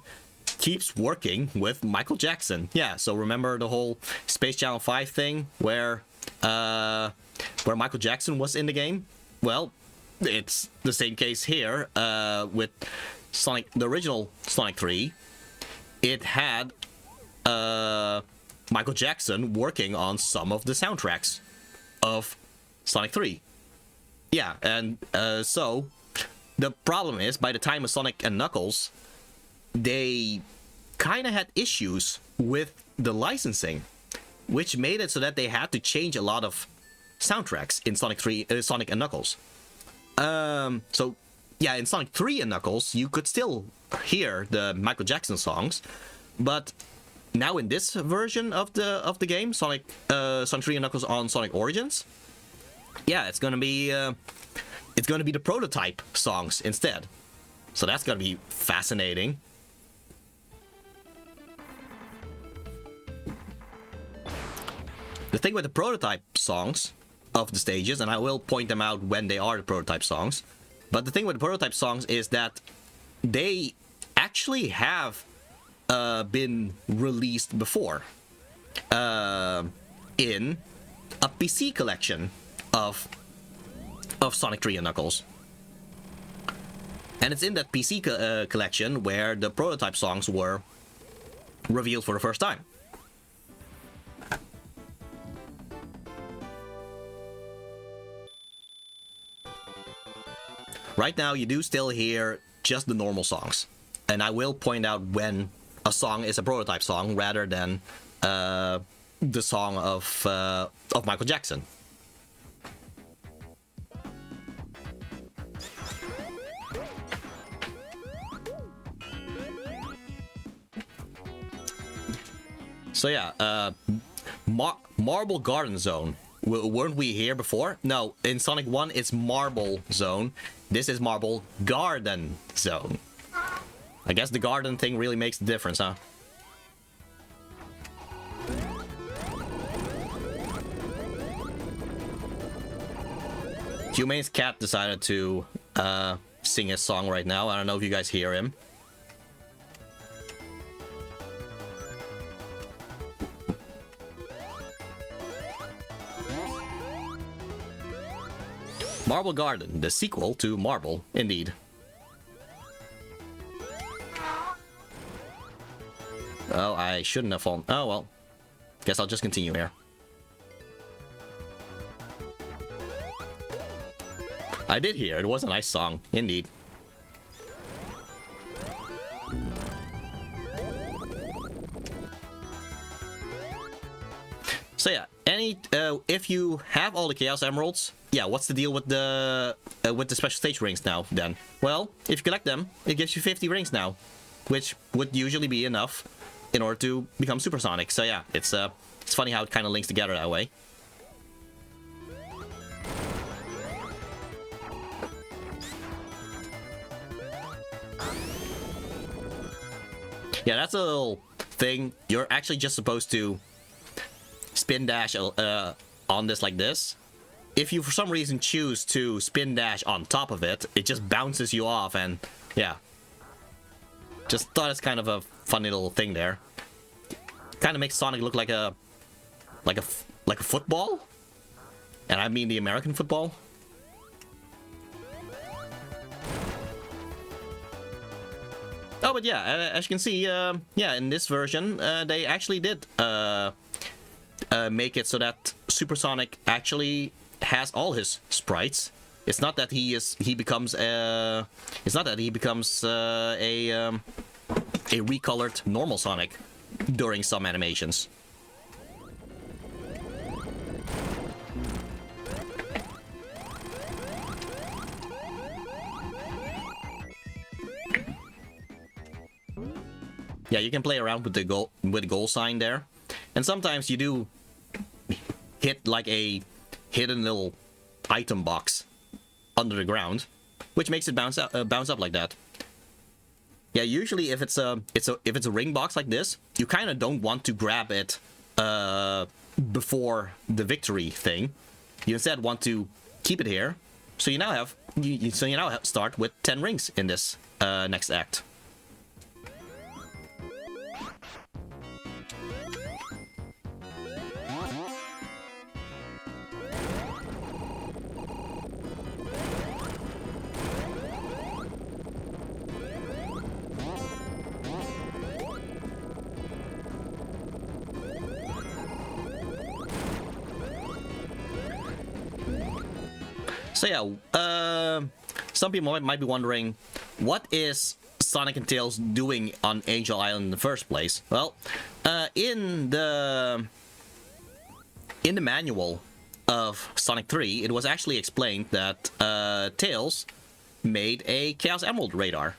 keeps working with Michael Jackson. Yeah, so remember the whole Space Channel 5 thing where Michael Jackson was in the game? Well, it's the same case here with Sonic, the original Sonic 3. It had Michael Jackson working on some of the soundtracks of Sonic 3. Yeah, and so the problem is, by the time of Sonic and Knuckles, they kind of had issues with the licensing, which made it so that they had to change a lot of soundtracks in Sonic and Knuckles. So yeah, in Sonic 3 and Knuckles, you could still hear the Michael Jackson songs, but now in this version of the game, Sonic 3 and Knuckles on Sonic Origins, yeah, it's gonna be the prototype songs instead. So that's gonna be fascinating. The thing with the prototype songs of the stages, and I will point them out when they are the prototype songs, but the thing with the prototype songs is that they actually have been released before in a PC collection of Sonic 3 and Knuckles. And it's in that PC collection where the prototype songs were revealed for the first time. Right now, you do still hear just the normal songs. And I will point out when a song is a prototype song rather than the song of Michael Jackson. So yeah, Marble Garden Zone. Weren't we here before? No, in Sonic 1 it's Marble Zone. This is Marble Garden Zone. I guess the garden thing really makes the difference, huh? Humane's cat decided to sing his song right now. I don't know if you guys hear him. Marble Garden, the sequel to Marble, indeed. Oh, I shouldn't have fallen. Oh, well. Guess I'll just continue here. I did hear. It was a nice song, indeed. So yeah, if you have all the Chaos Emeralds, yeah, what's the deal with the special stage rings now then? Well, if you collect them, it gives you 50 rings now, which would usually be enough in order to become supersonic. So yeah, it's funny how it kind of links together that way. Yeah, that's a little thing. You're actually just supposed to spin dash on this like this. If you for some reason choose to spin dash on top of it, it just bounces you off, and yeah. Just thought it's kind of a funny little thing there. Kind of makes Sonic look like a football, and I mean the American football. Oh, but yeah, as you can see, yeah, in this version, they actually did make it so that Supersonic actually has all his sprites. It's not that he becomes a recolored normal Sonic during some animations. Yeah, you can play around with the goal sign there, and sometimes you do hit like a hidden little item box under the ground, which makes it bounce up like that. Yeah, usually if it's a ring box like this, you kind of don't want to grab it before the victory thing, you instead want to keep it here. So you now have start with 10 rings in this next act. So yeah, some people might be wondering, what is Sonic and Tails doing on Angel Island in the first place? Well, in the manual of Sonic 3, it was actually explained that Tails made a Chaos Emerald radar.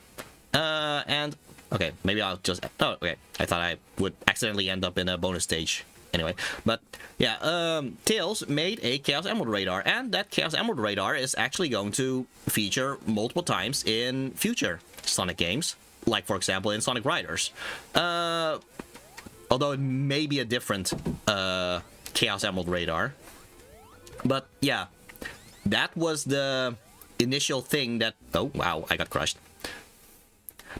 And okay, maybe I'll just... Oh, okay. I thought I would accidentally end up in a bonus stage. Anyway, but yeah, Tails made a Chaos Emerald radar, and that Chaos Emerald radar is actually going to feature multiple times in future Sonic games, like for example in Sonic Riders. Although it may be a different Chaos Emerald radar. But yeah, that was the initial thing that... Oh, wow, I got crushed.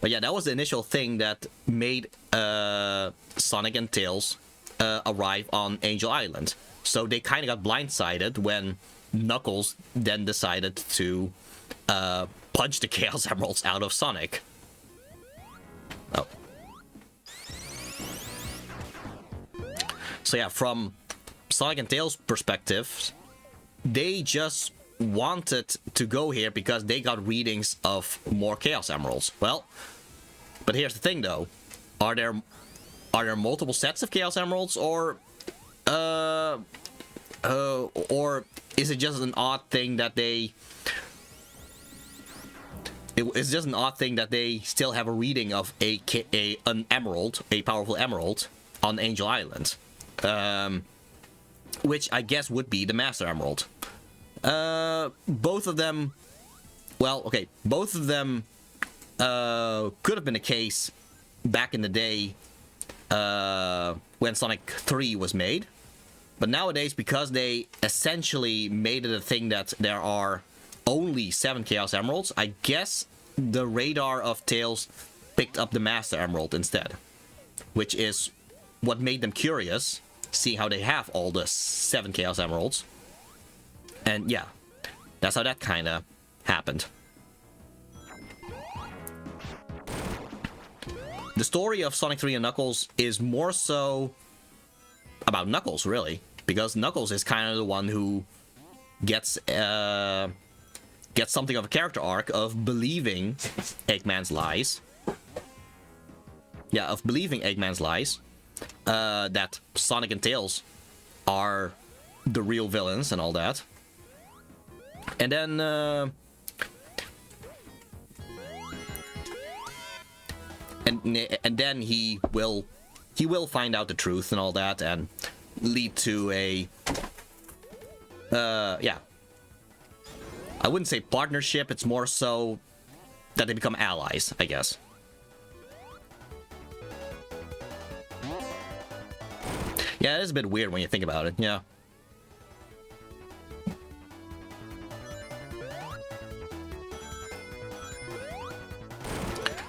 But yeah, that was the initial thing that made Sonic and Tails arrive on Angel Island. So they kind of got blindsided when Knuckles then decided to punch the Chaos Emeralds out of Sonic. Oh. So yeah, from Sonic and Tails' perspective, they just wanted to go here because they got readings of more Chaos Emeralds. Well, but here's the thing though. Are there multiple sets of Chaos Emeralds, or is it just an odd thing that they... It's just an odd thing that they still have a reading of an emerald, a powerful emerald, on Angel Island. Which I guess would be the Master Emerald. Both of them... Well, okay, both of them could have been a case back in the day when Sonic 3 was made. But nowadays, because they essentially made it a thing that there are only 7 Chaos Emeralds, I guess the radar of Tails picked up the Master Emerald instead. Which is what made them curious, seeing how they have all the 7 Chaos Emeralds. And yeah, that's how that kind of happened. The story of Sonic 3 and Knuckles is more so about Knuckles, really. Because Knuckles is kind of the one who gets something of a character arc of believing Eggman's lies. Yeah, of believing Eggman's lies. That Sonic and Tails are the real villains and all that. And then... And then he will find out the truth and all that, and lead to a yeah, I wouldn't say partnership, it's more so that they become allies, I guess. Yeah, it is a bit weird when you think about it, yeah.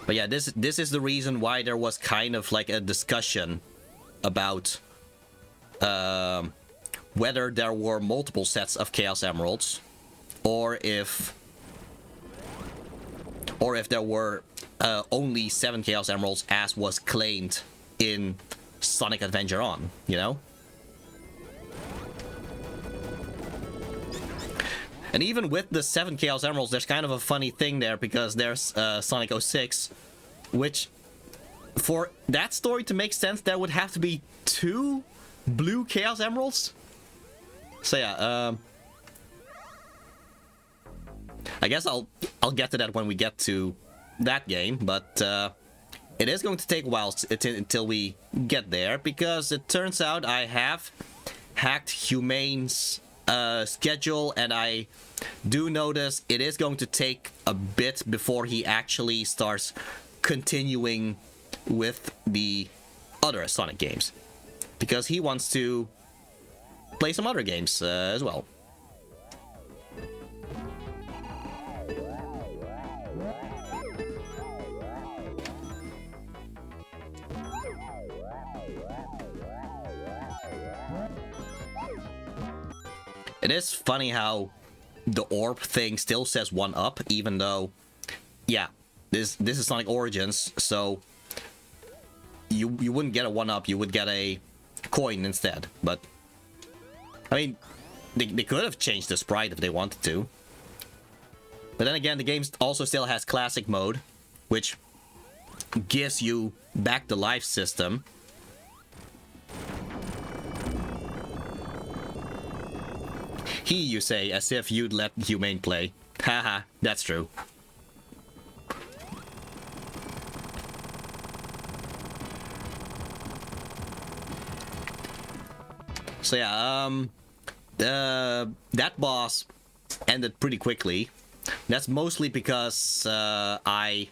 But yeah, this is the reason why there was kind of like a discussion about whether there were multiple sets of Chaos Emeralds, or if there were only 7 Chaos Emeralds as was claimed in Sonic Adventure On, you know? And even with the 7 Chaos Emeralds, there's kind of a funny thing there, because there's Sonic 06, which, for that story to make sense, there would have to be 2 blue Chaos Emeralds? So yeah, I guess I'll get to that when we get to that game, but it is going to take a while until we get there, because it turns out I have hacked Humane's schedule, and I do notice it is going to take a bit before he actually starts continuing with the other Sonic games, because he wants to play some other games as well. It is funny how the orb thing still says 1-up, even though, yeah, this is Sonic Origins, so you wouldn't get a 1-up, you would get a coin instead. But I mean, they could have changed the sprite if they wanted to. But then again, the game also still has classic mode, which gives you back the life system. You say, as if you'd let Humane play. Haha, that's true. So yeah, that boss ended pretty quickly. That's mostly because I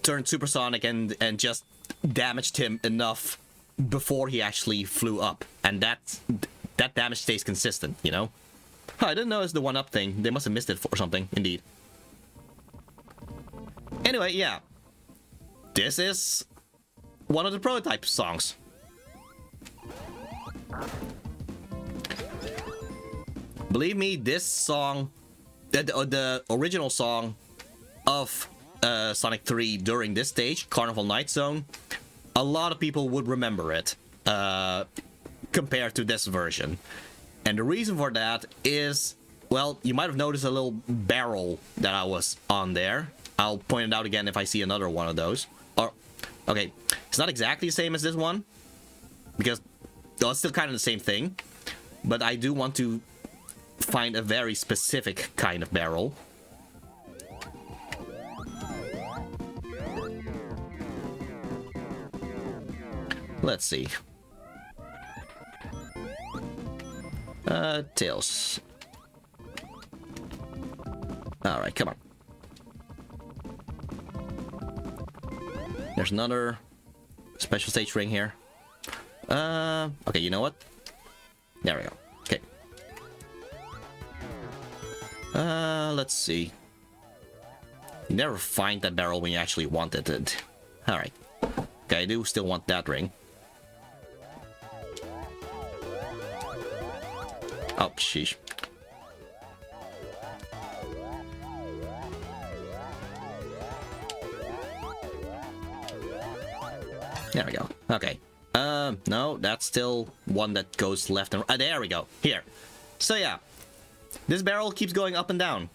turned supersonic and just damaged him enough before he actually flew up, and that damage stays consistent, you know? Oh, I didn't know it's the 1-up thing. They must have missed it or something, indeed. Anyway, yeah. This is one of the prototype songs. Believe me, this song, the original song of Sonic 3 during this stage, Carnival Night Zone, a lot of people would remember it compared to this version. And the reason for that is, well, you might have noticed a little barrel that I was on there. I'll point it out again if I see another one of those. Or, okay, it's not exactly the same as this one, because well, it's still kind of the same thing. But I do want to find a very specific kind of barrel. Let's see. Tails. Alright, come on. There's another special stage ring here. Okay, you know what? There we go. Okay. Let's see. You never find that barrel when you actually wanted it. Alright. Okay, I do still want that ring. Oh, sheesh. There we go. Okay. No, that's still one that goes left and right. There we go. Here. So yeah, this barrel keeps going up and down.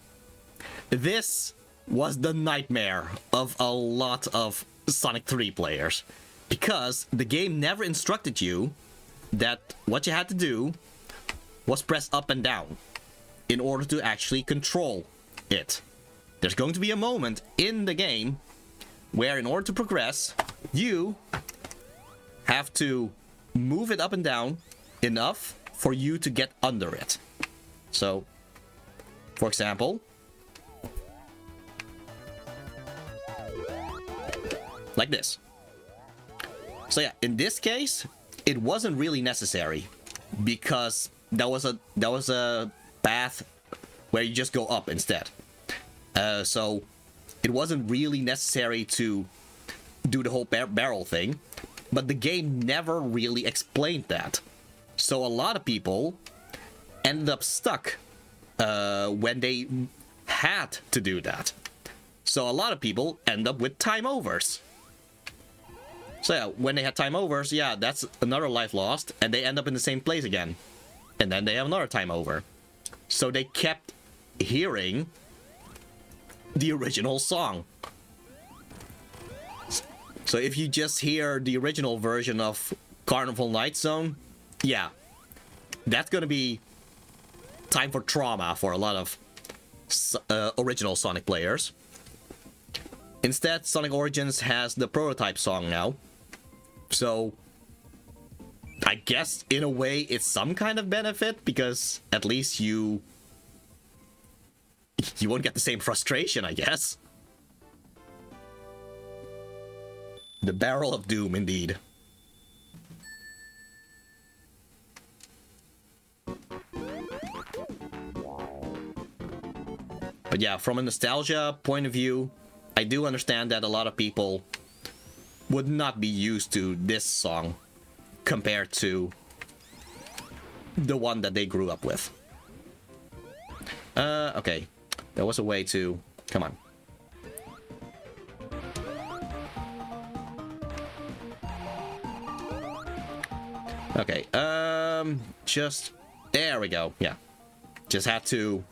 This was the nightmare of a lot of Sonic 3 players, because the game never instructed you that what you had to do was press up and down in order to actually control it. There's going to be a moment in the game where, in order to progress, you have to move it up and down enough for you to get under it. So, for example, like this. So yeah, in this case, it wasn't really necessary, because that was a path where you just go up instead. So it wasn't really necessary to do the whole barrel thing, but the game never really explained that. So a lot of people ended up stuck when they had to do that. So a lot of people end up with time overs. So yeah, when they had time overs, yeah, that's another life lost, and they end up in the same place again. And then they have another time over. So they kept hearing the original song. So if you just hear the original version of Carnival Night Zone, yeah, that's gonna be time for trauma for a lot of original Sonic players. Instead, Sonic Origins has the prototype song now. So I guess in a way it's some kind of benefit, because at least you won't get the same frustration, I guess. The Barrel of Doom, indeed. But yeah, from a nostalgia point of view, I do understand that a lot of people would not be used to this song compared to the one that they grew up with. Okay. There was a way to... Come on. Okay, just... There we go, yeah. Just had to,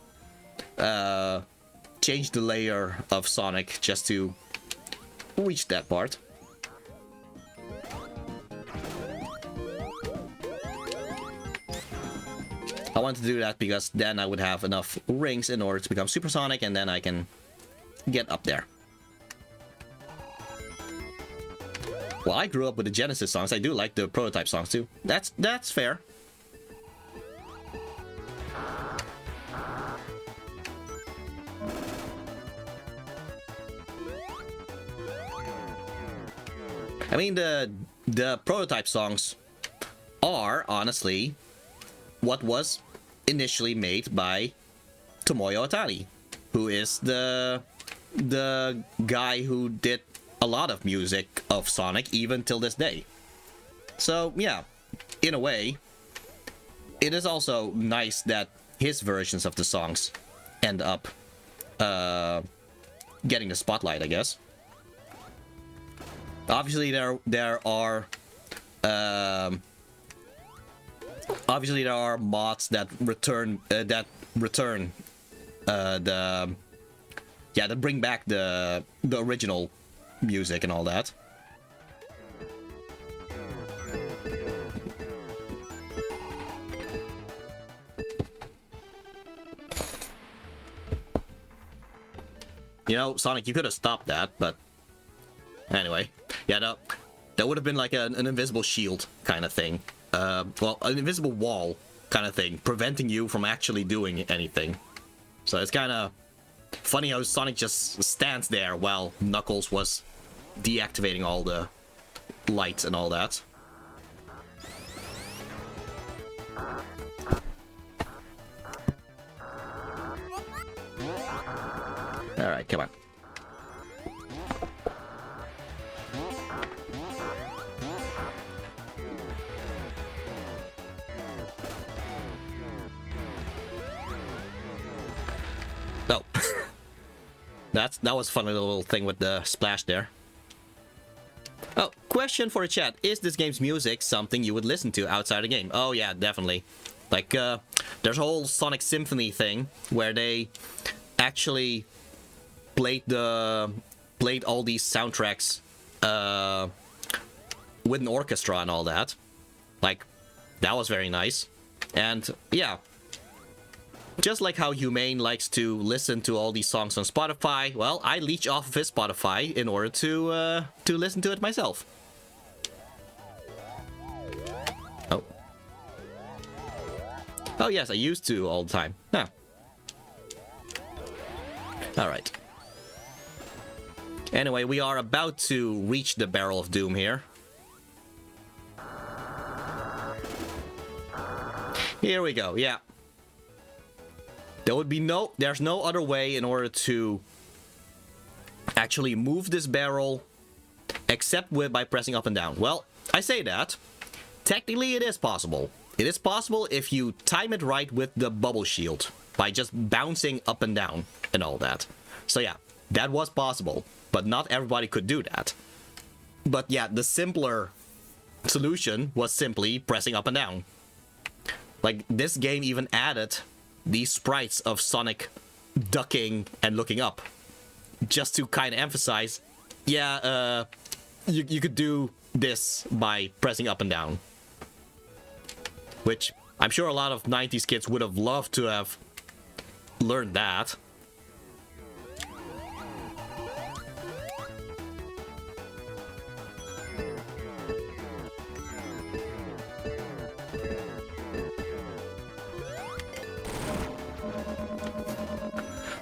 change the layer of Sonic just to reach that part. I want to do that because then I would have enough rings in order to become Supersonic, and then I can get up there. Well, I grew up with the Genesis songs. I do like the Prototype songs too. That's fair. I mean, the Prototype songs are honestly what was initially made by Tomoyo Otani, who is the guy who did a lot of music of Sonic even till this day. So yeah, in a way, it is also nice that his versions of the songs end up getting the spotlight, I guess. Obviously, there are mods that return that bring back the original music and all that. You know, Sonic, you could have stopped that, but anyway, yeah, no, that would have been like an invisible shield kind of thing. Well, an invisible wall kind of thing, preventing you from actually doing anything. So it's kind of funny how Sonic just stands there while Knuckles was deactivating all the lights and all that. Alright, come on. Oh. That was a funny little thing with the splash there. Oh, question for the chat. Is this game's music something you would listen to outside the game? Oh yeah, definitely. Like, there's a whole Sonic Symphony thing where they actually played all these soundtracks with an orchestra and all that. Like, that was very nice. And yeah, just like how Humane likes to listen to all these songs on Spotify, well, I leech off of his Spotify in order to listen to it myself. Oh. Oh yes, I used to all the time. Yeah. Alright. Anyway, we are about to reach the Barrel of Doom here. Here we go, yeah. There's no other way in order to actually move this barrel except by pressing up and down. Well, I say that. Technically, it is possible. It is possible if you time it right with the bubble shield by just bouncing up and down and all that. So yeah, that was possible, but not everybody could do that. But yeah, the simpler solution was simply pressing up and down. Like, this game even added these sprites of Sonic ducking and looking up, just to kind of emphasize, yeah, you could do this by pressing up and down. Which I'm sure a lot of 90s kids would have loved to have learned that.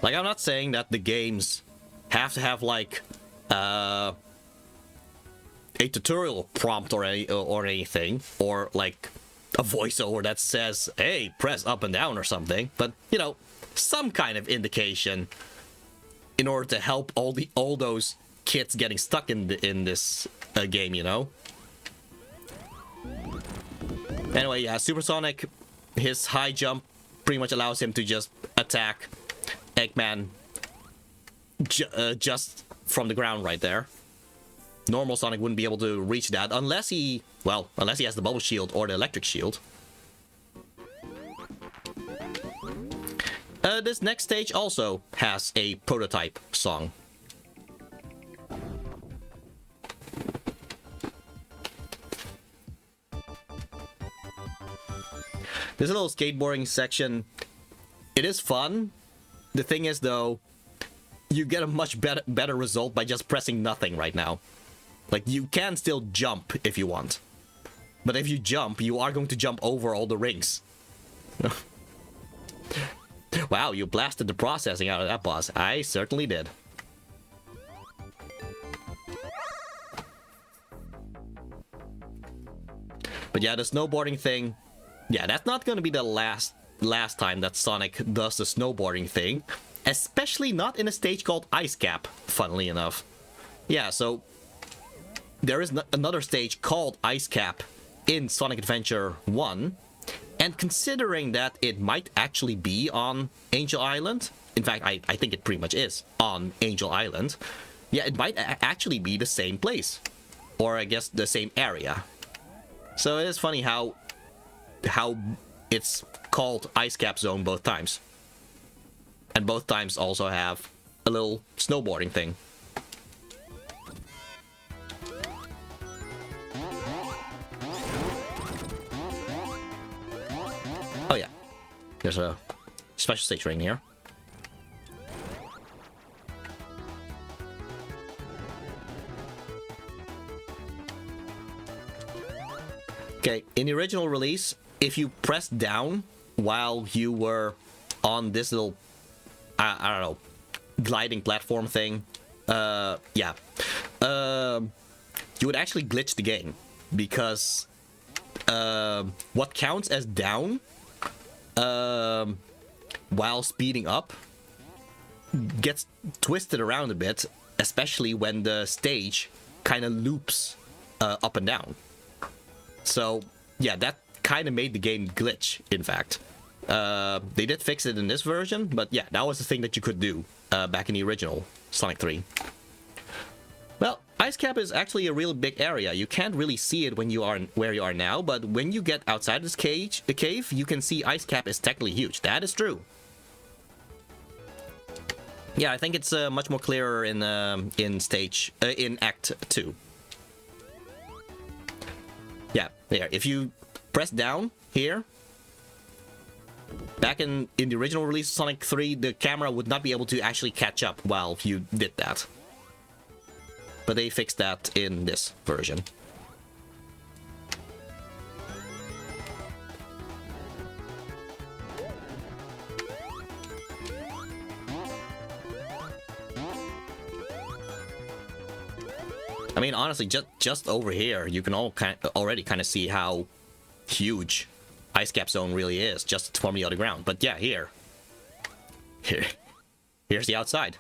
Like, I'm not saying that the games have to have, like, a tutorial prompt or anything, or, like, a voiceover that says, hey, press up and down or something, but, you know, some kind of indication in order to help all those kids getting stuck in this game, you know? Anyway, yeah, Supersonic, his high jump pretty much allows him to just attack Eggman just from the ground right there. Normal Sonic wouldn't be able to reach that unless he has the bubble shield or the electric shield. This next stage also has a prototype song. This little skateboarding section, it is fun. The thing is, though, you get a much better result by just pressing nothing right now. Like, you can still jump if you want. But if you jump, you are going to jump over all the rings. Wow, you blasted the processing out of that boss. I certainly did. But yeah, the snowboarding thing... Yeah, that's not going to be the last time that Sonic does the snowboarding thing. Especially not in a stage called Ice Cap, funnily enough. Yeah, so... There is another stage called Ice Cap in Sonic Adventure 1. And considering that it might actually be on Angel Island... In fact, I think it pretty much is on Angel Island. Yeah, it might actually be the same place. Or I guess the same area. So it is funny how it's called Ice Cap Zone both times. And both times also have a little snowboarding thing. Oh yeah, there's a special stage ring here. Okay, in the original release, if you press down while you were on this little, I don't know, gliding platform thing, you would actually glitch the game, because what counts as down while speeding up gets twisted around a bit, especially when the stage kind of loops up and down. So yeah, that kind of made the game glitch, in fact. They did fix it in this version, but yeah, that was the thing that you could do back in the original Sonic 3. Well, Ice Cap is actually a really big area. You can't really see it when you are where you are now, but when you get outside this the cave, you can see Ice Cap is technically huge. That is true. Yeah, I think it's much more clearer in Act 2. Yeah, there. If you press down here, back in the original release of Sonic 3, the camera would not be able to actually catch up while you did that. But they fixed that in this version. I mean, honestly, just over here, you can already kind of see how huge Ice Cap Zone really is, just from the other ground. But yeah, here's the outside.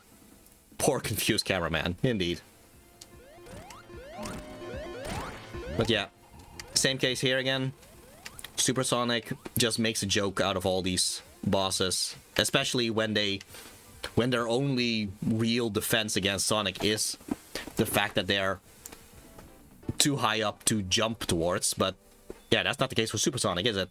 Poor confused cameraman, indeed. But yeah, same case here again. Super Sonic just makes a joke out of all these bosses, especially when their only real defense against Sonic is the fact that they're too high up to jump towards. But yeah, that's not the case with Super Sonic, is it?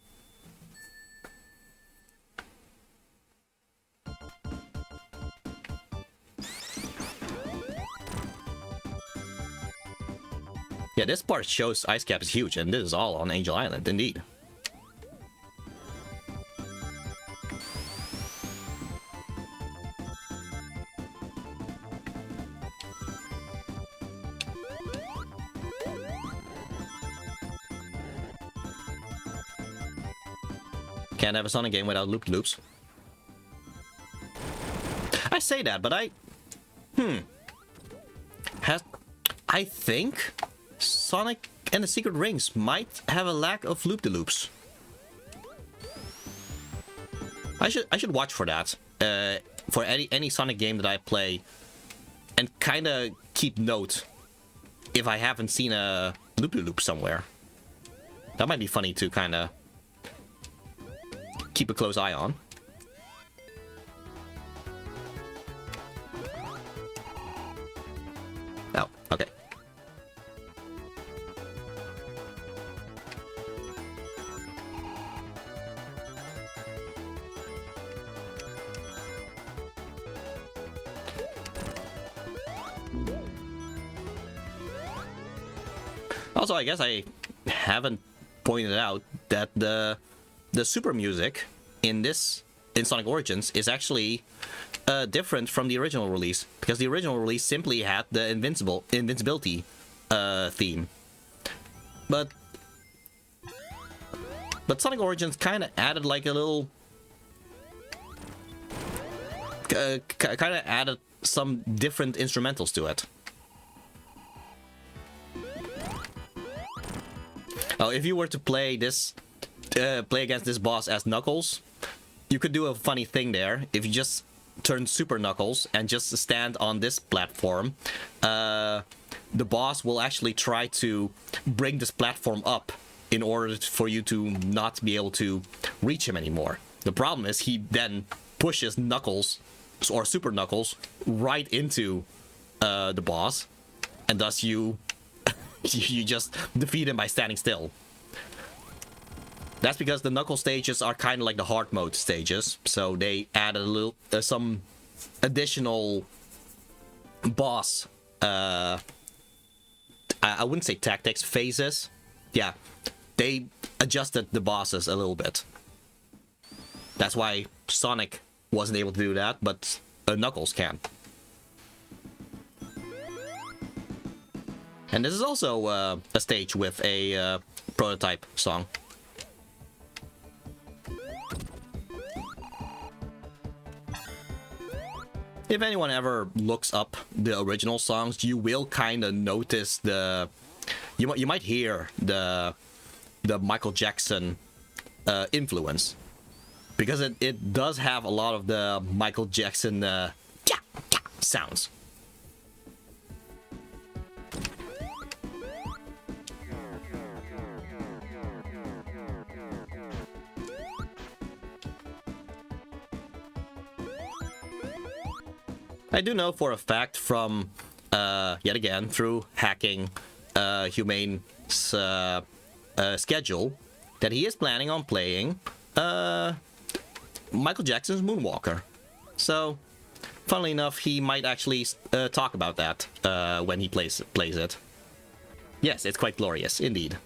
Yeah, this part shows Ice Cap is huge, and this is all on Angel Island, indeed. Can't have a Sonic game without loop-loops. I say that, but I think Sonic and the Secret Rings might have a lack of loop-de-loops. I should watch for that. For any Sonic game that I play, and kind of keep note if I haven't seen a loop-de-loop somewhere. That might be funny to kind of keep a close eye on. Oh, okay. Also, I guess I haven't pointed out that the super music in Sonic Origins is actually different from the original release, because the original release simply had the invincibility theme, but Sonic Origins kind of added like a little kind of added some different instrumentals to it. Oh, if you were to play against this boss as Knuckles, you could do a funny thing there. If you just turn Super Knuckles and just stand on this platform, the boss will actually try to bring this platform up in order for you to not be able to reach him anymore. The problem is he then pushes Knuckles, or Super Knuckles, right into the boss, and thus you just defeat him by standing still. That's because the Knuckle stages are kind of like the hard mode stages, so they added a little some additional boss. I wouldn't say tactics, phases. Yeah, they adjusted the bosses a little bit. That's why Sonic wasn't able to do that, but Knuckles can. And this is also a stage with a prototype song. If anyone ever looks up the original songs, you will kind of notice you might hear the Michael Jackson influence, because it does have a lot of the Michael Jackson sounds. I do know for a fact from, yet again, through hacking Humane's schedule, that he is planning on playing Michael Jackson's Moonwalker. So, funnily enough, he might actually talk about that when he plays it. Yes, it's quite glorious, indeed.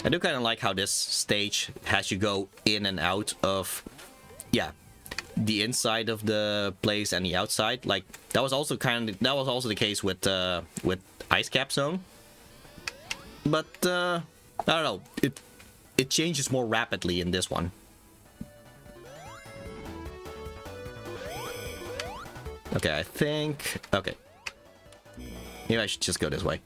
I do kind of like how this stage has you go in and out of, yeah, the inside of the place and the outside. Like that was also the case with Ice Cap Zone. But I don't know, it changes more rapidly in this one. Okay, I think maybe I should just go this way.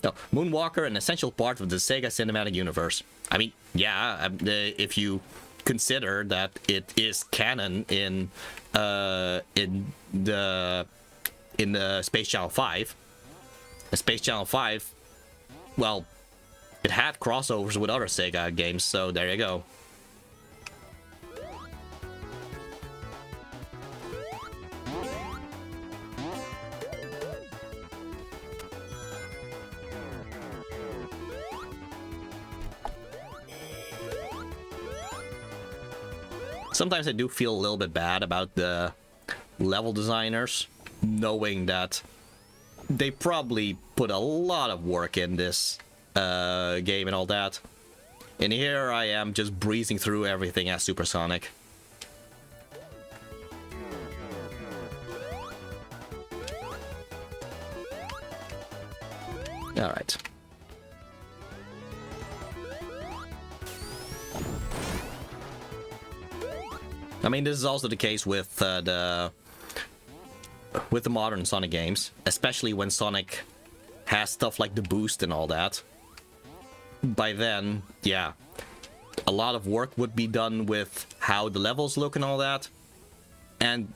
No, Moonwalker, an essential part of the Sega Cinematic Universe. I mean, yeah, if you consider that it is canon in the Space Channel 5. The Space Channel 5, well, it had crossovers with other Sega games, so there you go. Sometimes I do feel a little bit bad about the level designers, knowing that they probably put a lot of work in this game and all that. And here I am just breezing through everything as Super Sonic. Alright. I mean, this is also the case with the modern Sonic games, especially when Sonic has stuff like the boost and all that. By then, yeah, a lot of work would be done with how the levels look and all that, and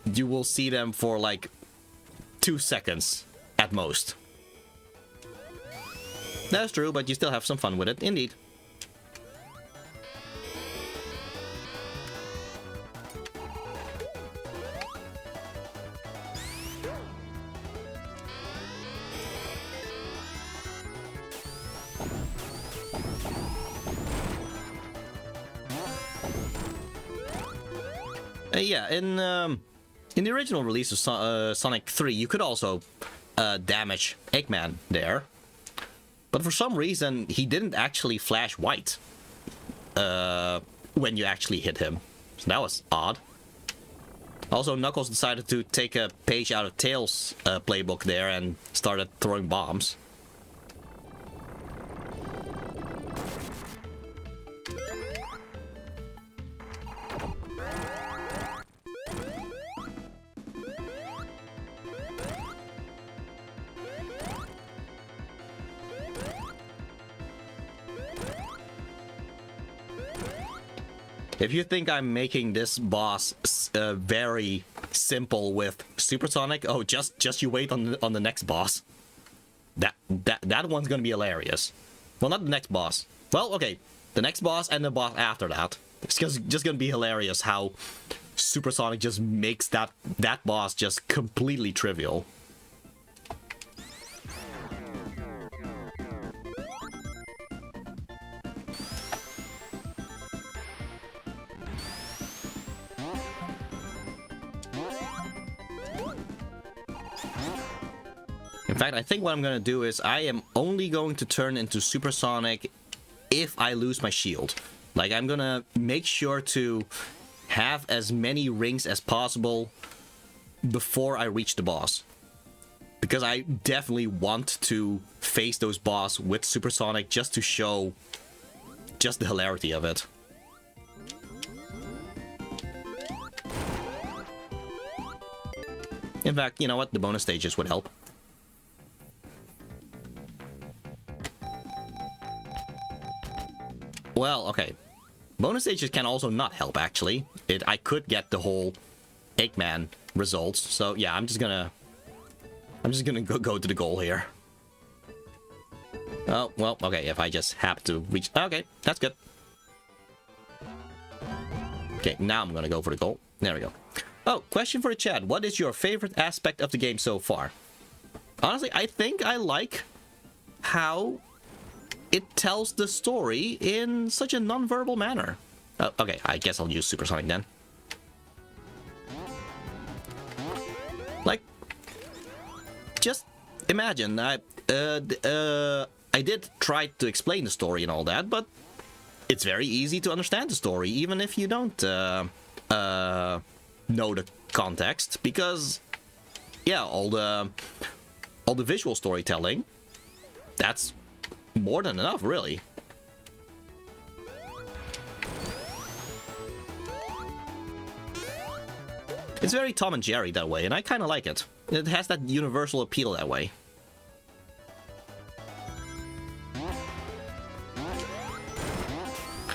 you will see them for like 2 seconds at most. That's true, but you still have some fun with it, indeed. Yeah, in the original release of Sonic 3, you could also damage Eggman there. But for some reason, he didn't actually flash white when you actually hit him. So that was odd. Also, Knuckles decided to take a page out of Tails' playbook there and started throwing bombs. If you think I'm making this boss very simple with Supersonic, oh, just you wait on the next boss. That one's gonna be hilarious. Well, not the next boss. Well, okay, the next boss and the boss after that. It's just gonna be hilarious how Supersonic just makes that boss just completely trivial. In fact, I think what I'm gonna do is I am only going to turn into Supersonic if I lose my shield. Like, I'm gonna make sure to have as many rings as possible before I reach the boss. Because I definitely want to face those boss with Supersonic just to show just the hilarity of it. In fact, you know what? The bonus stages would help. Well, okay. Bonus stages can also not help, actually. I could get the whole Eggman results. So yeah, I'm just gonna go to the goal here. Oh, well, okay, if I just happen to reach... Okay, that's good. Okay, now I'm gonna go for the goal. There we go. Oh, question for the chat. What is your favorite aspect of the game so far? Honestly, I think I like how it tells the story in such a non-verbal manner. Okay, I guess I'll use Supersonic then. Like, just imagine, I did try to explain the story and all that, but it's very easy to understand the story, even if you don't know the context, because, yeah, all the visual storytelling, that's more than enough, really. It's very Tom and Jerry that way, and I kind of like it. It has that universal appeal that way.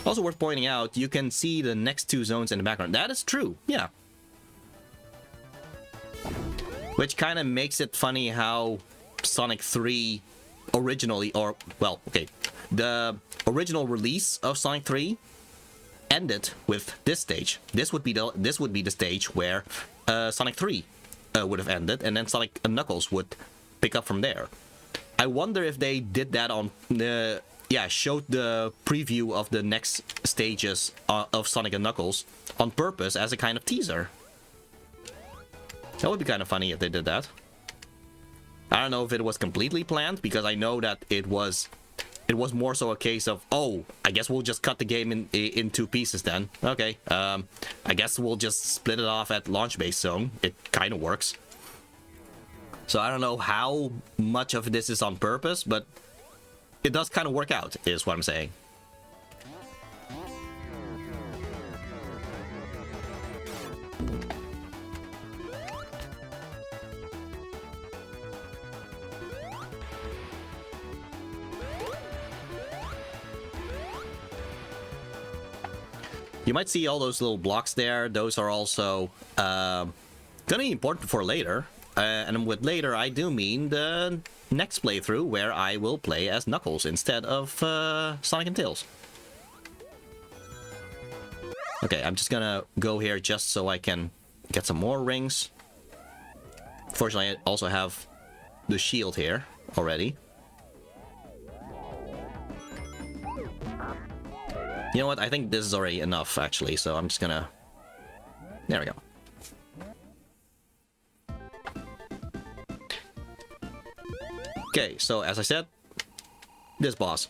Also worth pointing out, you can see the next two zones in the background. That is true, yeah. Which kind of makes it funny how Sonic 3 originally, or, well, okay, the original release of Sonic 3 ended with this stage. This would be the stage where Sonic 3 would have ended, and then Sonic and Knuckles would pick up from there. I wonder if they did that on the... Yeah, showed the preview of the next stages of Sonic and Knuckles on purpose as a kind of teaser. That would be kind of funny if they did that. I don't know if it was completely planned, because I know that it was more so a case of, oh, I guess we'll just cut the game in two pieces then. Okay, I guess we'll just split it off at launch base zone. It kind of works. So I don't know how much of this is on purpose, but it does kind of work out, is what I'm saying. You might see all those little blocks there. Those are also gonna be important for later. And with later, I do mean the next playthrough where I will play as Knuckles instead of Sonic and Tails. Okay, I'm just gonna go here just so I can get some more rings. Fortunately, I also have the shield here already. You know what? I think this is already enough, actually, so I'm just gonna... There we go. Okay, so as I said, this boss.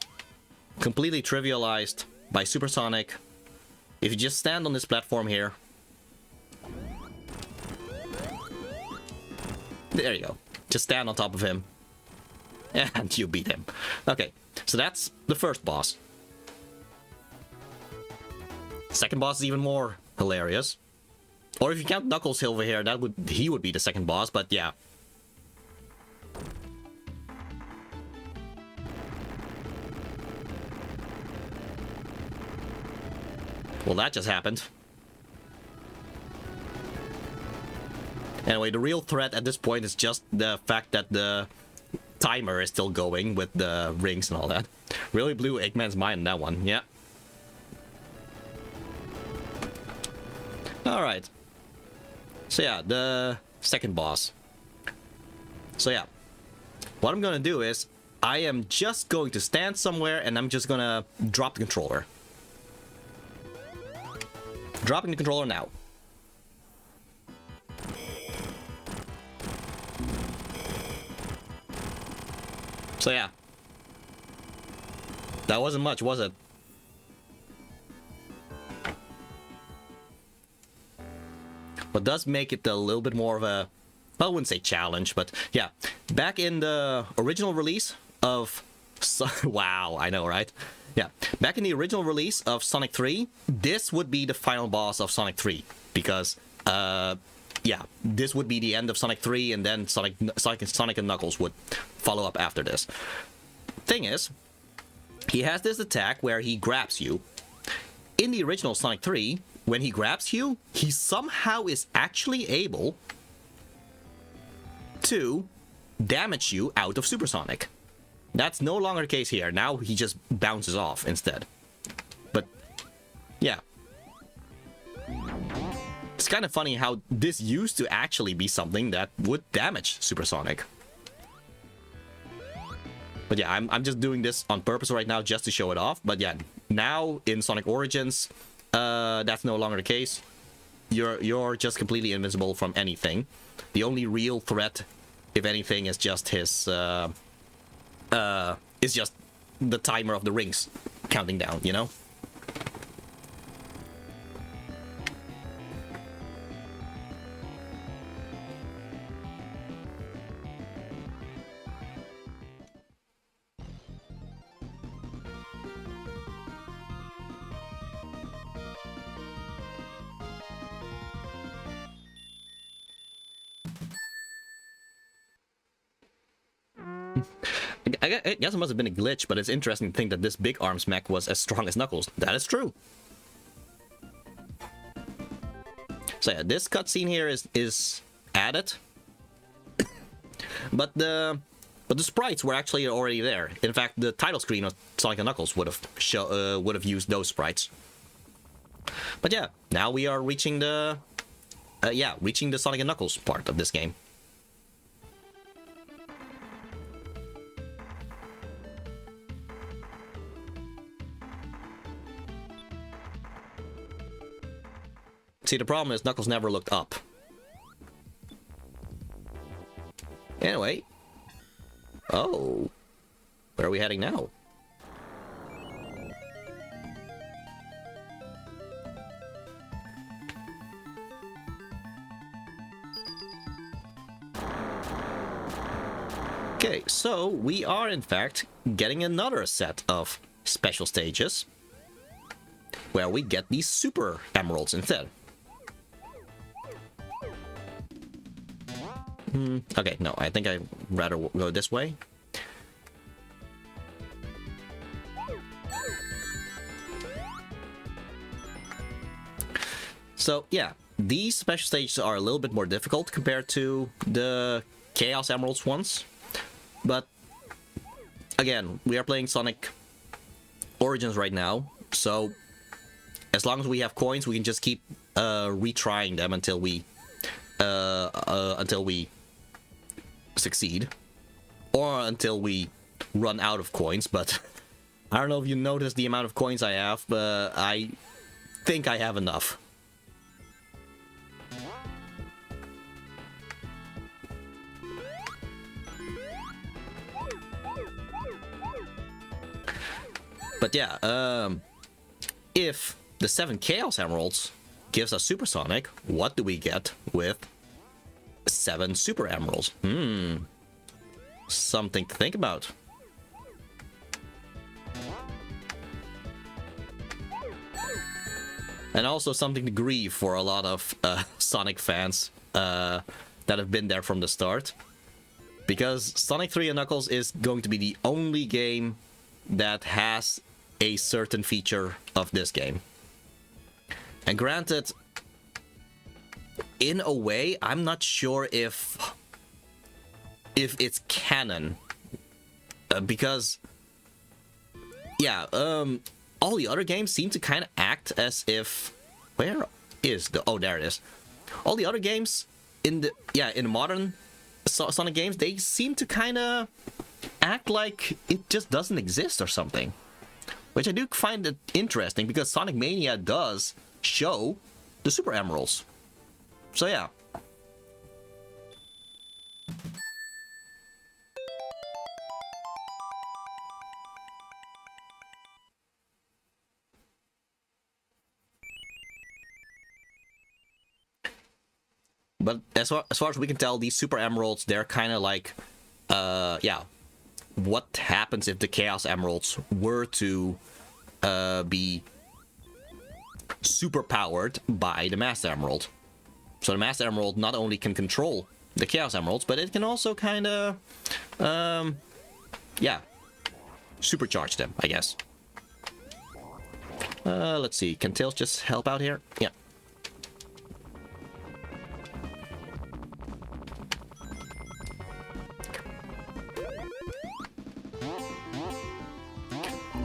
Completely trivialized by Supersonic. If you just stand on this platform here... There you go. Just stand on top of him. And you beat him. Okay, so that's the first boss. Second boss is even more hilarious. Or if you count Knuckles over here, he would be the second boss, but yeah. Well, that just happened. Anyway, the real threat at this point is just the fact that the timer is still going with the rings and all that. Really blew Eggman's mind in that one, yeah. Alright. So yeah, the second boss. So yeah. What I'm gonna do is, I am just going to stand somewhere and I'm just gonna drop the controller. Dropping the controller now. So yeah. That wasn't much, was it? What does make it a little bit more of a... I wouldn't say challenge, but yeah. Back in the original release of... Wow, I know, right? Yeah. Back in the original release of Sonic 3, this would be the final boss of Sonic 3. Because, yeah, this would be the end of Sonic 3, and then Sonic and Knuckles would follow up after this. Thing is, he has this attack where he grabs you. In the original Sonic 3, when he grabs you, he somehow is actually able to damage you out of Supersonic. That's no longer the case here. Now he just bounces off instead. But, yeah. It's kind of funny how this used to actually be something that would damage Supersonic. But yeah, I'm just doing this on purpose right now just to show it off. But yeah, now in Sonic Origins, that's no longer the case. You're just completely invincible from anything. The only real threat, if anything, is just his is just the timer of the rings counting down, you know? I guess it must have been a glitch, but it's interesting to think that this big arms mech was as strong as Knuckles. That is true. So yeah, this cutscene here is added, but the sprites were actually already there. In fact, the title screen of Sonic and Knuckles would have used those sprites. But yeah, now we are reaching the reaching the Sonic and Knuckles part of this game. See, the problem is Knuckles never looked up. Anyway. Oh. Where are we heading now? Okay, so we are in fact getting another set of special stages where we get these super emeralds instead. Okay, no, I think I'd rather go this way. So, yeah, these special stages are a little bit more difficult compared to the Chaos Emeralds ones. But again, we are playing Sonic Origins right now, so as long as we have coins, we can just keep retrying them until we succeed, or until we run out of coins. But I don't know if you noticed the amount of coins I have, but I think I have enough. But yeah, if the 7 Chaos Emeralds gives us Supersonic, what do we get with 7 Super Emeralds? Something to think about. And also something to grieve for a lot of Sonic fans that have been there from the start. Because Sonic 3 and Knuckles is going to be the only game that has a certain feature of this game. And granted, in a way, I'm not sure if it's canon. Because, yeah, all the other games seem to kind of act as if... Where is the... Oh, there it is. All the other games in the modern Sonic games, they seem to kind of act like it just doesn't exist or something. Which I do find it interesting, because Sonic Mania does show the Super Emeralds. So yeah. But as far as we can tell, these Super Emeralds, they're kind of like, yeah, what happens if the Chaos Emeralds were to be super powered by the Master Emerald. So the Master Emerald not only can control the Chaos Emeralds, but it can also kind of, yeah, supercharge them, I guess. Let's see, can Tails just help out here? Yeah.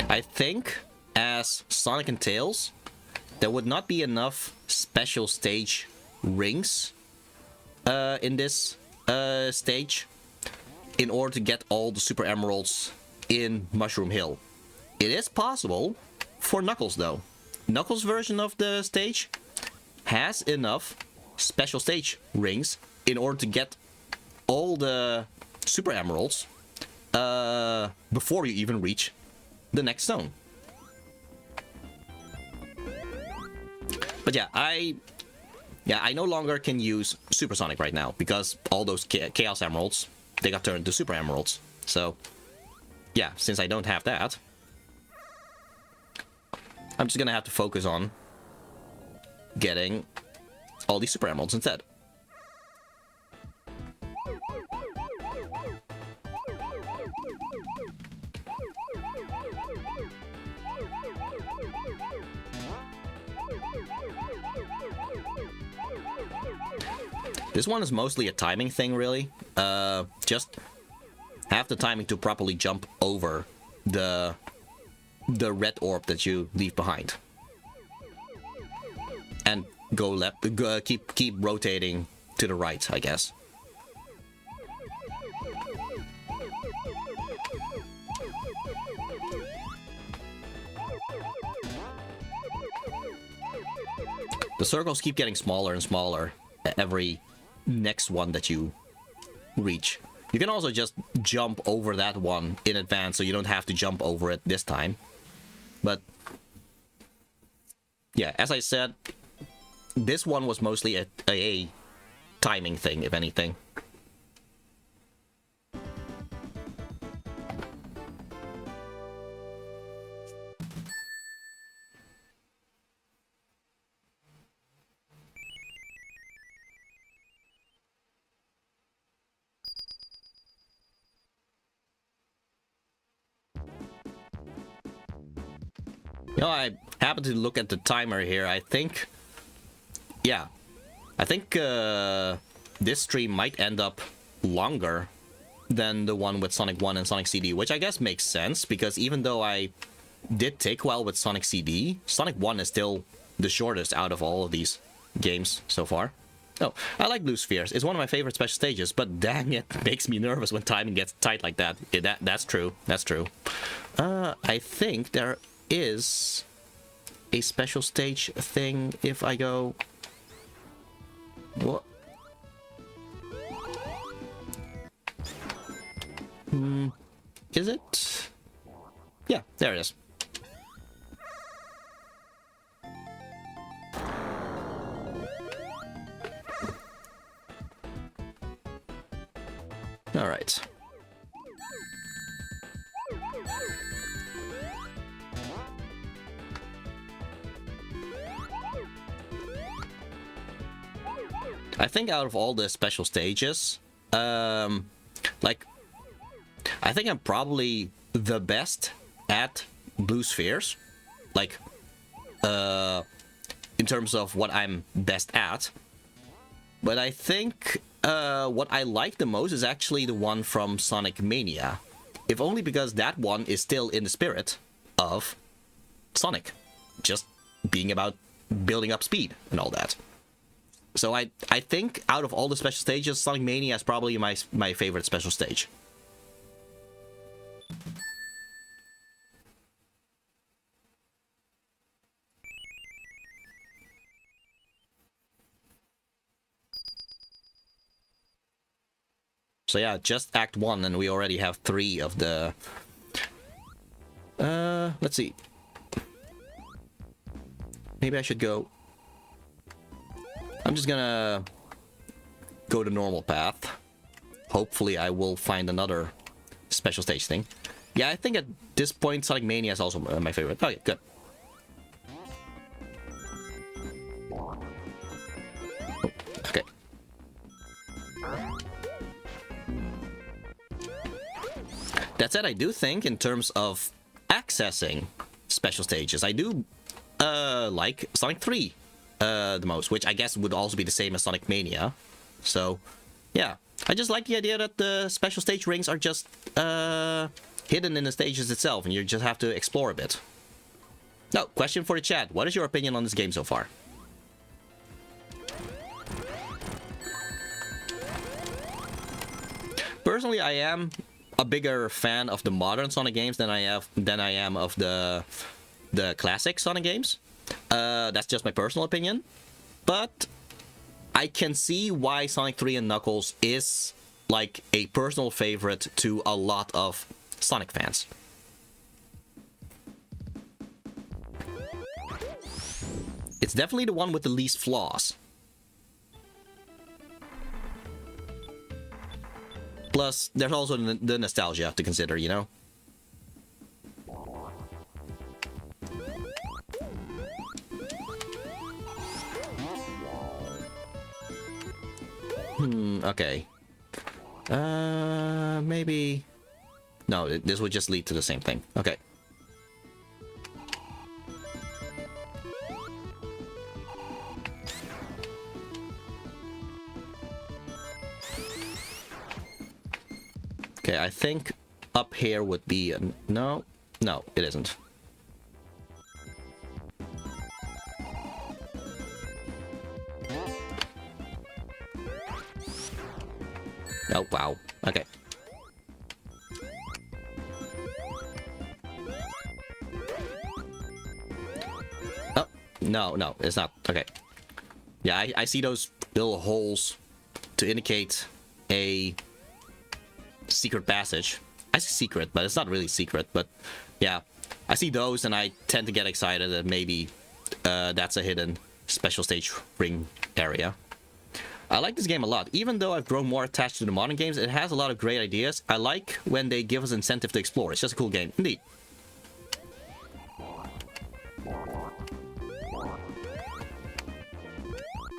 I think, as Sonic and Tails, there would not be enough special stage rings in this stage in order to get all the Super Emeralds in Mushroom Hill. It is possible for Knuckles, though. Knuckles' version of the stage has enough special stage rings in order to get all the Super Emeralds before you even reach the next zone. But yeah, I no longer can use Supersonic right now, because all those Chaos Emeralds, they got turned into Super Emeralds. So yeah, since I don't have that, I'm just gonna have to focus on getting all these Super Emeralds instead. This one is mostly a timing thing, really. Just have the timing to properly jump over the red orb that you leave behind, and go left. Keep rotating to the right, I guess. The circles keep getting smaller and smaller every next one that you reach. You can also just jump over that one in advance, so you don't have to jump over it this time. But yeah, as I said, this one was mostly a timing thing, if anything. You know, I happen to look at the timer here. I think, yeah, I think this stream might end up longer than the one with Sonic 1 and Sonic CD, which I guess makes sense, because even though I did take well with Sonic CD, Sonic 1 is still the shortest out of all of these games so far. Oh, I like Blue Spheres. It's one of my favorite special stages, but dang, it makes me nervous when timing gets tight like that. That's true. That's true. I think there is a special stage thing if I go... What? Is it? Yeah, there it is. All right. I think out of all the special stages, like, I think I'm probably the best at Blue Spheres. Like, in terms of what I'm best at. But I think what I like the most is actually the one from Sonic Mania. If only because that one is still in the spirit of Sonic. Just being about building up speed and all that. So I think out of all the special stages, Sonic Mania is probably my favorite special stage. So yeah, just Act 1 and we already have 3 of the... let's see. Maybe I should go... I'm just gonna go the normal path. Hopefully I will find another special stage thing. Yeah, I think at this point Sonic Mania is also my favorite. Okay, good. Okay. That said, I do think in terms of accessing special stages, I do like Sonic 3 the most, which I guess would also be the same as Sonic Mania. So, yeah. I just like the idea that the special stage rings are just hidden in the stages itself, and you just have to explore a bit. Now, question for the chat. What is your opinion on this game so far? Personally, I am a bigger fan of the modern Sonic games than I am of the classic Sonic games. That's just my personal opinion. But I can see why Sonic 3 and Knuckles is like a personal favorite to a lot of Sonic fans. It's definitely the one with the least flaws. Plus, there's also the nostalgia to consider, you know? Okay. Maybe... No, this would just lead to the same thing. Okay. Okay, I think up here would be... No, it isn't. Oh, wow. Okay. Oh, no, it's not. Okay. Yeah, I see those little holes to indicate a secret passage. I say secret, but it's not really secret, but yeah. I see those and I tend to get excited that maybe that's a hidden special stage ring area. I like this game a lot. Even though I've grown more attached to the modern games, it has a lot of great ideas. I like when they give us incentive to explore. It's just a cool game. Indeed.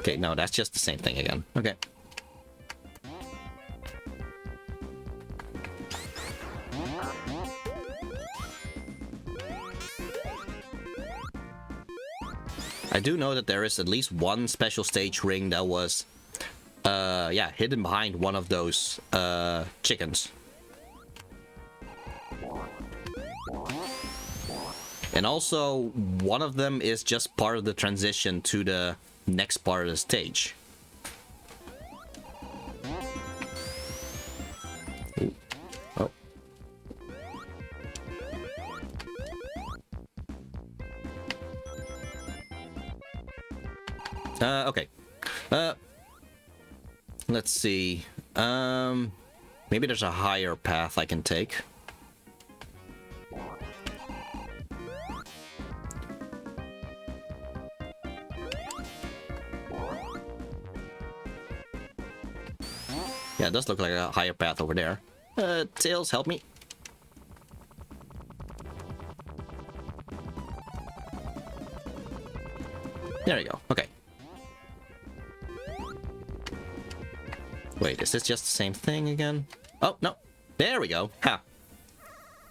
Okay, no, that's just the same thing again. Okay. I do know that there is at least one special stage ring that was, yeah, hidden behind one of those chickens. And also, one of them is just part of the transition to the next part of the stage. Ooh. Oh. Okay. Let's see. Maybe there's a higher path I can take. Yeah, it does look like a higher path over there. Tails, help me. There you go. Okay. Wait, is this just the same thing again? Oh, no. There we go. Ha.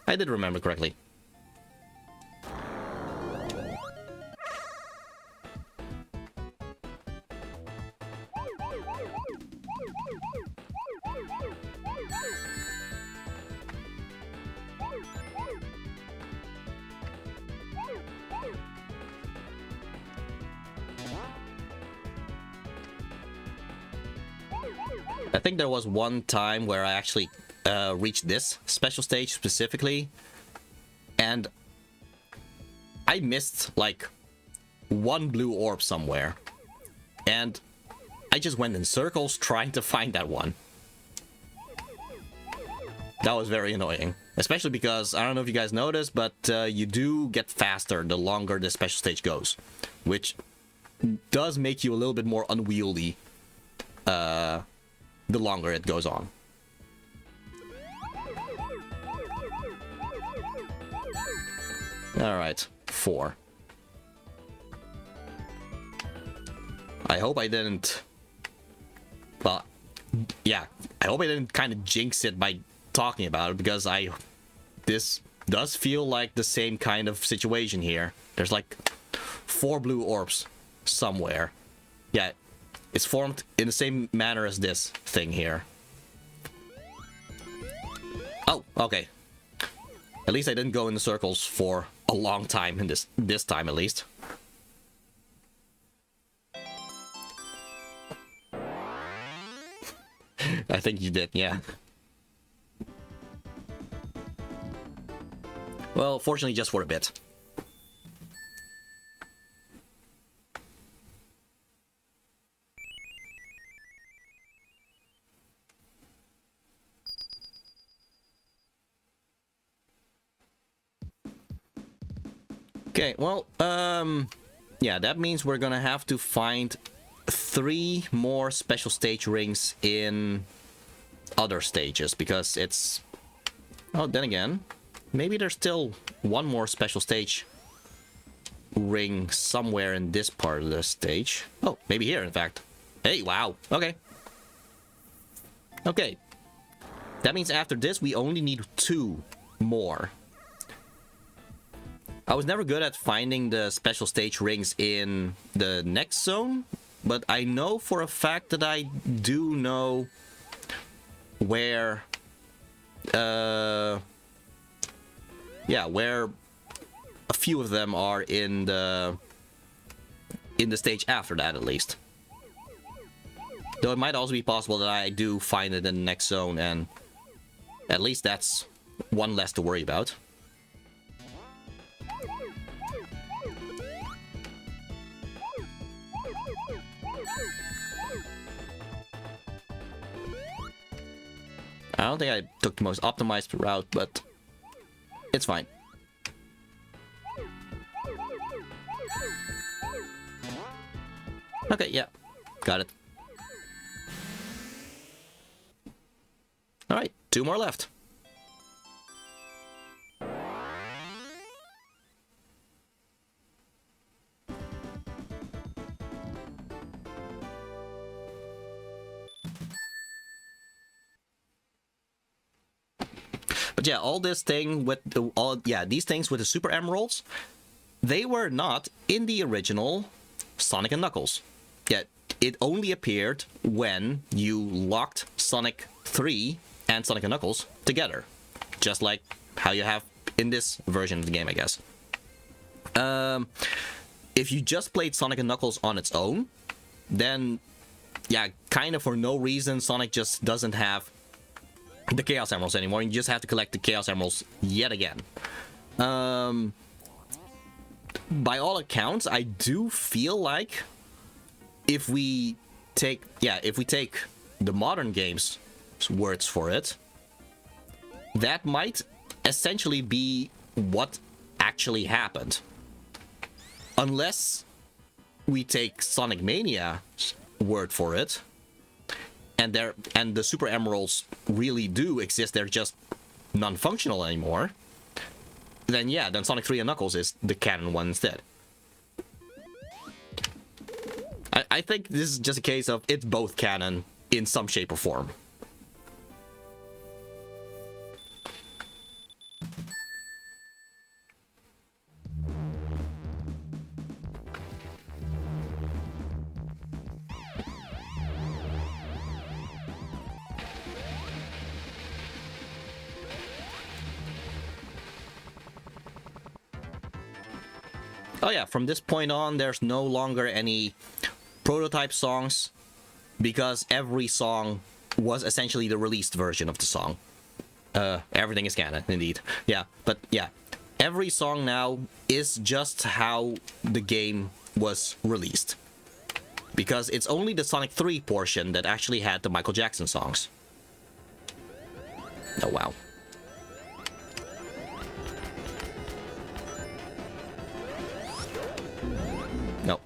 I did remember correctly. I think there was one time where I actually reached this special stage specifically, and I missed like one blue orb somewhere, and I just went in circles trying to find that one. That was very annoying, especially because I don't know if you guys noticed, but you do get faster the longer the special stage goes, which does make you a little bit more unwieldy the longer it goes on. Alright, 4. I hope I didn't... Well, yeah, I hope I didn't kind of jinx it by talking about it, because this does feel like the same kind of situation here. There's like 4 blue orbs somewhere. Yeah, it's formed in the same manner as this thing here. Oh, okay. At least I didn't go in the circles for a long time in this time at least. I think you did, yeah. Well, fortunately just for a bit. Okay, well, yeah, that means we're gonna have to find 3 more special stage rings in other stages, because it's... Oh, then again, maybe there's still one more special stage ring somewhere in this part of the stage. Oh, maybe here, in fact. Hey, wow, okay. Okay. That means after this, we only need 2 more. I was never good at finding the special stage rings in the next zone, but I know for a fact that I do know where, yeah, where a few of them are in the stage after that, at least. Though it might also be possible that I do find it in the next zone, and at least that's one less to worry about. I don't think I took the most optimized route, but it's fine. Okay, yeah, got it. Alright, 2 more left. But yeah, all this thing with these things with the super emeralds, they were not in the original Sonic and Knuckles. Yeah, it only appeared when you locked Sonic 3 and Sonic and Knuckles together. Just like how you have in this version of the game, I guess. If you just played Sonic and Knuckles on its own, then, yeah, kind of for no reason, Sonic just doesn't have the Chaos Emeralds anymore. You just have to collect the Chaos Emeralds yet again. By all accounts, I do feel like if we take the modern game's words for it, that might essentially be what actually happened. Unless we take Sonic Mania's word for it, and the Super Emeralds really do exist, they're just non-functional anymore, then yeah, then Sonic 3 and Knuckles is the canon one instead. I think this is just a case of it's both canon in some shape or form. Oh yeah, from this point on, there's no longer any prototype songs, because every song was essentially the released version of the song. Everything is canon, indeed. Yeah, but yeah, every song now is just how the game was released. Because it's only the Sonic 3 portion that actually had the Michael Jackson songs. Oh wow. No.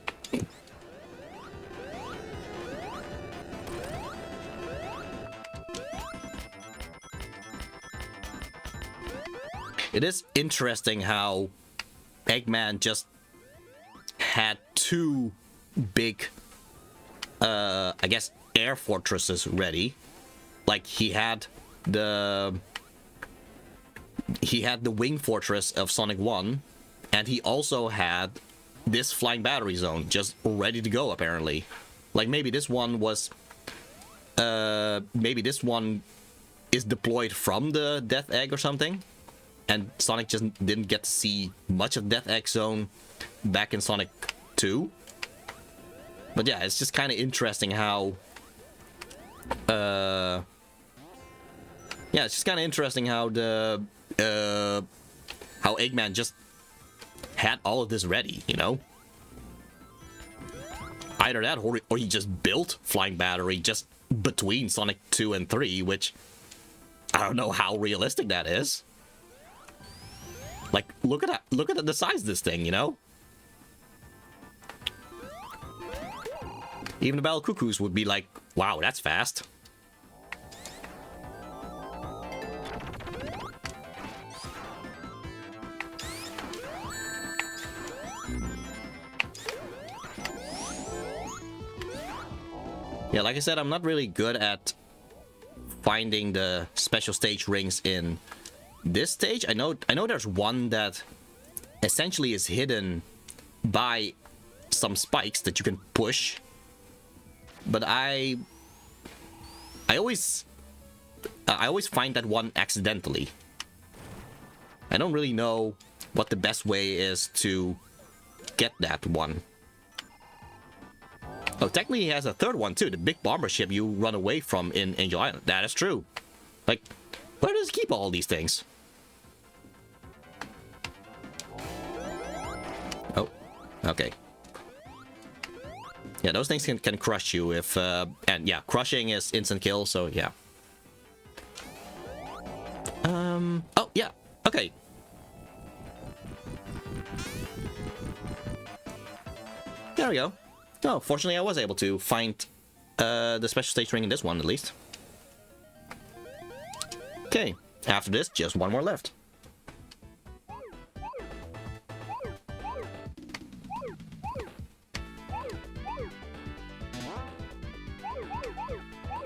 It is interesting how Eggman just had two big, I guess, air fortresses ready. Like he had the wing fortress of Sonic 1, and he also had this flying battery zone just ready to go, apparently. Like maybe this one was maybe this one is deployed from the Death Egg or something, and Sonic just didn't get to see much of Death Egg Zone back in Sonic 2. But yeah, it's just kind of interesting how yeah, it's just kind of interesting how the how Eggman just had all of this ready, you know? Either that, or he just built Flying Battery just between Sonic 2 and 3, which I don't know how realistic that is. Like, look at the size of this thing, you know? Even the Battle Cuckoos would be like, wow, that's fast. Yeah, like I said, I'm not really good at finding the special stage rings in this stage. I know there's one that essentially is hidden by some spikes that you can push. But I always find that one accidentally. I don't really know what the best way is to get that one. Oh, technically he has a third one too, the big bomber ship you run away from in Angel Island. That is true. Like, where does he keep all these things? Oh, okay. Yeah, those things can crush you if, and yeah, crushing is instant kill, so yeah. Oh, yeah, okay. There we go. Oh, fortunately I was able to find the special stage ring in this one, at least. Okay, after this, just one more left.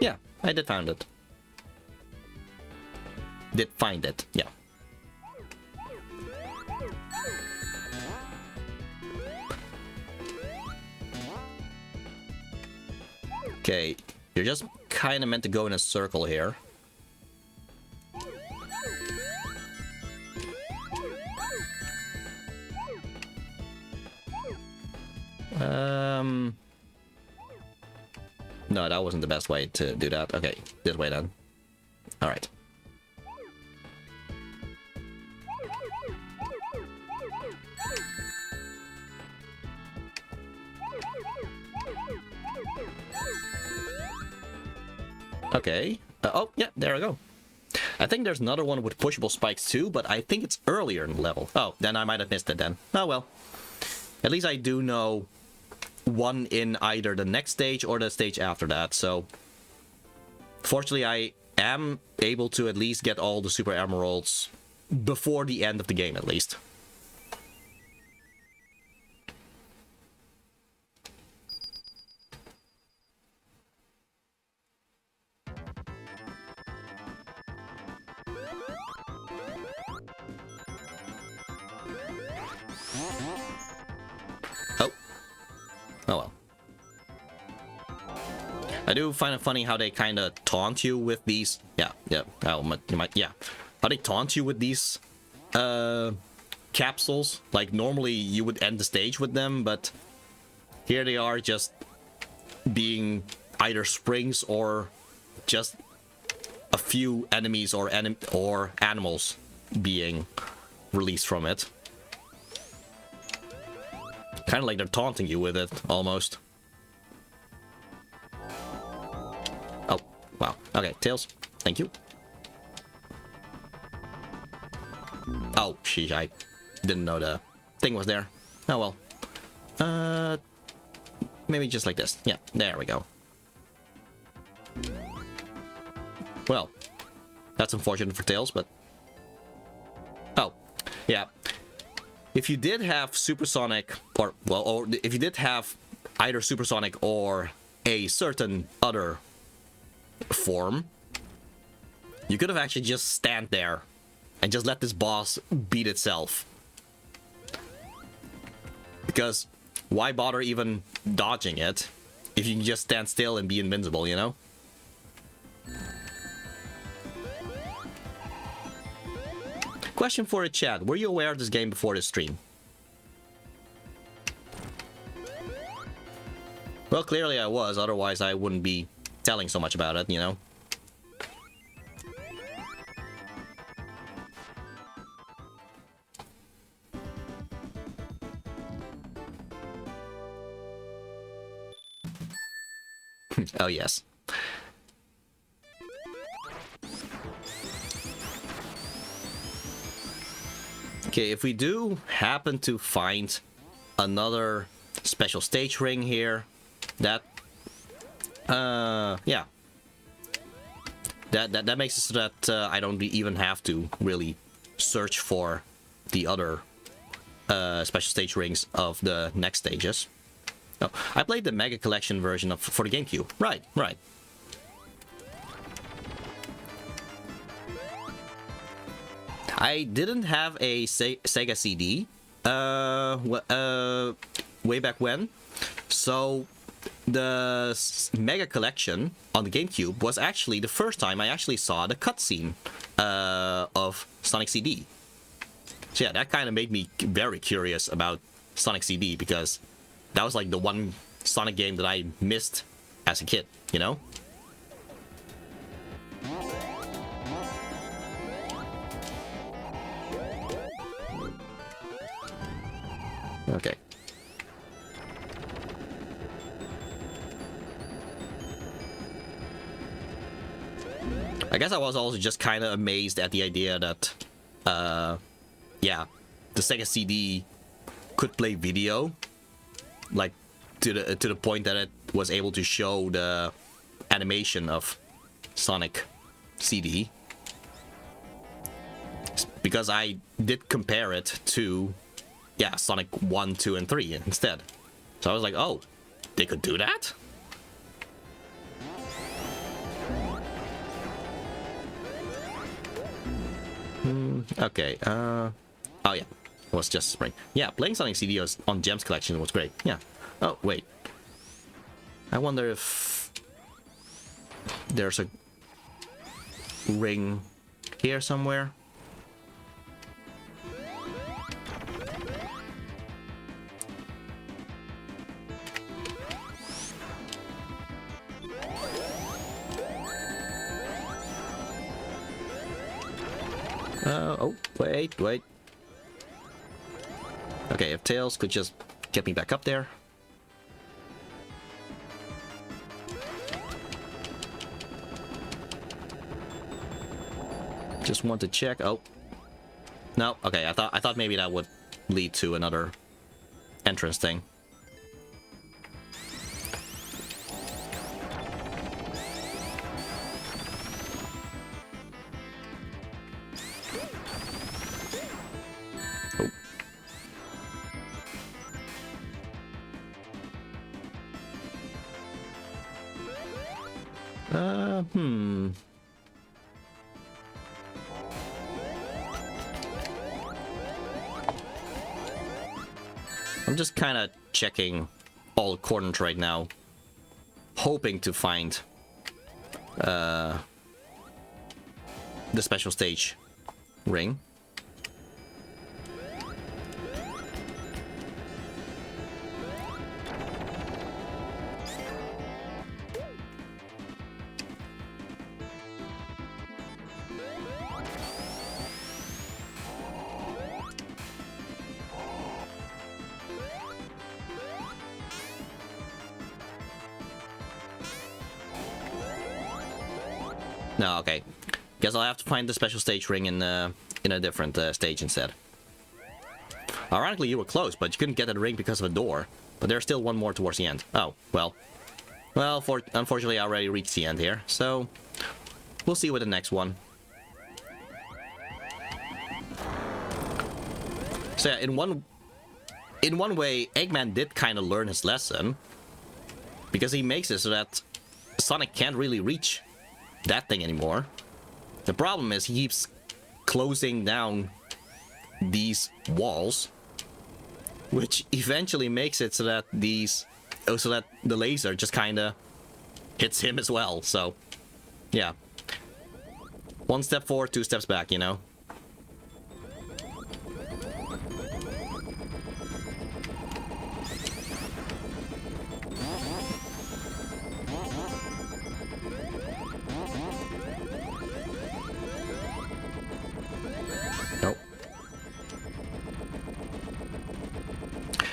Yeah, I did find it. Did find it, yeah. Okay, you're just kind of meant to go in a circle here. No, that wasn't the best way to do that. Okay, this way then. Alright. Okay. Oh, yeah, there we go. I think there's another one with pushable spikes too, but I think it's earlier in the level. Oh, then I might have missed it then. Oh well. At least I do know one in either the next stage or the stage after that, so... Fortunately, I am able to at least get all the Super Emeralds before the end of the game, at least. Oh. Oh well. I do find it funny how they kind of taunt you with these... Yeah. Oh, yeah. How they taunt you with these capsules. Like, normally you would end the stage with them, but here they are just being either springs or just a few enemies or animals being released from it. Kind of like they're taunting you with it, almost. Oh, wow. Okay, Tails. Thank you. Oh, sheesh, I didn't know the thing was there. Oh, well. Maybe just like this. Yeah, there we go. Well, that's unfortunate for Tails, but... Oh, yeah. If you did have Supersonic, or if you did have either Supersonic or a certain other form, you could have actually just stand there and just let this boss beat itself. Because why bother even dodging it if you can just stand still and be invincible, you know? Question for the chat. Were you aware of this game before this stream? Well, clearly I was, otherwise I wouldn't be telling so much about it, you know? Oh, yes. Okay, if we do happen to find another special stage ring here, that yeah, that makes it so that I don't even have to really search for the other special stage rings of the next stages. Oh, I played the Mega Collection version for the GameCube. Right. I didn't have a Sega CD way back when, so the Mega Collection on the GameCube was actually the first time I actually saw the cutscene of Sonic CD. So yeah, that kind of made me very curious about Sonic CD, because that was like the one Sonic game that I missed as a kid, you know? Okay. I guess I was also just kind of amazed at the idea that, yeah, the Sega CD could play video, like to the point that it was able to show the animation of Sonic CD. Because I did compare it to, yeah, Sonic 1, 2, and 3 instead. So I was like, oh, they could do that? Okay, oh yeah, it was just spring. Yeah, playing Sonic CD on Gems Collection was great, yeah. Oh, wait. I wonder if there's a ring here somewhere. Oh, wait. Okay, if Tails could just get me back up there. Just want to check. Oh. No, okay, I thought maybe that would lead to another entrance thing. I'm just kind of checking all corners right now, hoping to find the special stage ring. No, okay. Guess I'll have to find the special stage ring in a different stage instead. Ironically, you were close, but you couldn't get that ring because of a door. But there's still one more towards the end. Oh, well. Well, unfortunately, I already reached the end here, so we'll see with the next one. So yeah, in one way, Eggman did kind of learn his lesson, because he makes it so that Sonic can't really reach that thing anymore. The problem is he keeps closing down these walls, which eventually makes it so that the laser just kind of hits him as well. So yeah, one step forward, two steps back, you know.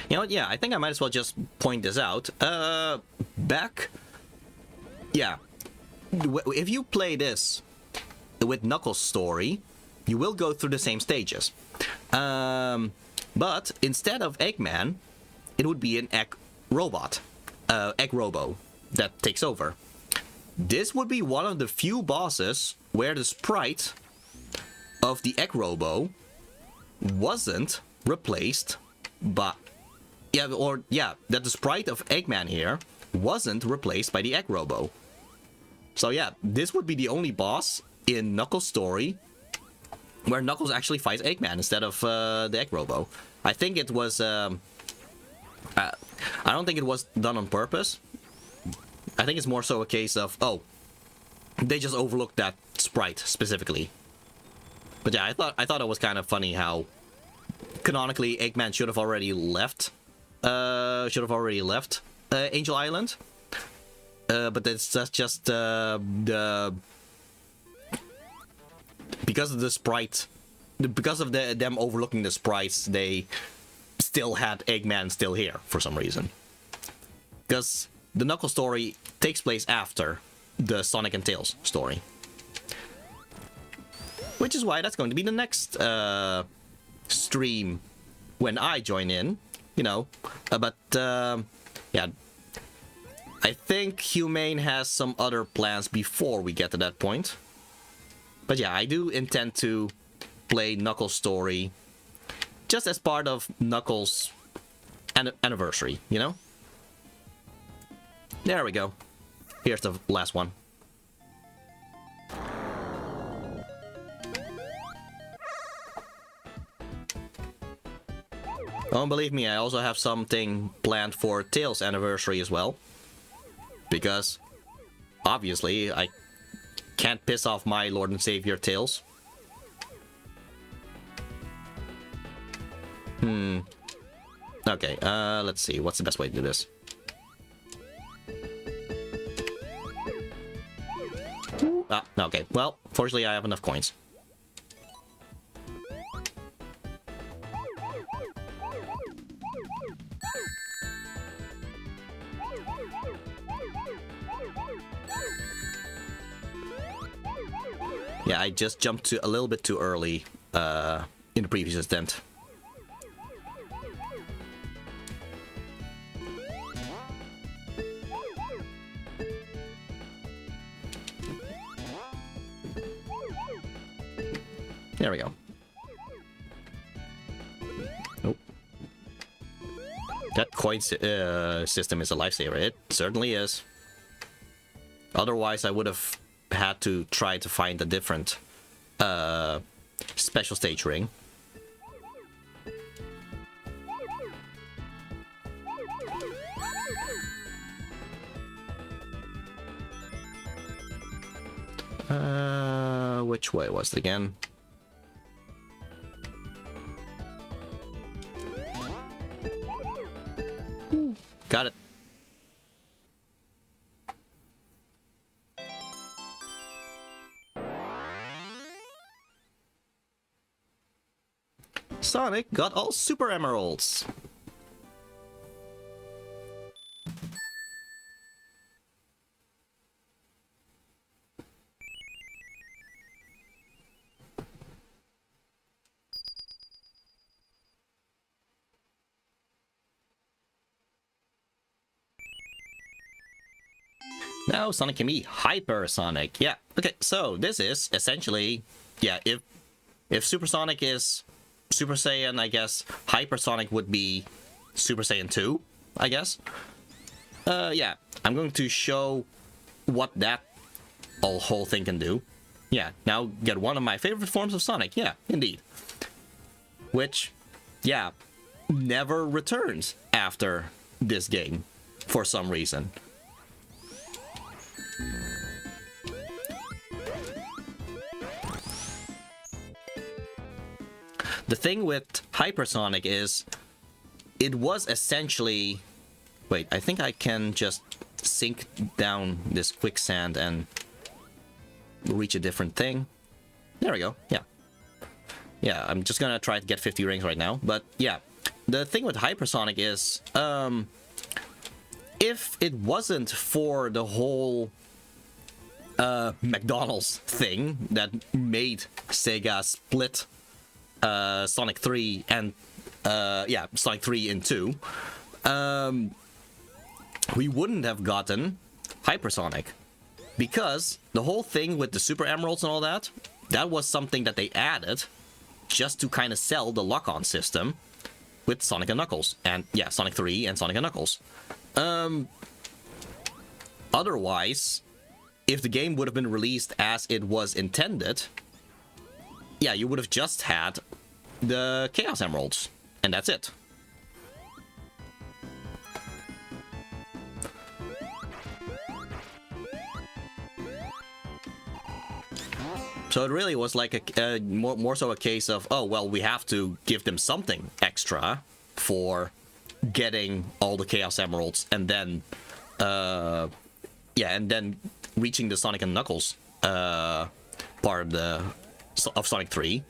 You know what, yeah, I think I might as well just point this out. Yeah. If you play this with Knuckles' story, you will go through the same stages. But instead of Eggman, it would be an Egg Robot. Egg Robo that takes over. This would be one of the few bosses where the sprite of the Egg Robo wasn't replaced by... that the sprite of Eggman here wasn't replaced by the Egg Robo. So yeah, this would be the only boss in Knuckles' story where Knuckles actually fights Eggman instead of the Egg Robo. I think it was... I don't think it was done on purpose. I think it's more so a case of, oh, they just overlooked that sprite specifically. But yeah, I thought it was kind of funny how canonically Eggman should have already left Angel Island, but that's just because of the sprite, because of them overlooking the sprites, they still had Eggman still here for some reason. Because the Knuckles story takes place after the Sonic and Tails story, which is why that's going to be the next stream when I join in. You know, yeah, I think Humane has some other plans before we get to that point. But yeah, I do intend to play Knuckles' story just as part of Knuckles' anniversary, you know? There we go. Here's the last one. Oh, believe me, I also have something planned for Tails' anniversary as well. Because, obviously, I can't piss off my Lord and Savior Tails. Okay, let's see. What's the best way to do this? Ah, okay. Well, fortunately, I have enough coins. Yeah, I just jumped to a little bit too early in the previous attempt. There we go. Nope. That coin system is a lifesaver. It certainly is. Otherwise, I would have had to try to find a different special stage ring. Which way was it again? Got it. Sonic got all Super Emeralds. Now Sonic can be Hyper Sonic. Yeah, okay, so this is essentially, yeah, if Super Sonic is Super Saiyan, I guess Hyper Sonic would be Super Saiyan 2, I guess. Yeah, I'm going to show what that whole thing can do. Yeah, now get one of my favorite forms of Sonic. Yeah, indeed. Which, yeah, never returns after this game for some reason. The thing with Hypersonic is it was essentially... Wait, I think I can just sink down this quicksand and reach a different thing. There we go, yeah. Yeah, I'm just gonna try to get 50 rings right now. But yeah, the thing with Hypersonic is... if it wasn't for the whole McDonald's thing that made Sega split Sonic 3 and yeah, Sonic 3 in 2, we wouldn't have gotten Hypersonic, because the whole thing with the Super Emeralds and all that, that was something that they added just to kind of sell the lock-on system with Sonic and Knuckles, and yeah, Sonic 3 and Sonic and Knuckles. Otherwise, if the game would have been released as it was intended, yeah, you would have just had the Chaos Emeralds, and that's it. So it really was like a more so a case of, oh, well, we have to give them something extra for getting all the Chaos Emeralds, and then, yeah, and then reaching the Sonic and Knuckles part of Sonic 3.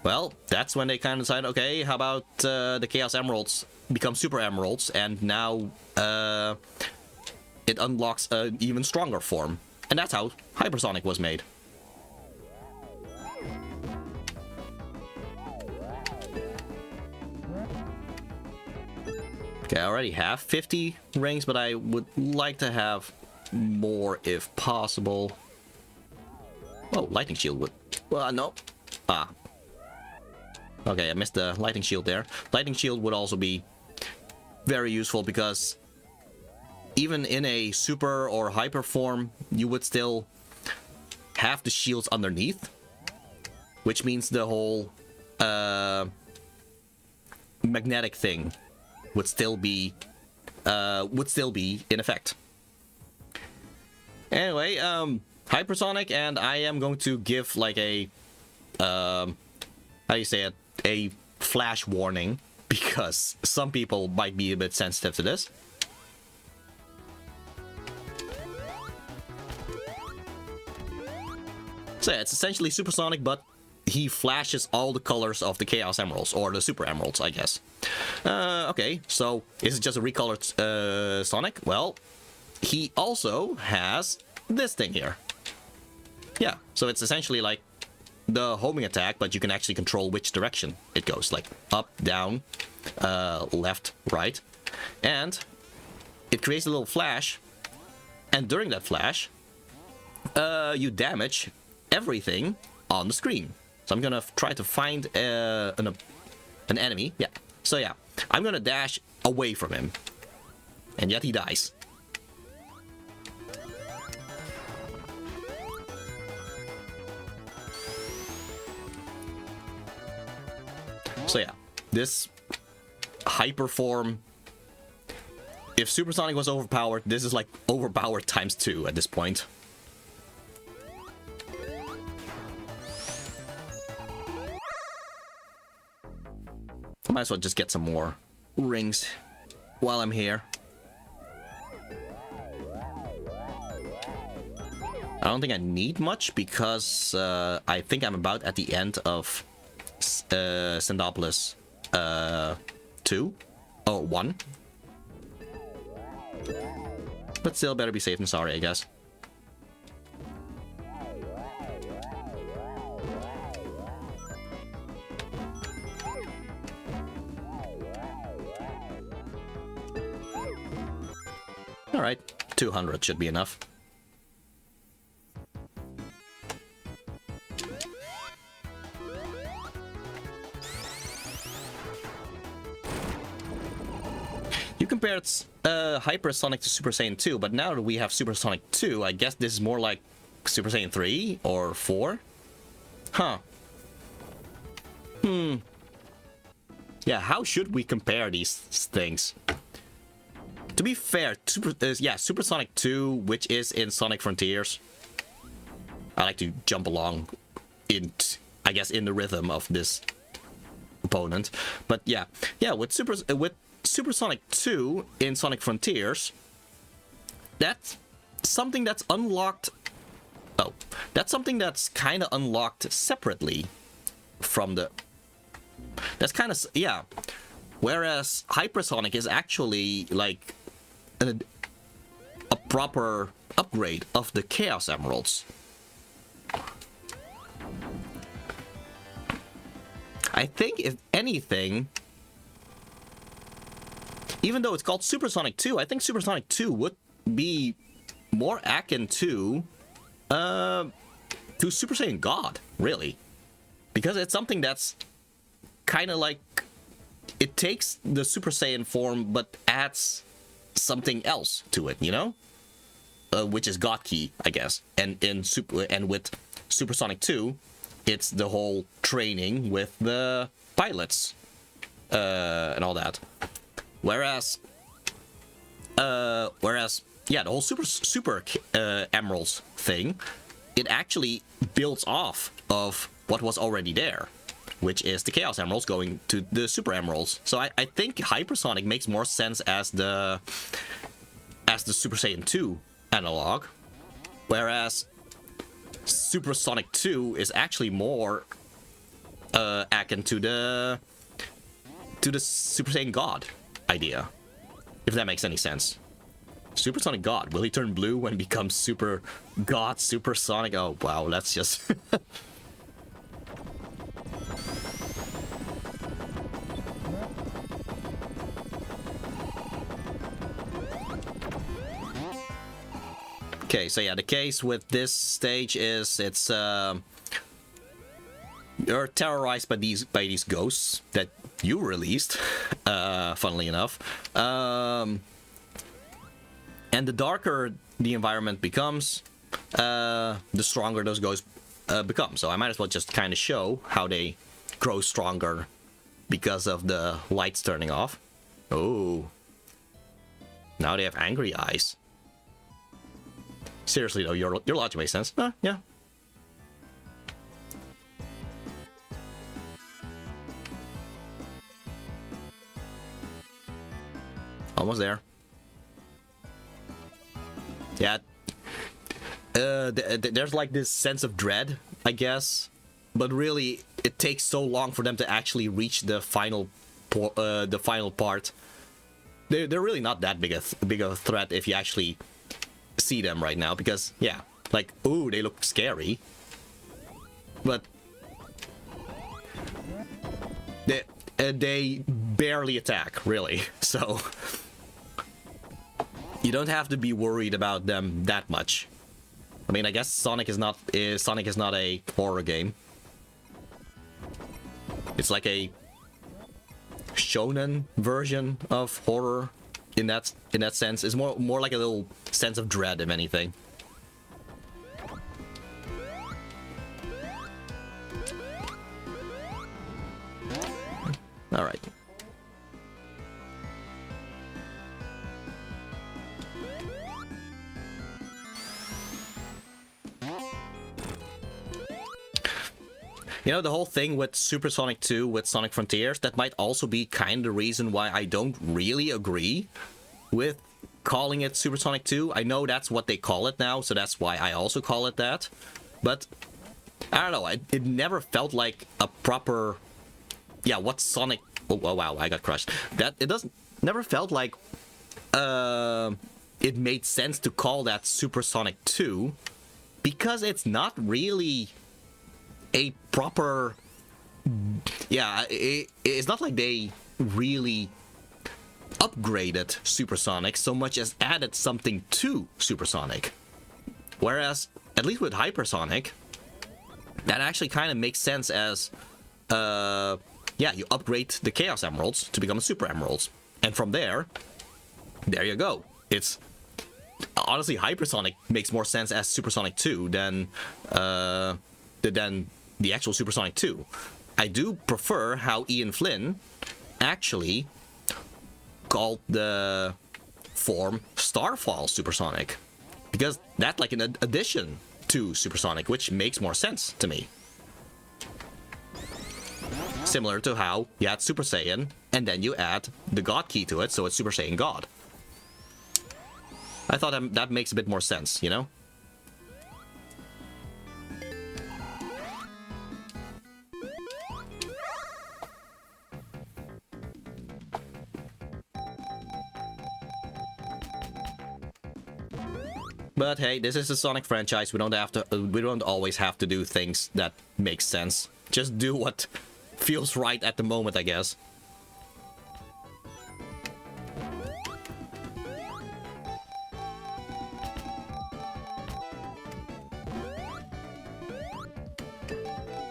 Well, that's when they kind of decided, okay, how about the Chaos Emeralds become Super Emeralds, and now it unlocks an even stronger form. And that's how Hypersonic was made. Okay, I already have 50 rings, but I would like to have more if possible. Oh, lightning shield would... Well, no. Ah. Okay, I missed the lightning shield there. Lightning shield would also be very useful, because even in a super or hyper form, you would still have the shields underneath, which means the whole magnetic thing would still be in effect. Anyway, hypersonic, and I am going to give like a how do you say it, a flash warning, because some people might be a bit sensitive to this. So yeah, it's essentially supersonic, but he flashes all the colors of the Chaos Emeralds, or the Super Emeralds, I guess. Okay, so is it just a recolored Sonic? Well, he also has this thing here. Yeah, so it's essentially like the homing attack, but you can actually control which direction it goes, like up, down, left, right. And it creates a little flash, and during that flash, you damage everything on the screen. So I'm gonna try to find an enemy. Yeah. So yeah, I'm gonna dash away from him, and yet he dies. So yeah, this hyper form. If Supersonic was overpowered, this is like overpowered times 2 at this point. I might as well just get some more rings while I'm here. I don't think I need much, because I think I'm about at the end of Sendopolis 2 or 1. But still, better be safe than sorry, I guess. Alright, 200 should be enough. You compared Hypersonic to Super Saiyan 2, but now that we have Super Sonic 2, I guess this is more like Super Saiyan 3 or 4? Huh. Yeah, how should we compare these things? To be fair, Super Sonic 2, which is in Sonic Frontiers. I like to jump along in, I guess, in the rhythm of this opponent. But yeah, with Super Sonic 2 in Sonic Frontiers, that's something that's unlocked. Oh, that's something that's kind of unlocked separately from the. That's kind of, yeah. Whereas Hypersonic is actually like a proper upgrade of the Chaos Emeralds. I think, if anything, even though it's called Supersonic 2, I think Supersonic 2 would be more akin to Super Saiyan God, really. Because it's something that's kind of like, it takes the Super Saiyan form but adds something else to it, you know? Which is God Key, I guess. And with Supersonic 2, it's the whole training with the pilots and all that. Whereas yeah, the whole super Emeralds thing, it actually builds off of what was already there, which is the Chaos Emeralds going to the Super Emeralds. So I think Hypersonic makes more sense as the Super Saiyan 2 analog, whereas Supersonic 2 is actually more akin to the Super Saiyan God idea, if that makes any sense. Supersonic God, will he turn blue when he becomes Super God, Supersonic? Oh wow, that's just Okay, so yeah, the case with this stage is it's you're terrorized by these ghosts that you released, funnily enough. And the darker the environment becomes, the stronger those ghosts become. So I might as well just kind of show how they grow stronger because of the lights turning off. Oh. Now they have angry eyes. Seriously though, your logic makes sense. Yeah. Almost there. Yeah. There's like this sense of dread, I guess, but really it takes so long for them to actually reach the final part. They're really not that big of a threat if you actually see them right now, because yeah, like, ooh, they look scary, but they barely attack, really. So you don't have to be worried about them that much. I mean, I guess Sonic is not a horror game. It's like a shonen version of horror in that sense. It's more like a little sense of dread, if anything. All right. You know, the whole thing with Super Sonic 2 with Sonic Frontiers, that might also be kind of the reason why I don't really agree with calling it Super Sonic 2. I know that's what they call it now, so that's why I also call it that. But I don't know, it never felt like a proper... Yeah, what Sonic... Oh, wow, I got crushed. That it doesn't... Never felt like it made sense to call that Super Sonic 2, because it's not really a proper... Yeah, it's not like they really upgraded Super Sonic so much as added something to Super Sonic. Whereas, at least with Hypersonic, that actually kind of makes sense as... yeah, you upgrade the Chaos Emeralds to become Super Emeralds. And from there you go. It's... Honestly, Hypersonic makes more sense as Super Sonic 2 than the actual Super Sonic 2. I do prefer how Ian Flynn actually called the form Starfall Supersonic, because that's like an addition to Supersonic, which makes more sense to me. Similar to how you add Super Saiyan and then you add the God Key to it, so it's Super Saiyan God. I thought that makes a bit more sense, you know? But hey, this is a Sonic franchise. We don't always have to do things that make sense. Just do what feels right at the moment, I guess.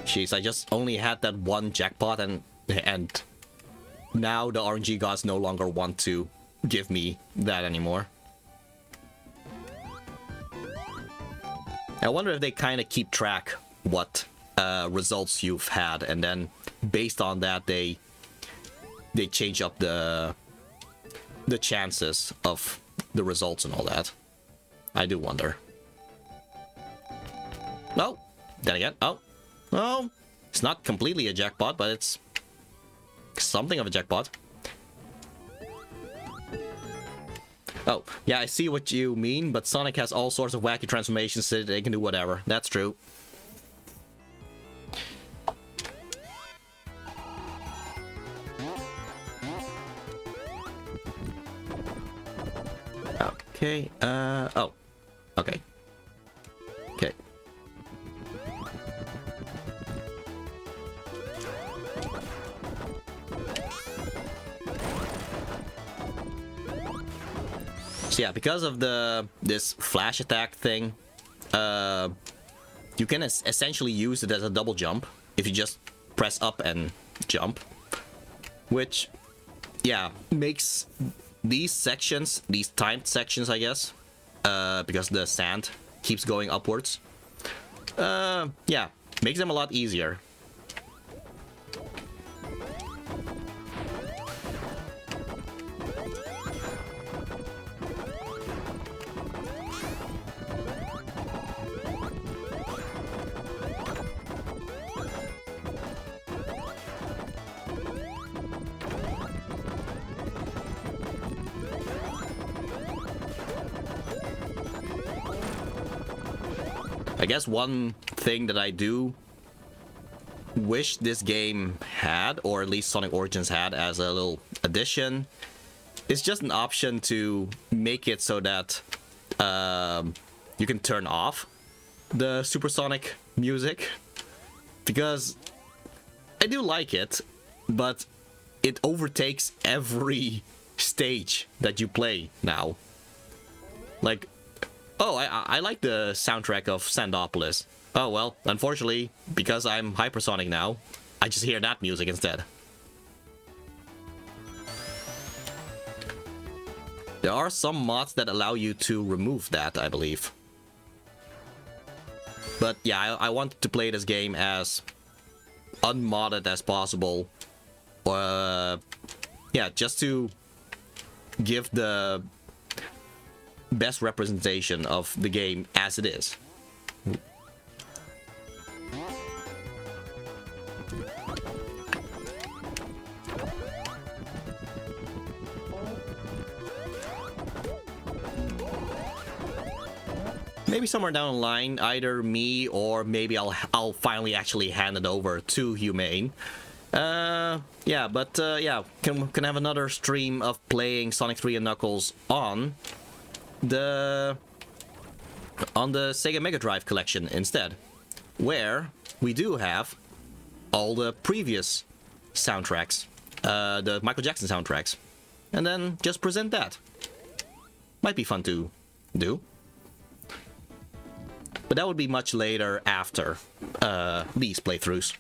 Jeez, I just only had that one jackpot, and now the RNG gods no longer want to give me that anymore. I wonder if they kind of keep track what results you've had, and then based on that they change up the chances of the results and all that. I do wonder. Oh, then again, well, it's not completely a jackpot, but it's something of a jackpot. Oh, yeah, I see what you mean, but Sonic has all sorts of wacky transformations so they can do whatever. That's true. Okay, oh. Okay. Okay. So yeah, because of this flash attack thing, you can essentially use it as a double jump if you just press up and jump, which, yeah, makes these sections, these timed sections, I guess, because the sand keeps going upwards, yeah, makes them a lot easier. I guess one thing that I do wish this game had, or at least Sonic Origins had as a little addition, is just an option to make it so that you can turn off the supersonic music. Because I do like it, but it overtakes every stage that you play now. Like, oh, I like the soundtrack of Sandopolis. Oh, well, unfortunately, because I'm hypersonic now, I just hear that music instead. There are some mods that allow you to remove that, I believe. But yeah, I wanted to play this game as unmodded as possible. Yeah, just to give the best representation of the game as it is. Maybe somewhere down the line, either me or maybe I'll finally actually hand it over to Humane. Yeah, but yeah, can have another stream of playing Sonic 3 and Knuckles on the Sega Mega Drive collection instead, where we do have all the previous soundtracks, the Michael Jackson soundtracks, and then just present that. Might be fun to do. But that would be much later after these playthroughs.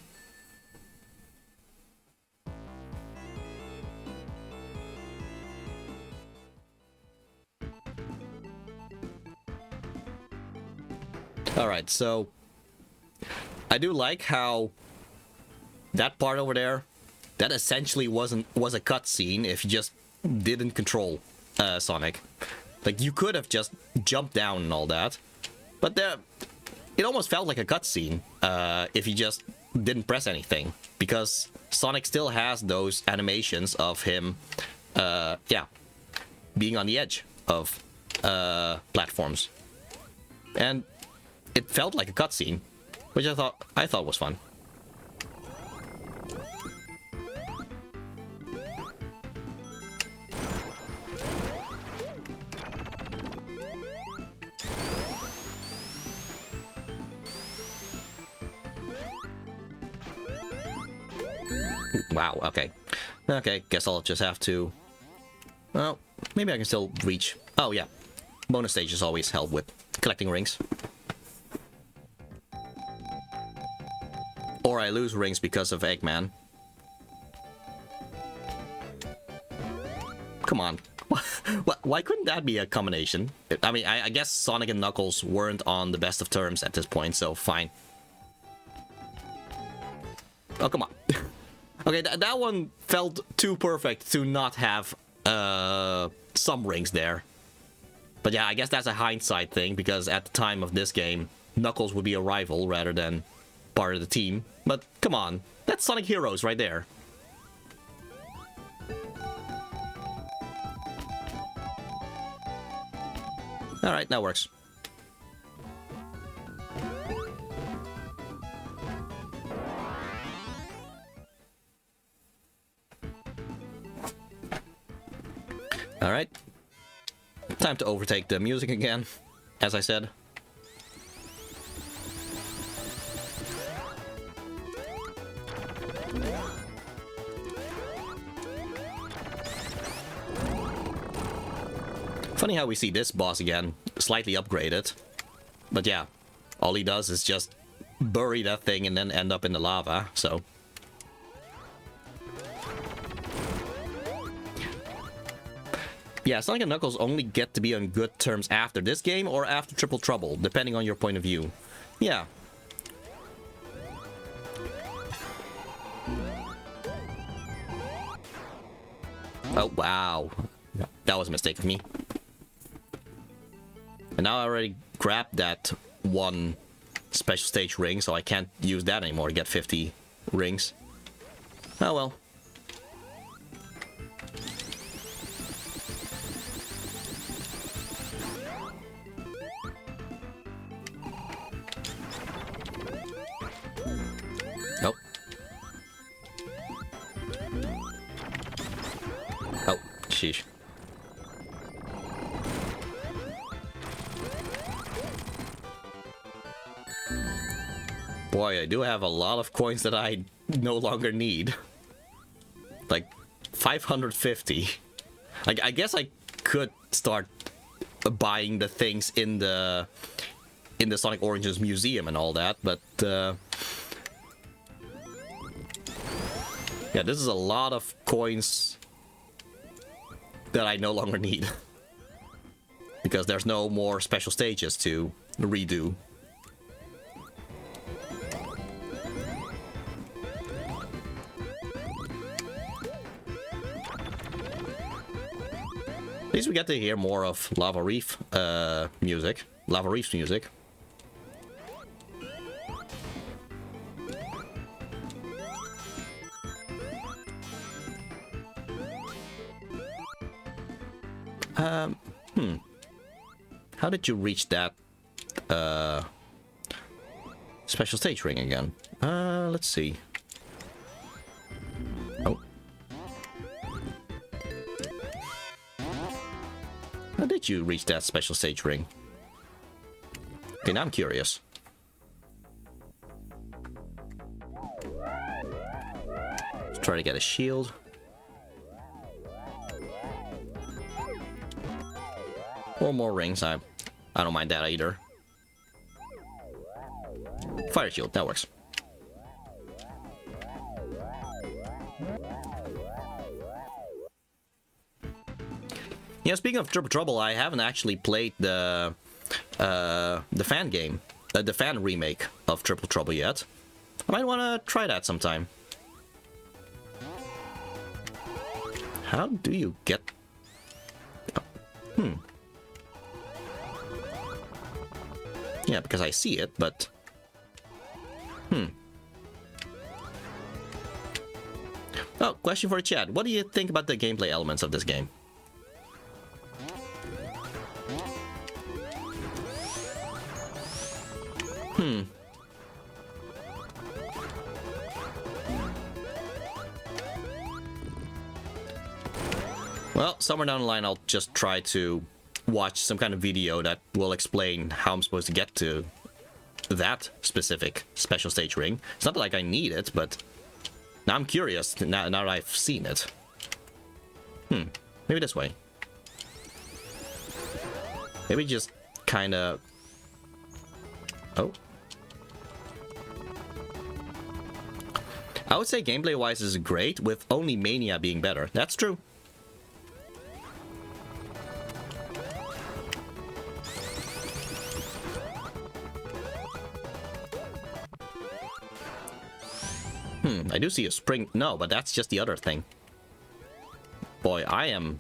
Alright, so I do like how that part over there, that essentially was a cutscene if you just didn't control Sonic. Like, you could have just jumped down and all that, but it almost felt like a cutscene if you just didn't press anything, because Sonic still has those animations of him, yeah, being on the edge of platforms, and it felt like a cutscene, which I thought was fun. Wow, okay. Okay, guess I'll just have to... Well, maybe I can still reach... Oh, yeah. Bonus stages always help with collecting rings. Or I lose rings because of Eggman. Come on. Why couldn't that be a combination? I mean, I guess Sonic and Knuckles weren't on the best of terms at this point, so fine. Oh, come on. Okay, that one felt too perfect to not have some rings there. But yeah, I guess that's a hindsight thing, because at the time of this game, Knuckles would be a rival rather than part of the team. But come on, that's Sonic Heroes right there. Alright, that works. Alright. Time to overtake the music again, as I said. Funny how we see this boss again, slightly upgraded. But yeah, all he does is just bury that thing and then end up in the lava, so... Yeah, Sonic and Knuckles only get to be on good terms after this game or after Triple Trouble, depending on your point of view. Yeah. Oh, wow. That was a mistake of me. And now I already grabbed that one special stage ring, so I can't use that anymore to get 50 rings. Oh well. sheesh. Boy, I do have a lot of coins that I no longer need. Like 550. I guess I could start buying the things in the Sonic Origins museum and all that, but yeah, this is a lot of coins that I no longer need because there's no more special stages to redo. At least we get to hear more of Lava Reef's music. How did you reach that special stage ring again? Let's see. Oh. How did you reach that special stage ring? Okay, now I'm curious. Let's try to get a shield. Or more rings, I don't mind that either. Fire shield, that works. Yeah, speaking of Triple Trouble, I haven't actually played the fan game, the fan remake of Triple Trouble yet. I might want to try that sometime. How do you get... Yeah, because I see it, but... Oh, question for the chat. What do you think about the gameplay elements of this game? Well, somewhere down the line I'll just try to watch some kind of video that will explain how I'm supposed to get to that specific special stage ring. It's not like I need it, but now I'm curious now that I've seen it. Maybe this way. Maybe just kind of... Oh. I would say gameplay-wise is great, with only Mania being better. That's true. I do see a spring... No, but that's just the other thing. Boy, I am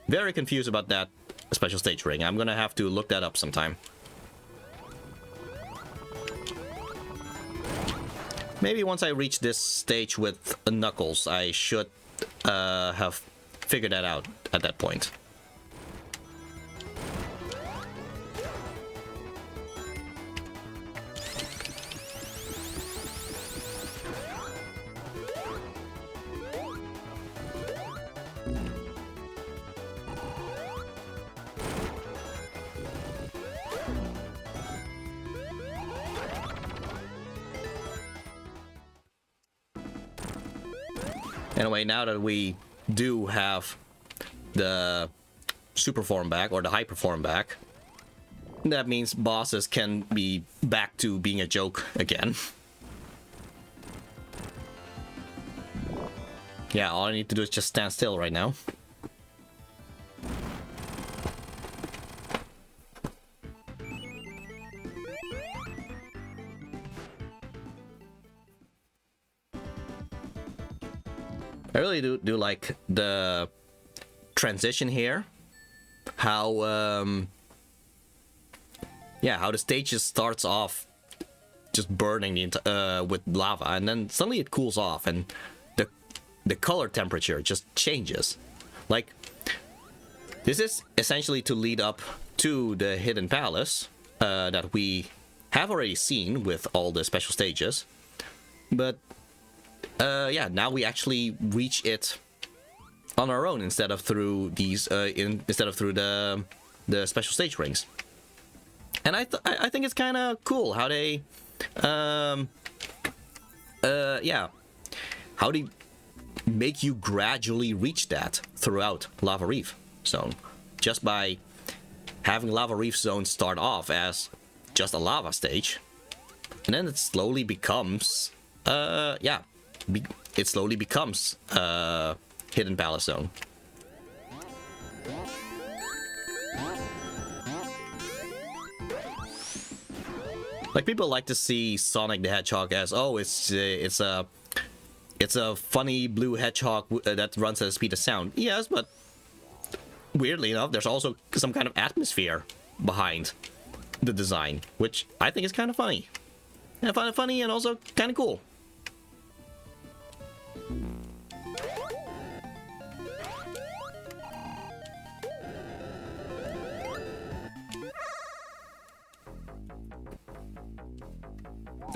very confused about that special stage ring. I'm gonna have to look that up sometime. Maybe once I reach this stage with Knuckles, I should have figured that out at that point. Anyway, now that we do have the super form back, or the hyper form back, that means bosses can be back to being a joke again. Yeah, all I need to do is just stand still right now. I really do like the transition here. How yeah, how the stage just starts off just burning with lava, and then suddenly it cools off, and the color temperature just changes. Like, this is essentially to lead up to the hidden palace that we have already seen with all the special stages, but yeah, now we actually reach it on our own instead of through these instead of through the special stage rings. And I think it's kind of cool how they yeah, how they make you gradually reach that throughout Lava Reef Zone, just by having Lava Reef Zone start off as just a lava stage, and then it slowly becomes yeah, it slowly becomes Hidden Palace Zone. Like, people like to see Sonic the Hedgehog as, oh, it's a funny blue hedgehog that runs at the speed of sound. Yes, but weirdly enough, there's also some kind of atmosphere behind the design, which I think is kind of funny. I find it funny and also kind of cool.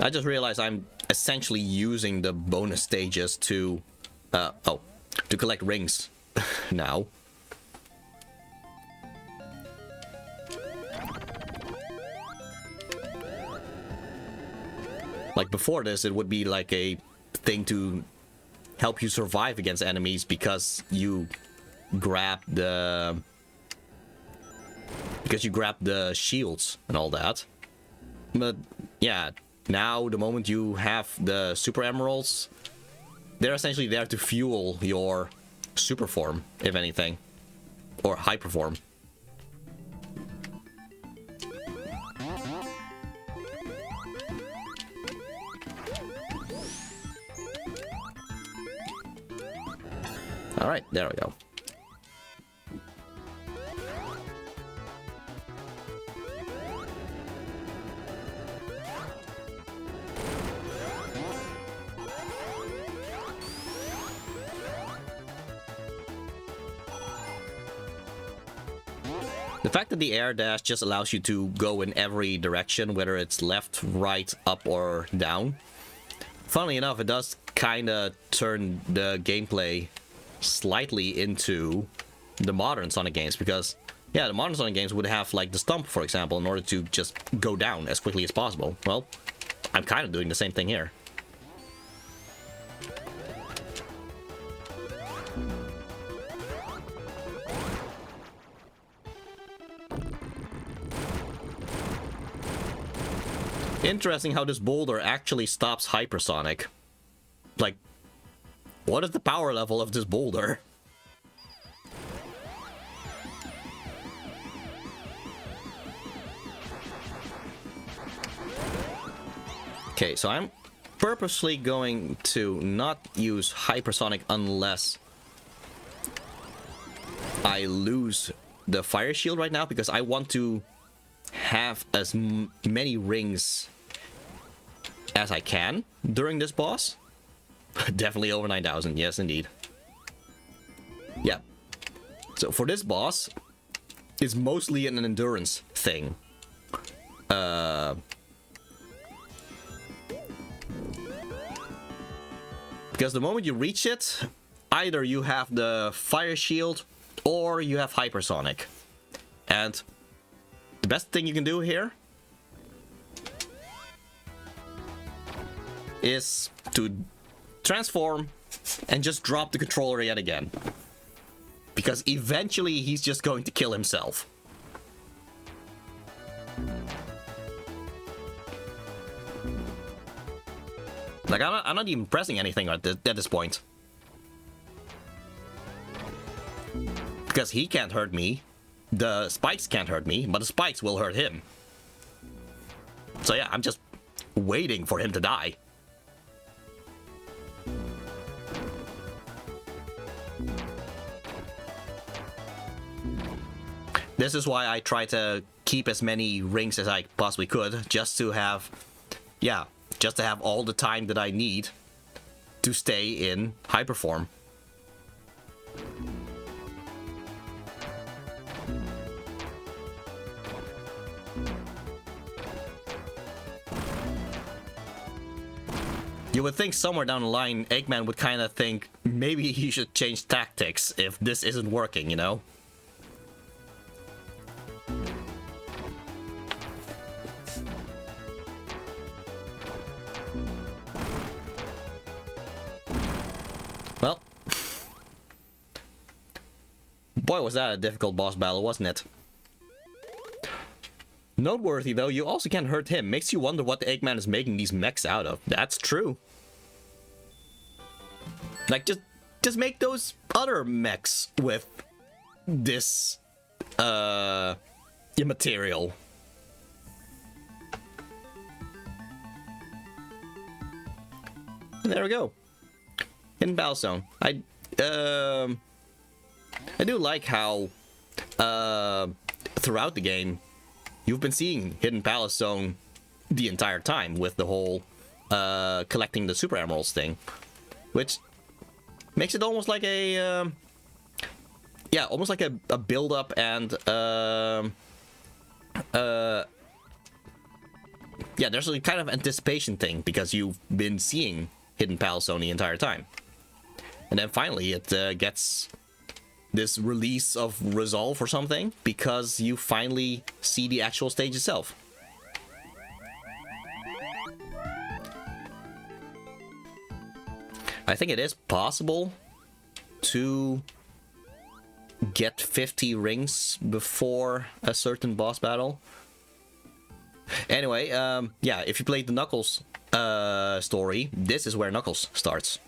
I just realized I'm essentially using the bonus stages to collect rings now. Like, before this, it would be like a thing to help you survive against enemies because you grab the shields and all that. But yeah, now the moment you have the super emeralds, they're essentially there to fuel your super form, if anything, or hyper form. All right, there we go. The fact that the air dash just allows you to go in every direction, whether it's left, right, up, or down. Funnily enough, it does kind of turn the gameplay slightly into the modern Sonic games, because yeah, the modern Sonic games would have like the stump, for example, in order to just go down as quickly as possible. Well, I'm kind of doing the same thing here. Interesting how this boulder actually stops Hypersonic. Like, what is the power level of this boulder? Okay, so I'm purposely going to not use Hypersonic unless I lose the fire shield right now, because I want to have as many rings as I can during this boss. Definitely over 9,000, yes indeed. Yeah. So for this boss, it's mostly an endurance thing. Because the moment you reach it, either you have the fire shield or you have Hypersonic. And the best thing you can do here is to transform and just drop the controller yet again. Because eventually he's just going to kill himself. Like, I'm not even pressing anything at this point. Because he can't hurt me. The spikes can't hurt me, but the spikes will hurt him. So yeah, I'm just waiting for him to die. This is why I try to keep as many rings as I possibly could, just to have, yeah, just to have all the time that I need to stay in Hyperform. You would think somewhere down the line, Eggman would kind of think maybe he should change tactics if this isn't working, you know? Well, boy, was that a difficult boss battle, wasn't it? Noteworthy, though, you also can't hurt him. Makes you wonder what the Eggman is making these mechs out of. That's true. Like, just make those other mechs with this, material. There we go. Hidden Battle Zone. I do like how, throughout the game, you've been seeing Hidden Palace Zone the entire time with the whole collecting the Super Emeralds thing, which makes it almost like a yeah, almost like a build-up and yeah, there's a kind of anticipation thing because you've been seeing Hidden Palace Zone the entire time, and then finally it gets this release of resolve or something because you finally see the actual stage itself. I think it is possible to get 50 rings before a certain boss battle. Anyway, yeah, if you played the Knuckles story, this is where Knuckles starts.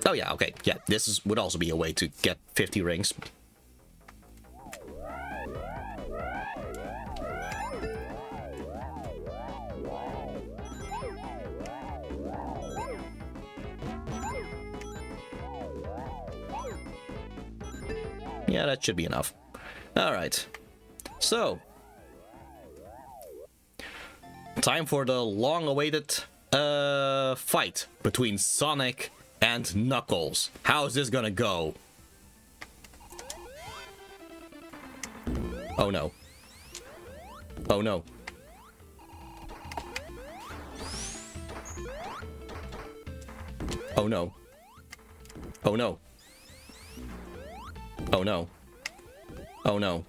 Oh yeah, okay, yeah, would also be a way to get 50 rings. Yeah, that should be enough. Alright. So. Time for the long-awaited fight between Sonic and Knuckles. How's this gonna go? Oh no. Oh no. Oh no. Oh no. Oh no. Oh no.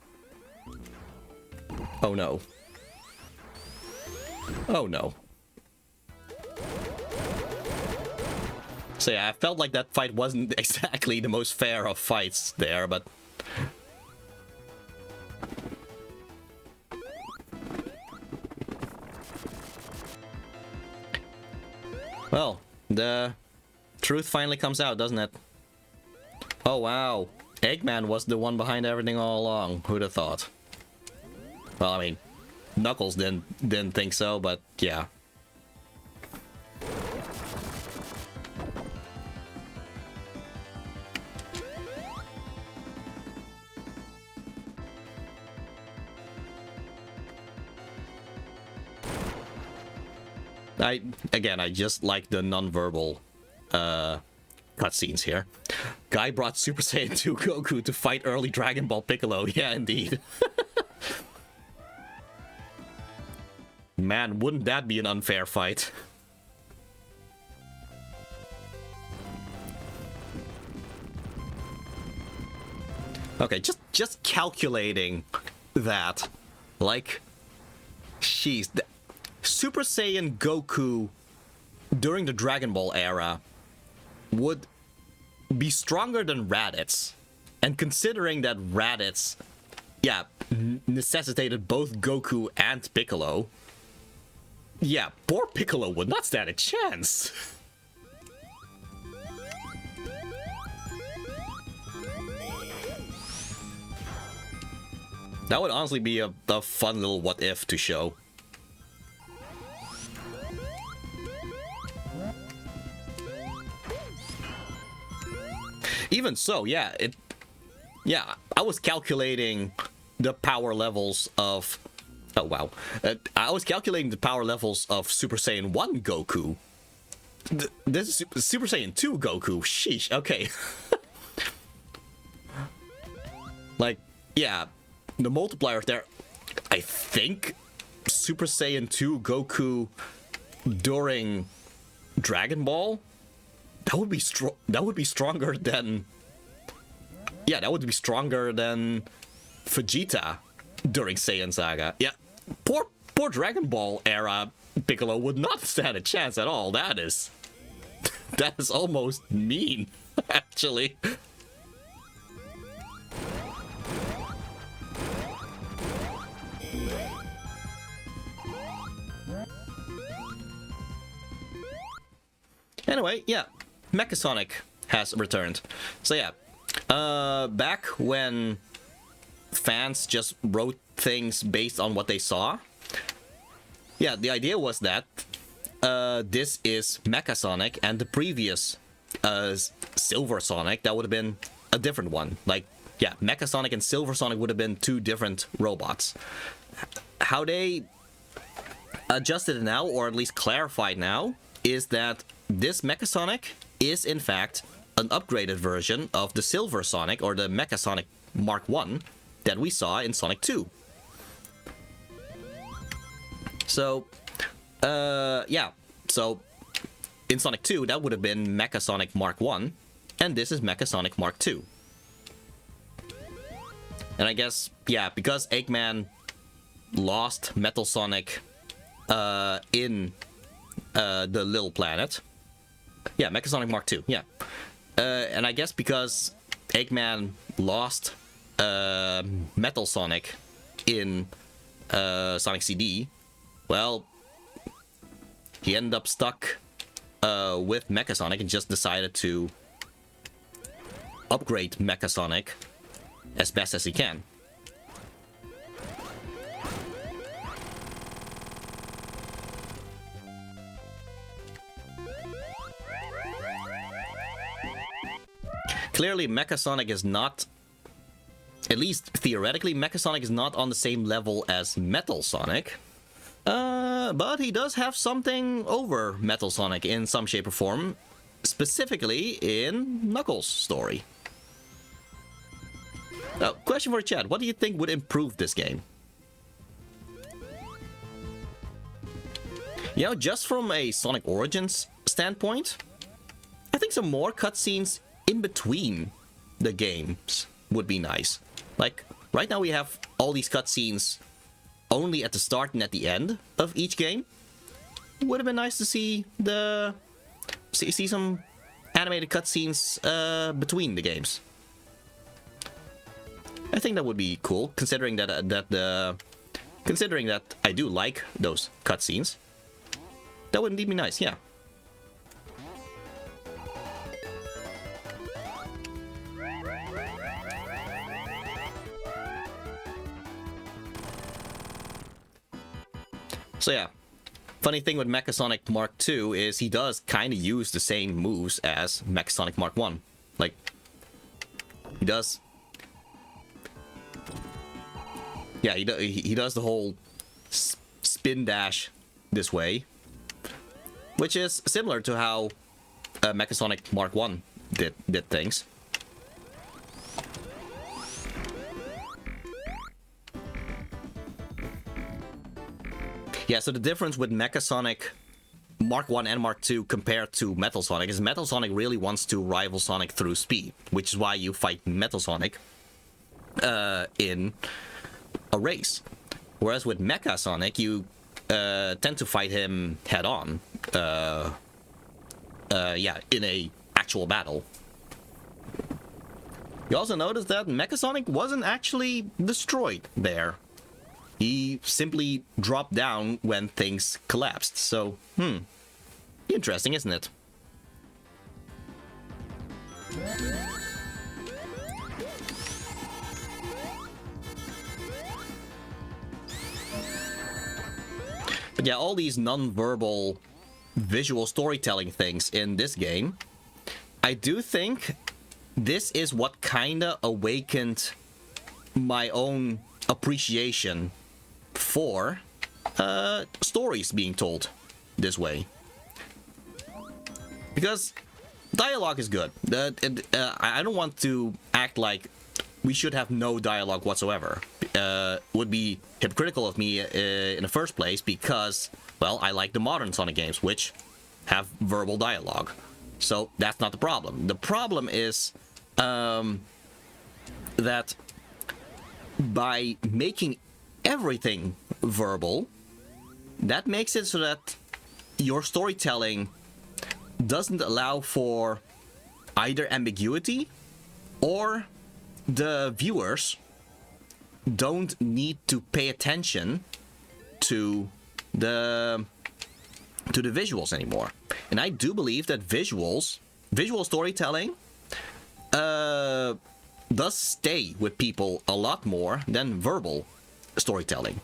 Oh no. Oh no. So yeah, I felt like that fight wasn't exactly the most fair of fights there, but... Well, the truth finally comes out, doesn't it? Oh wow. Eggman was the one behind everything all along. Who'd have thought? Well, I mean, Knuckles didn't think so, but yeah. I just like the non-verbal cutscenes here. Guy brought Super Saiyan 2 Goku to fight early Dragon Ball Piccolo. Yeah, indeed. Man, wouldn't that be an unfair fight? Okay, just calculating that. Like, jeez. Super Saiyan Goku during the Dragon Ball era would be stronger than Raditz. And considering that Raditz, yeah, necessitated both Goku and Piccolo, yeah, poor Piccolo would not stand a chance. That would honestly be a fun little what if to show. Even so, yeah, I was calculating the power levels of... Oh, wow. I was calculating the power levels of Super Saiyan 1 Goku. This is Super Saiyan 2 Goku. Sheesh, okay. Like, yeah, the multiplier there, I think Super Saiyan 2 Goku during Dragon Ball, that would be stronger than, yeah, that would be stronger than Vegeta during Saiyan Saga. Yeah, poor Dragon Ball era Piccolo would not stand a chance at all. That is almost mean, actually. Anyway, yeah, Mechasonic has returned. So yeah, back when fans just wrote things based on what they saw, yeah, the idea was that this is Mechasonic, and the previous Silver Sonic, that would have been a different one. Like, yeah, Mechasonic and Silver Sonic would have been two different robots. How they adjusted it now, or at least clarified now, is that this Mechasonic is in fact an upgraded version of the Silver Sonic, or the Mechasonic Mark 1 that we saw in Sonic 2. So, yeah, so in Sonic 2 that would have been Mechasonic Mark 1, and this is Mechasonic Mark 2. And I guess, yeah, because Eggman lost Metal Sonic in the Little Planet. Yeah, Mechasonic Mark 2, yeah. And I guess because Eggman lost Metal Sonic in Sonic CD, well, he ended up stuck with Mechasonic and just decided to upgrade Mechasonic as best as he can. Clearly, Mechasonic is not, at least theoretically, Mechasonic is not on the same level as Metal Sonic. But he does have something over Metal Sonic in some shape or form, specifically in Knuckles' story. Now, question for chat, what do you think would improve this game? You know, just from a Sonic Origins standpoint, I think some more cutscenes in between the games would be nice. Like, right now we have all these cutscenes only at the start and at the end of each game. Would have been nice to see see some animated cutscenes between the games. I think that would be cool, considering that considering that I do like those cutscenes. That would indeed be nice, yeah. So yeah, funny thing with Mechasonic Mark 2 is he does kind of use the same moves as Mechasonic Mark 1. Like, he does... Yeah, he does the whole spin dash this way, which is similar to how Mechasonic Mark 1 did things. Yeah, so the difference with Mechasonic Mark 1 and Mark 2 compared to Metal Sonic is Metal Sonic really wants to rival Sonic through speed, which is why you fight Metal Sonic in a race. Whereas with Mecha Sonic, you tend to fight him head on. Yeah, in a actual battle. You also notice that Mecha Sonic wasn't actually destroyed there. He simply dropped down when things collapsed. So, interesting, isn't it? But yeah, all these non-verbal visual storytelling things in this game, I do think this is what kinda awakened my own appreciation for stories being told this way. Because dialogue is good. I don't want to act like we should have no dialogue whatsoever. Would be hypocritical of me in the first place because, well, I like the modern Sonic games, which have verbal dialogue. So that's not the problem. The problem is that by making everything verbal, that makes it so that your storytelling doesn't allow for either ambiguity or the viewers don't need to pay attention to the visuals anymore. And I do believe that visual storytelling does stay with people a lot more than verbal storytelling.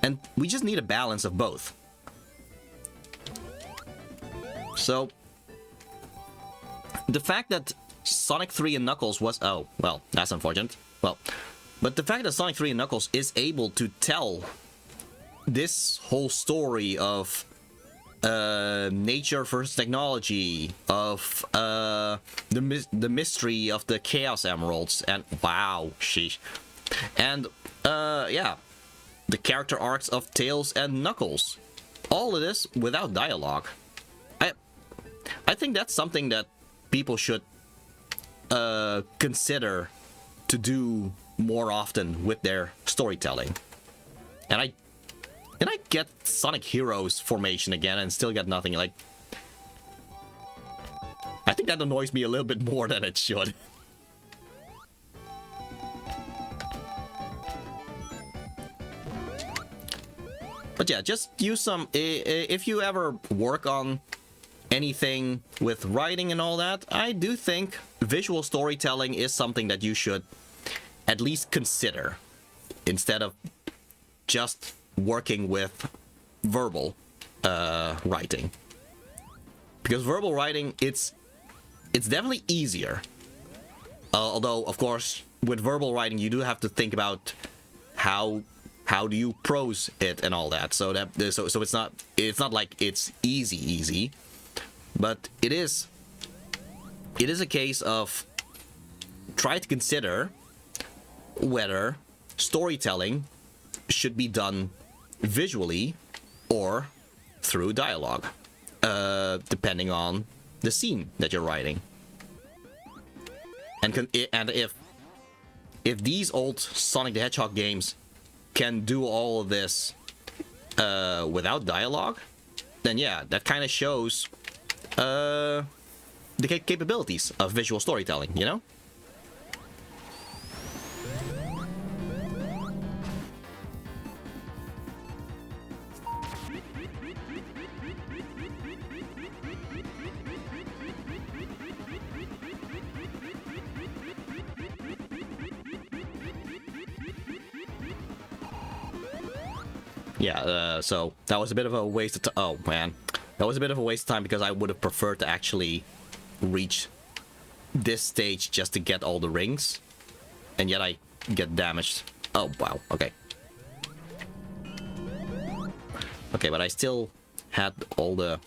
And we just need a balance of both. So the fact that Sonic 3 and Knuckles was... Oh, well, that's unfortunate. Well, but the fact that Sonic 3 and Knuckles is able to tell this whole story of nature versus technology, of the mystery of the Chaos Emeralds, and wow, sheesh. And, yeah, the character arcs of Tails and Knuckles. All of this without dialogue. I think that's something that people should consider to do more often with their storytelling. And I get Sonic Heroes formation again and still get nothing. Like, I think that annoys me a little bit more than it should. But yeah, just use some... If you ever work on anything with writing and all that, I do think visual storytelling is something that you should at least consider instead of just working with verbal writing. Because verbal writing, it's definitely easier. Although, of course, with verbal writing, you do have to think about how do you prose it and all that. So it's not like it's easy. But it is a case of try to consider whether storytelling should be done visually or through dialogue, depending on the scene that you're writing. And if these old Sonic the Hedgehog games can do all of this without dialogue, then yeah, that kind of shows the capabilities of visual storytelling, you know? Yeah, so that was a bit of a waste of time. Oh, man. That was a bit of a waste of time because I would have preferred to actually reach this stage just to get all the rings. And yet I get damaged. Oh, wow. Okay. Okay, but I still had all the...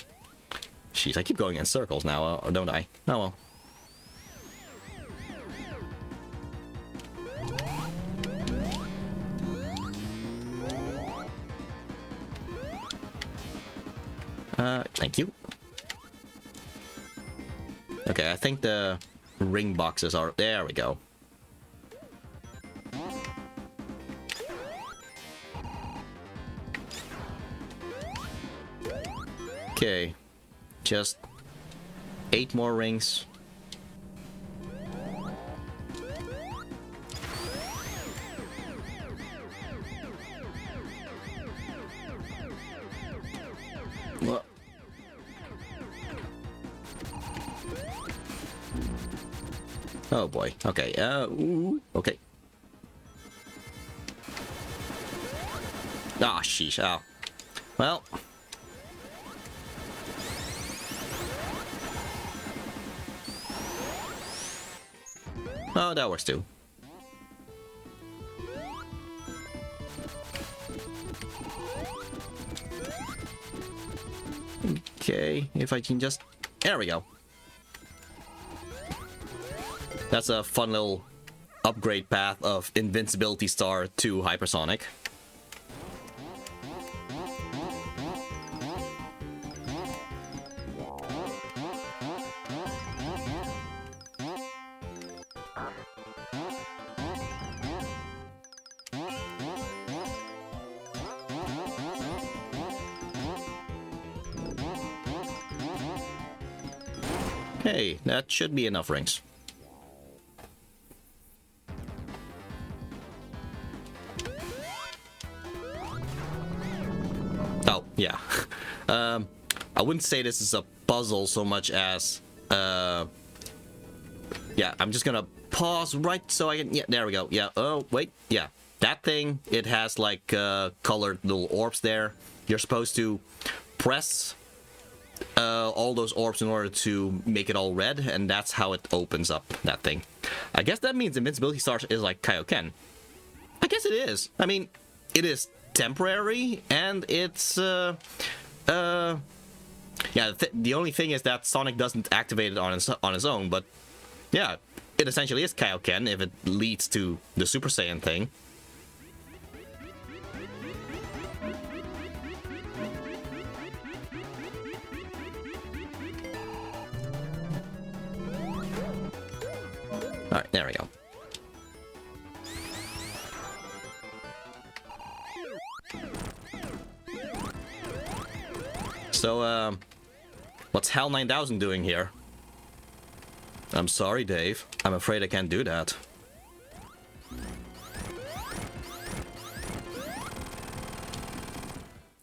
Jeez, I keep going in circles now, don't I? Oh, well. Thank you. Okay, I think the ring boxes are... There we go. Okay. Just 8 more rings. What? Oh boy. Okay. Ooh. Okay. Ah, sheesh. Oh. Well. Oh, that works too. Okay, if I can just... There we go. That's a fun little upgrade path of Invincibility Star to Hypersonic. Hey, that should be enough rings. Oh, yeah. I wouldn't say this is a puzzle so much as... yeah, I'm just gonna pause right so I can... Yeah, there we go. Yeah, oh, wait. Yeah, that thing, it has like colored little orbs there. You're supposed to press all those orbs in order to make it all red, and that's how it opens up that thing. I guess that means Invincibility Stars is like Kaioken. I guess it is. I mean, it is temporary, and it's yeah, the only thing is that Sonic doesn't activate it on its own, but yeah, it essentially is Kaioken if it leads to the Super Saiyan thing. Alright, there we go. So, what's HAL 9000 doing here? I'm sorry, Dave. I'm afraid I can't do that.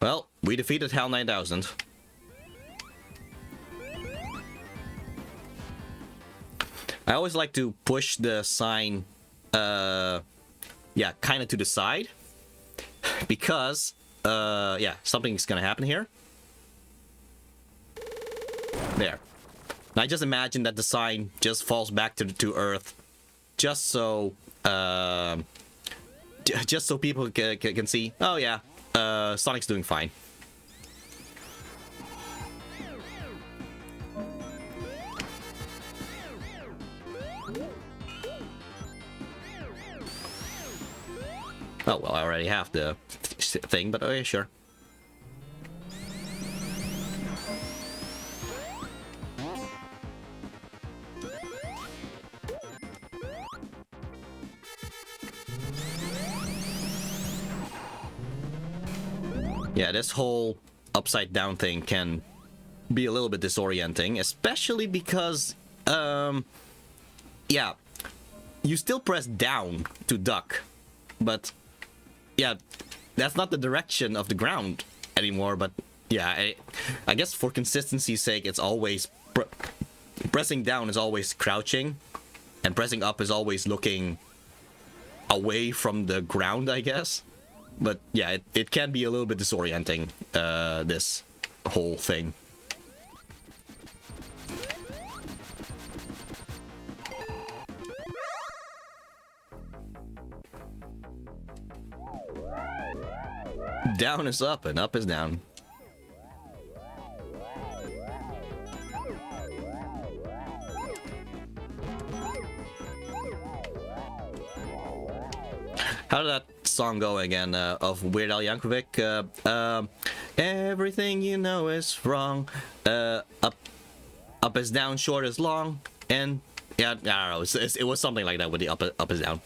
Well, we defeated HAL 9000. I always like to push the sign, yeah, kind of to the side. Because, yeah, something's gonna happen here. There. And I just imagine that the sign just falls back to Earth. Just so, just so people can see, oh yeah, Sonic's doing fine. Oh, well, I already have the thing, but okay, sure. Yeah, this whole upside down thing can be a little bit disorienting, especially because, yeah, you still press down to duck, but yeah, that's not the direction of the ground anymore, but yeah, I guess for consistency's sake, it's always... pressing down is always crouching, and pressing up is always looking away from the ground, I guess. But yeah, it can be a little bit disorienting, this whole thing. Down is up and up is down. How did that song go again, of Weird Al Yankovic? Everything you know is wrong. Up is down, short is long, and yeah, I don't know. It was something like that with the up is down,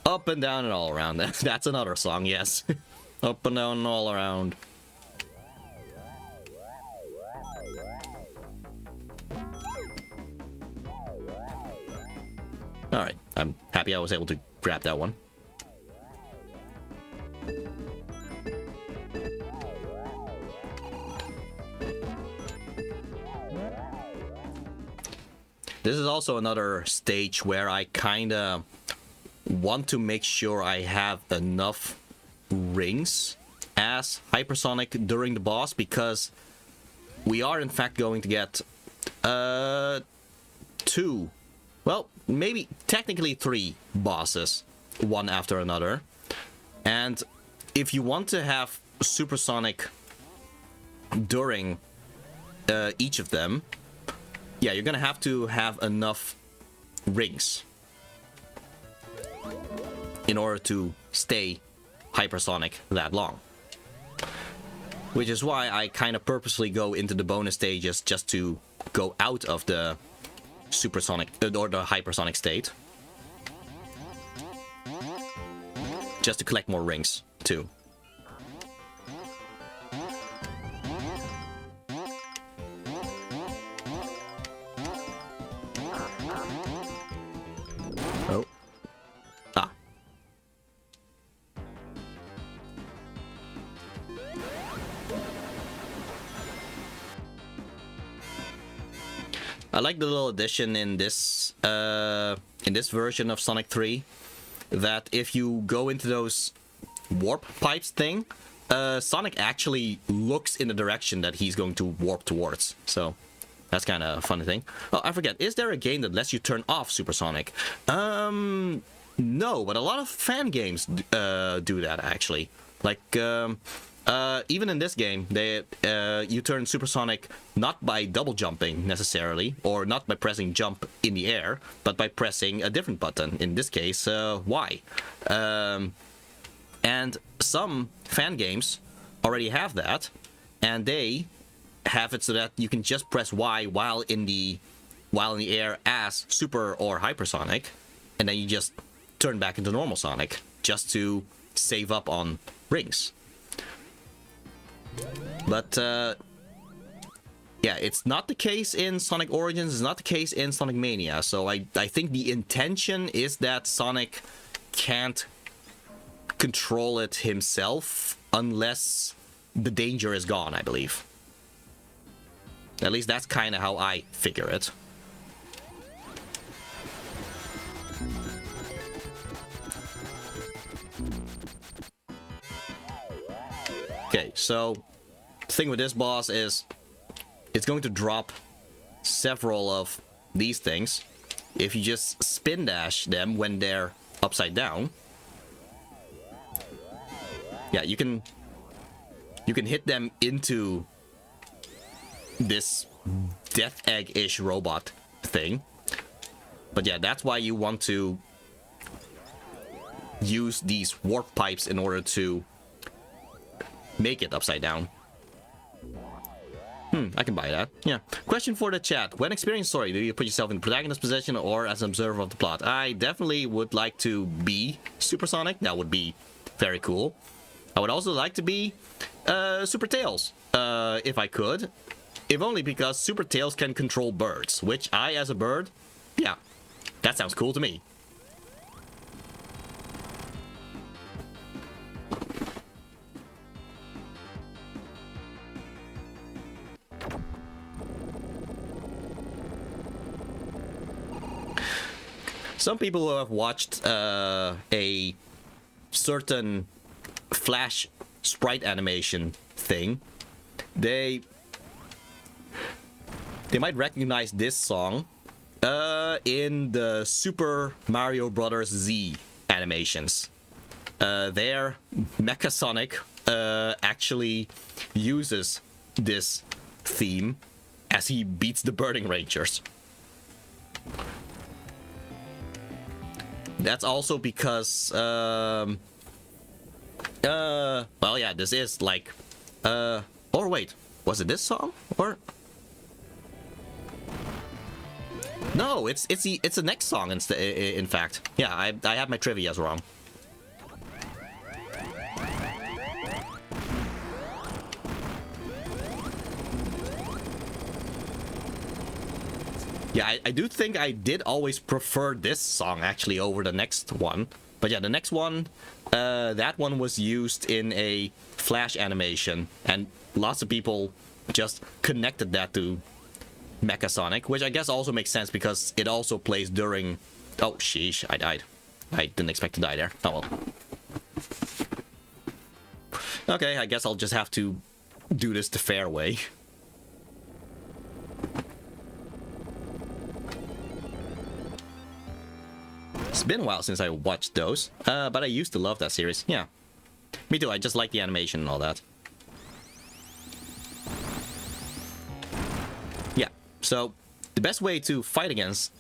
up and down and all around. That's another song, yes. Up and down and all around. Alright, I'm happy I was able to grab that one. This is also another stage where I kinda want to make sure I have enough rings as Hypersonic during the boss, because we are in fact going to get 2, well, maybe technically 3 bosses, one after another. And if you want to have Supersonic during each of them, yeah, you're gonna have to have enough rings. in order to stay hypersonic that long. Which is why I kind of purposely go into the bonus stages just to go out of the supersonic or the hypersonic state. Just to collect more rings, too. Oh. Ah. I like the little addition in this version of Sonic 3 that if you go into those warp pipes thing, Sonic actually looks in the direction that he's going to warp towards. So that's kind of a funny thing. Oh, I forget. Is there a game that lets you turn off supersonic? No, but a lot of fan games do that actually. Like even in this game, you turn supersonic not by double jumping necessarily, or not by pressing jump in the air, but by pressing a different button. In this case, Y. And some fan games already have that, and they have it so that you can just press Y while in the air as super or hypersonic, and then you just turn back into normal Sonic just to save up on rings. But yeah, it's not the case in Sonic Origins, it's not the case in Sonic Mania, so I think the intention is that Sonic can't control it himself unless the danger is gone, I believe. At least that's kind of how I figure it. Okay, so the thing with this boss is it's going to drop several of these things if you just spin dash them when they're upside down. Yeah, you can hit them into this death egg-ish robot thing. But yeah, that's why you want to use these warp pipes in order to make it upside down. I can buy that. Yeah. Question for the chat. When experiencing story, do you put yourself in the protagonist position or as an observer of the plot? I definitely would like to be Supersonic. That would be very cool. I would also like to be Super Tails, if I could. If only because Super Tails can control birds, which I, as a bird, yeah, that sounds cool to me. Some people who have watched a certain Flash sprite animation thing, they might recognize this song in the Super Mario Bros. Z animations. There, Mecha Sonic actually uses this theme as he beats the Burning Rangers. That's also because, well, yeah, this is like, or wait, was it this song? Or no, it's the next song in fact. Yeah, I have my trivias wrong. Yeah, I do think I did always prefer this song actually over the next one. But yeah, the next one, that one was used in a Flash animation, and lots of people just connected that to Mecha Sonic, which I guess also makes sense because it also plays during... Oh, sheesh, I died. I didn't expect to die there. Oh well. Okay, I guess I'll just have to do this the fair way. It's been a while since I watched those, but I used to love that series. Yeah, me too. I just like the animation and all that. Yeah, so the best way to fight against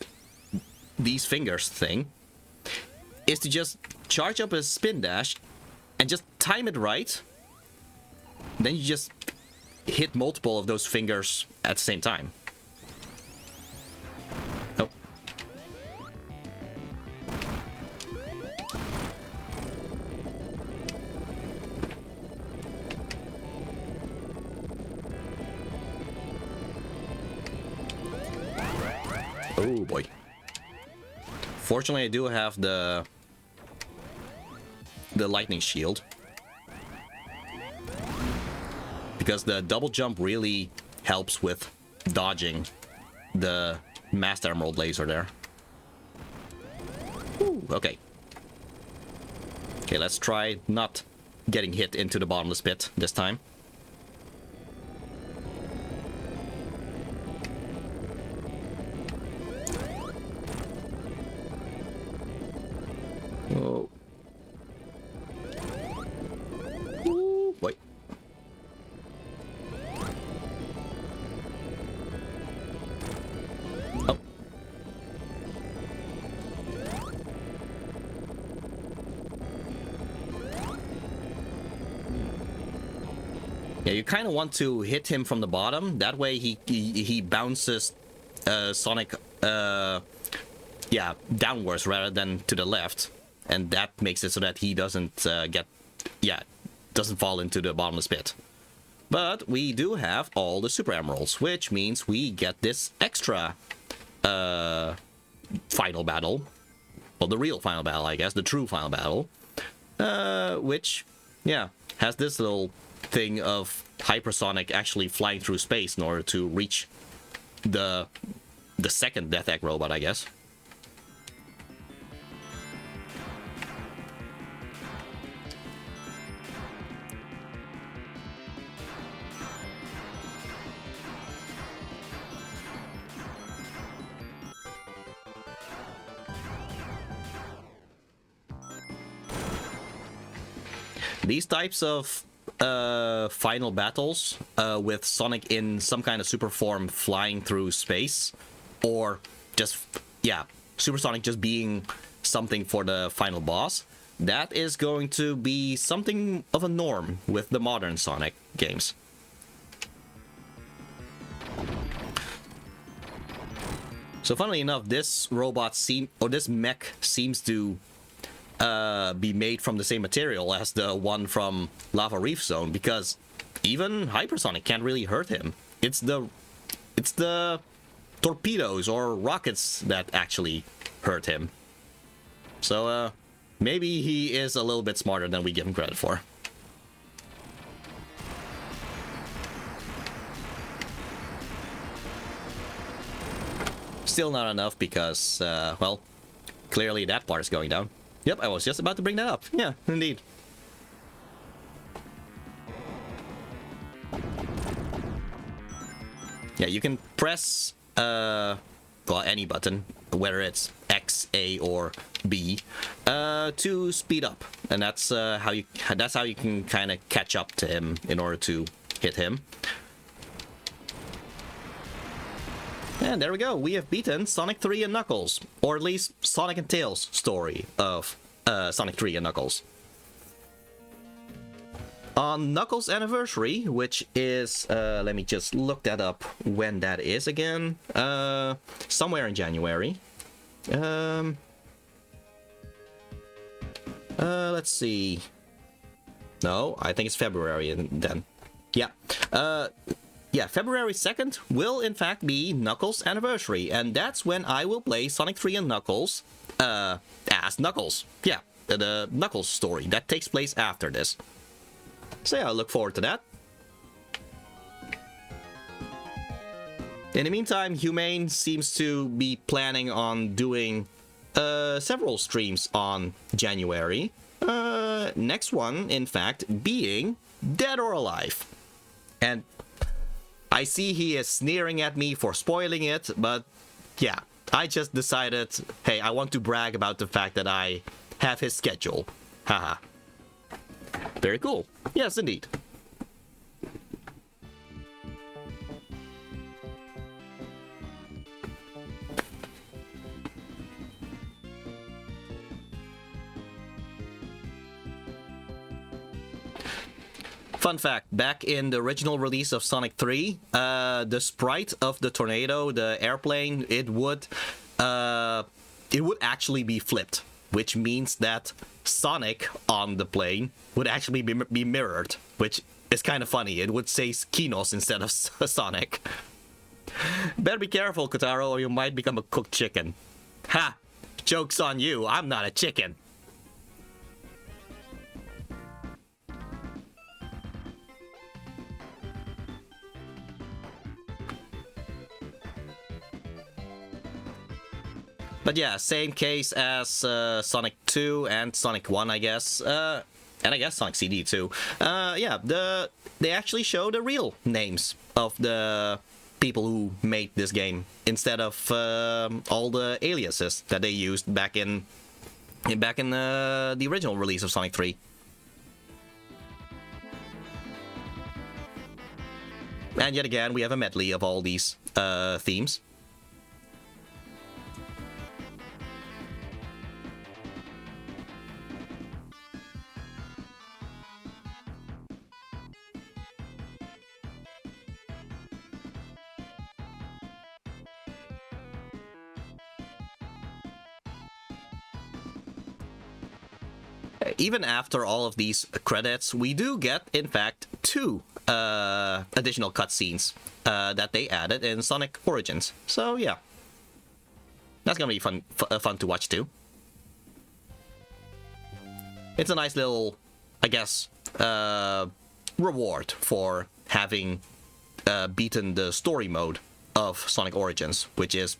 these fingers thing is to just charge up a spin dash and just time it right. Then you just hit multiple of those fingers at the same time. Oh. Oh boy. Fortunately, I do have the lightning shield. Because the double jump really helps with dodging the Master Emerald laser there. Ooh, okay. Okay, let's try not getting hit into the bottomless pit this time. Oh. Ooh, wait. Oh. Yeah, you kind of want to hit him from the bottom. That way he bounces Sonic yeah, downwards rather than to the left. And that makes it so that he doesn't doesn't fall into the bottomless pit. But we do have all the Super Emeralds, which means we get this extra final battle. Well, the real final battle, I guess, the true final battle. Which, yeah, has this little thing of Hypersonic actually flying through space in order to reach the second Death Egg robot, I guess. These types of final battles with Sonic in some kind of super form flying through space, or just, yeah, Super Sonic just being something for the final boss, that is going to be something of a norm with the modern Sonic games. So funnily enough, this mech seems to be made from the same material as the one from Lava Reef Zone, because even Hypersonic can't really hurt him. It's the torpedoes or rockets that actually hurt him. So maybe he is a little bit smarter than we give him credit for. Still not enough because, well, clearly that part is going down. Yep, I was just about to bring that up. Yeah, indeed. Yeah, you can press well, any button, whether it's X, A, or B, to speed up, and that's how you can kind of catch up to him in order to hit him. And there we go. We have beaten Sonic 3 and Knuckles, or at least Sonic and Tails' story of Sonic 3 and Knuckles. On Knuckles' anniversary, which is, let me just look that up when that is again, somewhere in January. Let's see. No, I think it's February then. Yeah. Yeah, February 2nd will in fact be Knuckles' anniversary, and that's when I will play Sonic 3 and Knuckles as Knuckles. Yeah, the Knuckles story that takes place after this. So yeah, I look forward to that. In the meantime, Humane seems to be planning on doing several streams on January. Next one, in fact, being Dead or Alive. And I see he is sneering at me for spoiling it, but yeah, I just decided, hey, I want to brag about the fact that I have his schedule. Haha. Very cool. Yes, indeed. Fun fact, back in the original release of Sonic 3, the sprite of the tornado, the airplane, it would actually be flipped, which means that Sonic on the plane would actually be mirrored, which is kind of funny. It would say Kinos instead of Sonic. Better be careful, Kotaro, or you might become a cooked chicken. Ha! Joke's on you, I'm not a chicken. But yeah, same case as Sonic 2 and Sonic 1, I guess. And I guess Sonic CD too. Yeah, they actually show the real names of the people who made this game instead of all the aliases that they used back in the original release of Sonic 3. And yet again, we have a medley of all these themes. Even after all of these credits, we do get, in fact, 2 additional cutscenes that they added in Sonic Origins. So yeah, that's gonna be fun to watch too. It's a nice little, I guess, reward for having beaten the story mode of Sonic Origins, which is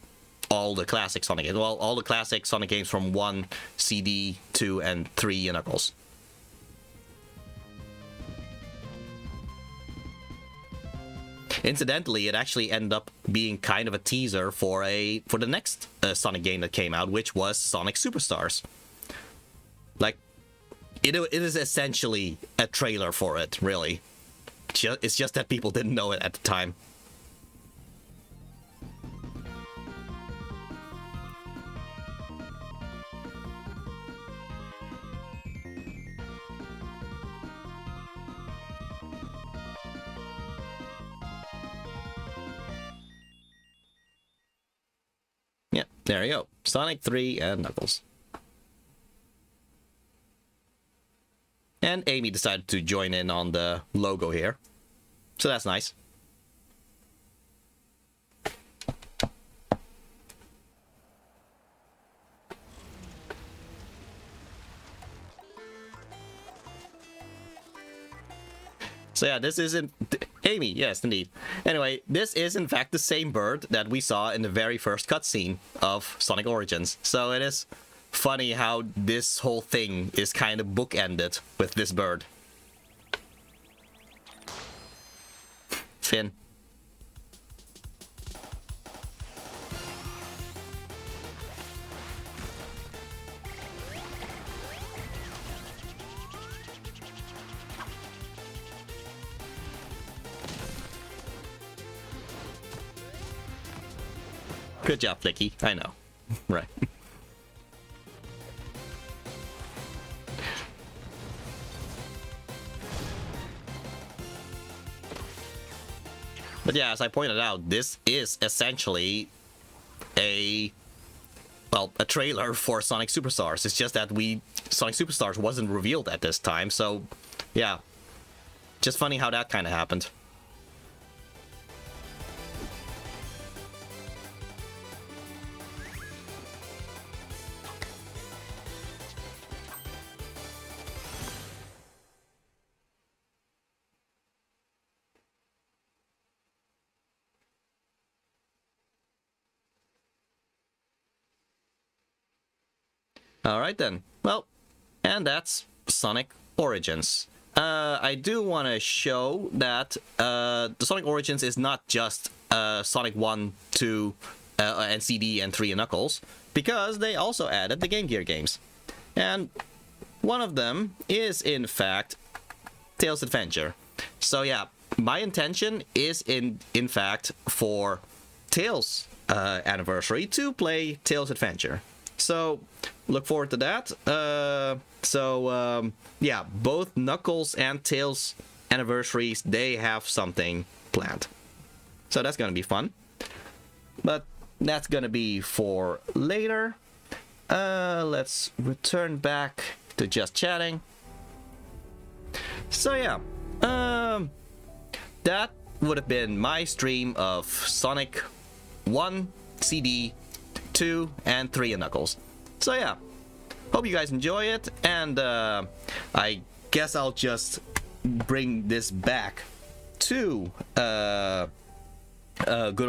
all the classic Sonic games. Well, all the classic Sonic games from 1, CD, 2, and 3 Knuckles. Incidentally, it actually ended up being kind of a teaser for the next Sonic game that came out, which was Sonic Superstars. Like, it is essentially a trailer for it, really. It's just that people didn't know it at the time. Yeah, there you go. Sonic 3 and Knuckles. And Amy decided to join in on the logo here. So that's nice. So yeah, this isn't... Amy, yes, indeed. Anyway, this is in fact the same bird that we saw in the very first cutscene of Sonic Origins. So it is funny how this whole thing is kind of bookended with this bird. Finn. Good job, Flicky. I know. Right. But yeah, as I pointed out, this is essentially a trailer for Sonic Superstars. It's just that Sonic Superstars wasn't revealed at this time, so yeah. Just funny how that kind of happened. Alright then. Well, and that's Sonic Origins. I do want to show that the Sonic Origins is not just Sonic 1, 2, and CD and 3 and Knuckles, because they also added the Game Gear games. And one of them is, in fact, Tails Adventure. So yeah, my intention is, in fact, for Tails' anniversary to play Tails Adventure. So, look forward to that. Yeah, both Knuckles and Tails anniversaries, they have something planned. So that's gonna be fun. But that's gonna be for later. Let's return back to just chatting. So yeah, that would have been my stream of Sonic 1, CD, 2, and 3 and Knuckles. So yeah, hope you guys enjoy it, and I guess I'll just bring this back to good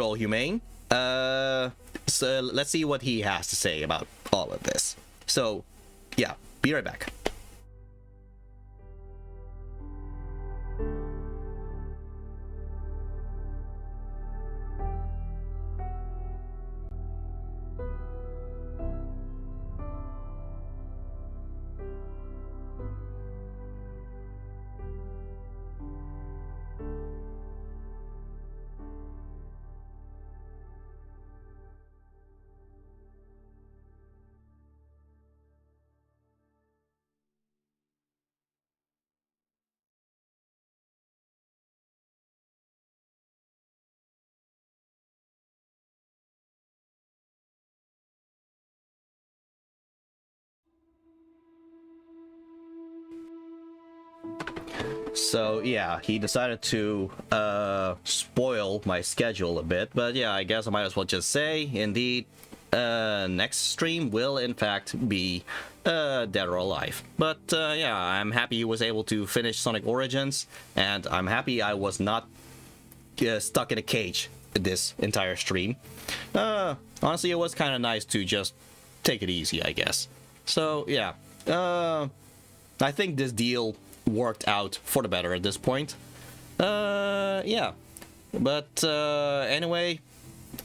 old Humane. So let's see what he has to say about all of this. So yeah, be right back. So yeah, he decided to spoil my schedule a bit, but yeah, I guess I might as well just say, indeed, next stream will in fact be Dead or Alive. But yeah, I'm happy he was able to finish Sonic Origins, and I'm happy I was not stuck in a cage this entire stream. Honestly, it was kind of nice to just take it easy, I guess. So yeah, I think this deal worked out for the better at this point. Yeah, but anyway,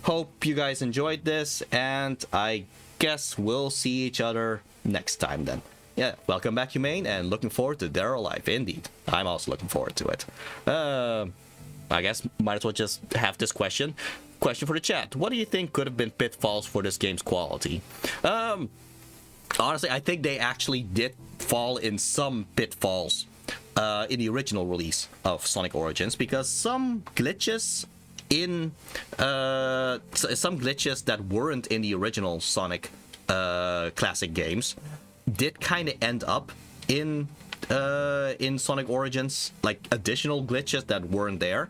hope you guys enjoyed this, and I guess we'll see each other next time then. Yeah, welcome back, Humane, and looking forward to Dead or Alive. Indeed, I'm also looking forward to it. I guess might as well just have this question for the chat. What do you think could have been pitfalls for this game's quality? Honestly, I think they actually did fall in some pitfalls in the original release of Sonic Origins, because some glitches that weren't in the original Sonic classic games did kind of end up in Sonic Origins, like additional glitches that weren't there.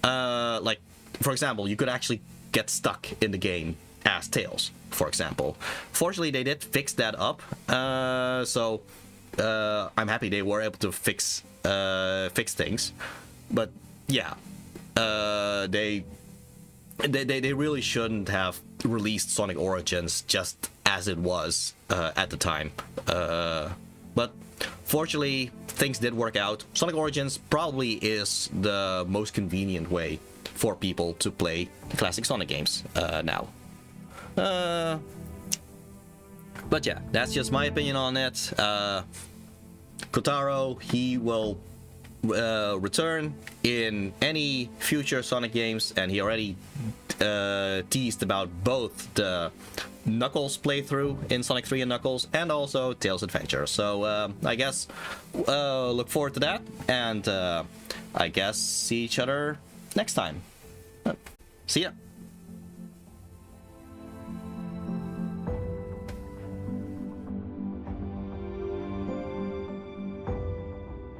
Like, for example, you could actually get stuck in the game as Tails, for example. Fortunately, they did fix that up, so I'm happy they were able to fix things. But yeah, they really shouldn't have released Sonic Origins just as it was at the time. But fortunately, things did work out. Sonic Origins probably is the most convenient way for people to play classic Sonic games now. But yeah, that's just my opinion on it. Kotaro, he will return in any future Sonic games, and he already teased about both the Knuckles playthrough in Sonic 3 and Knuckles, and also Tails Adventure. So I guess look forward to that, and I guess see each other next time. See ya.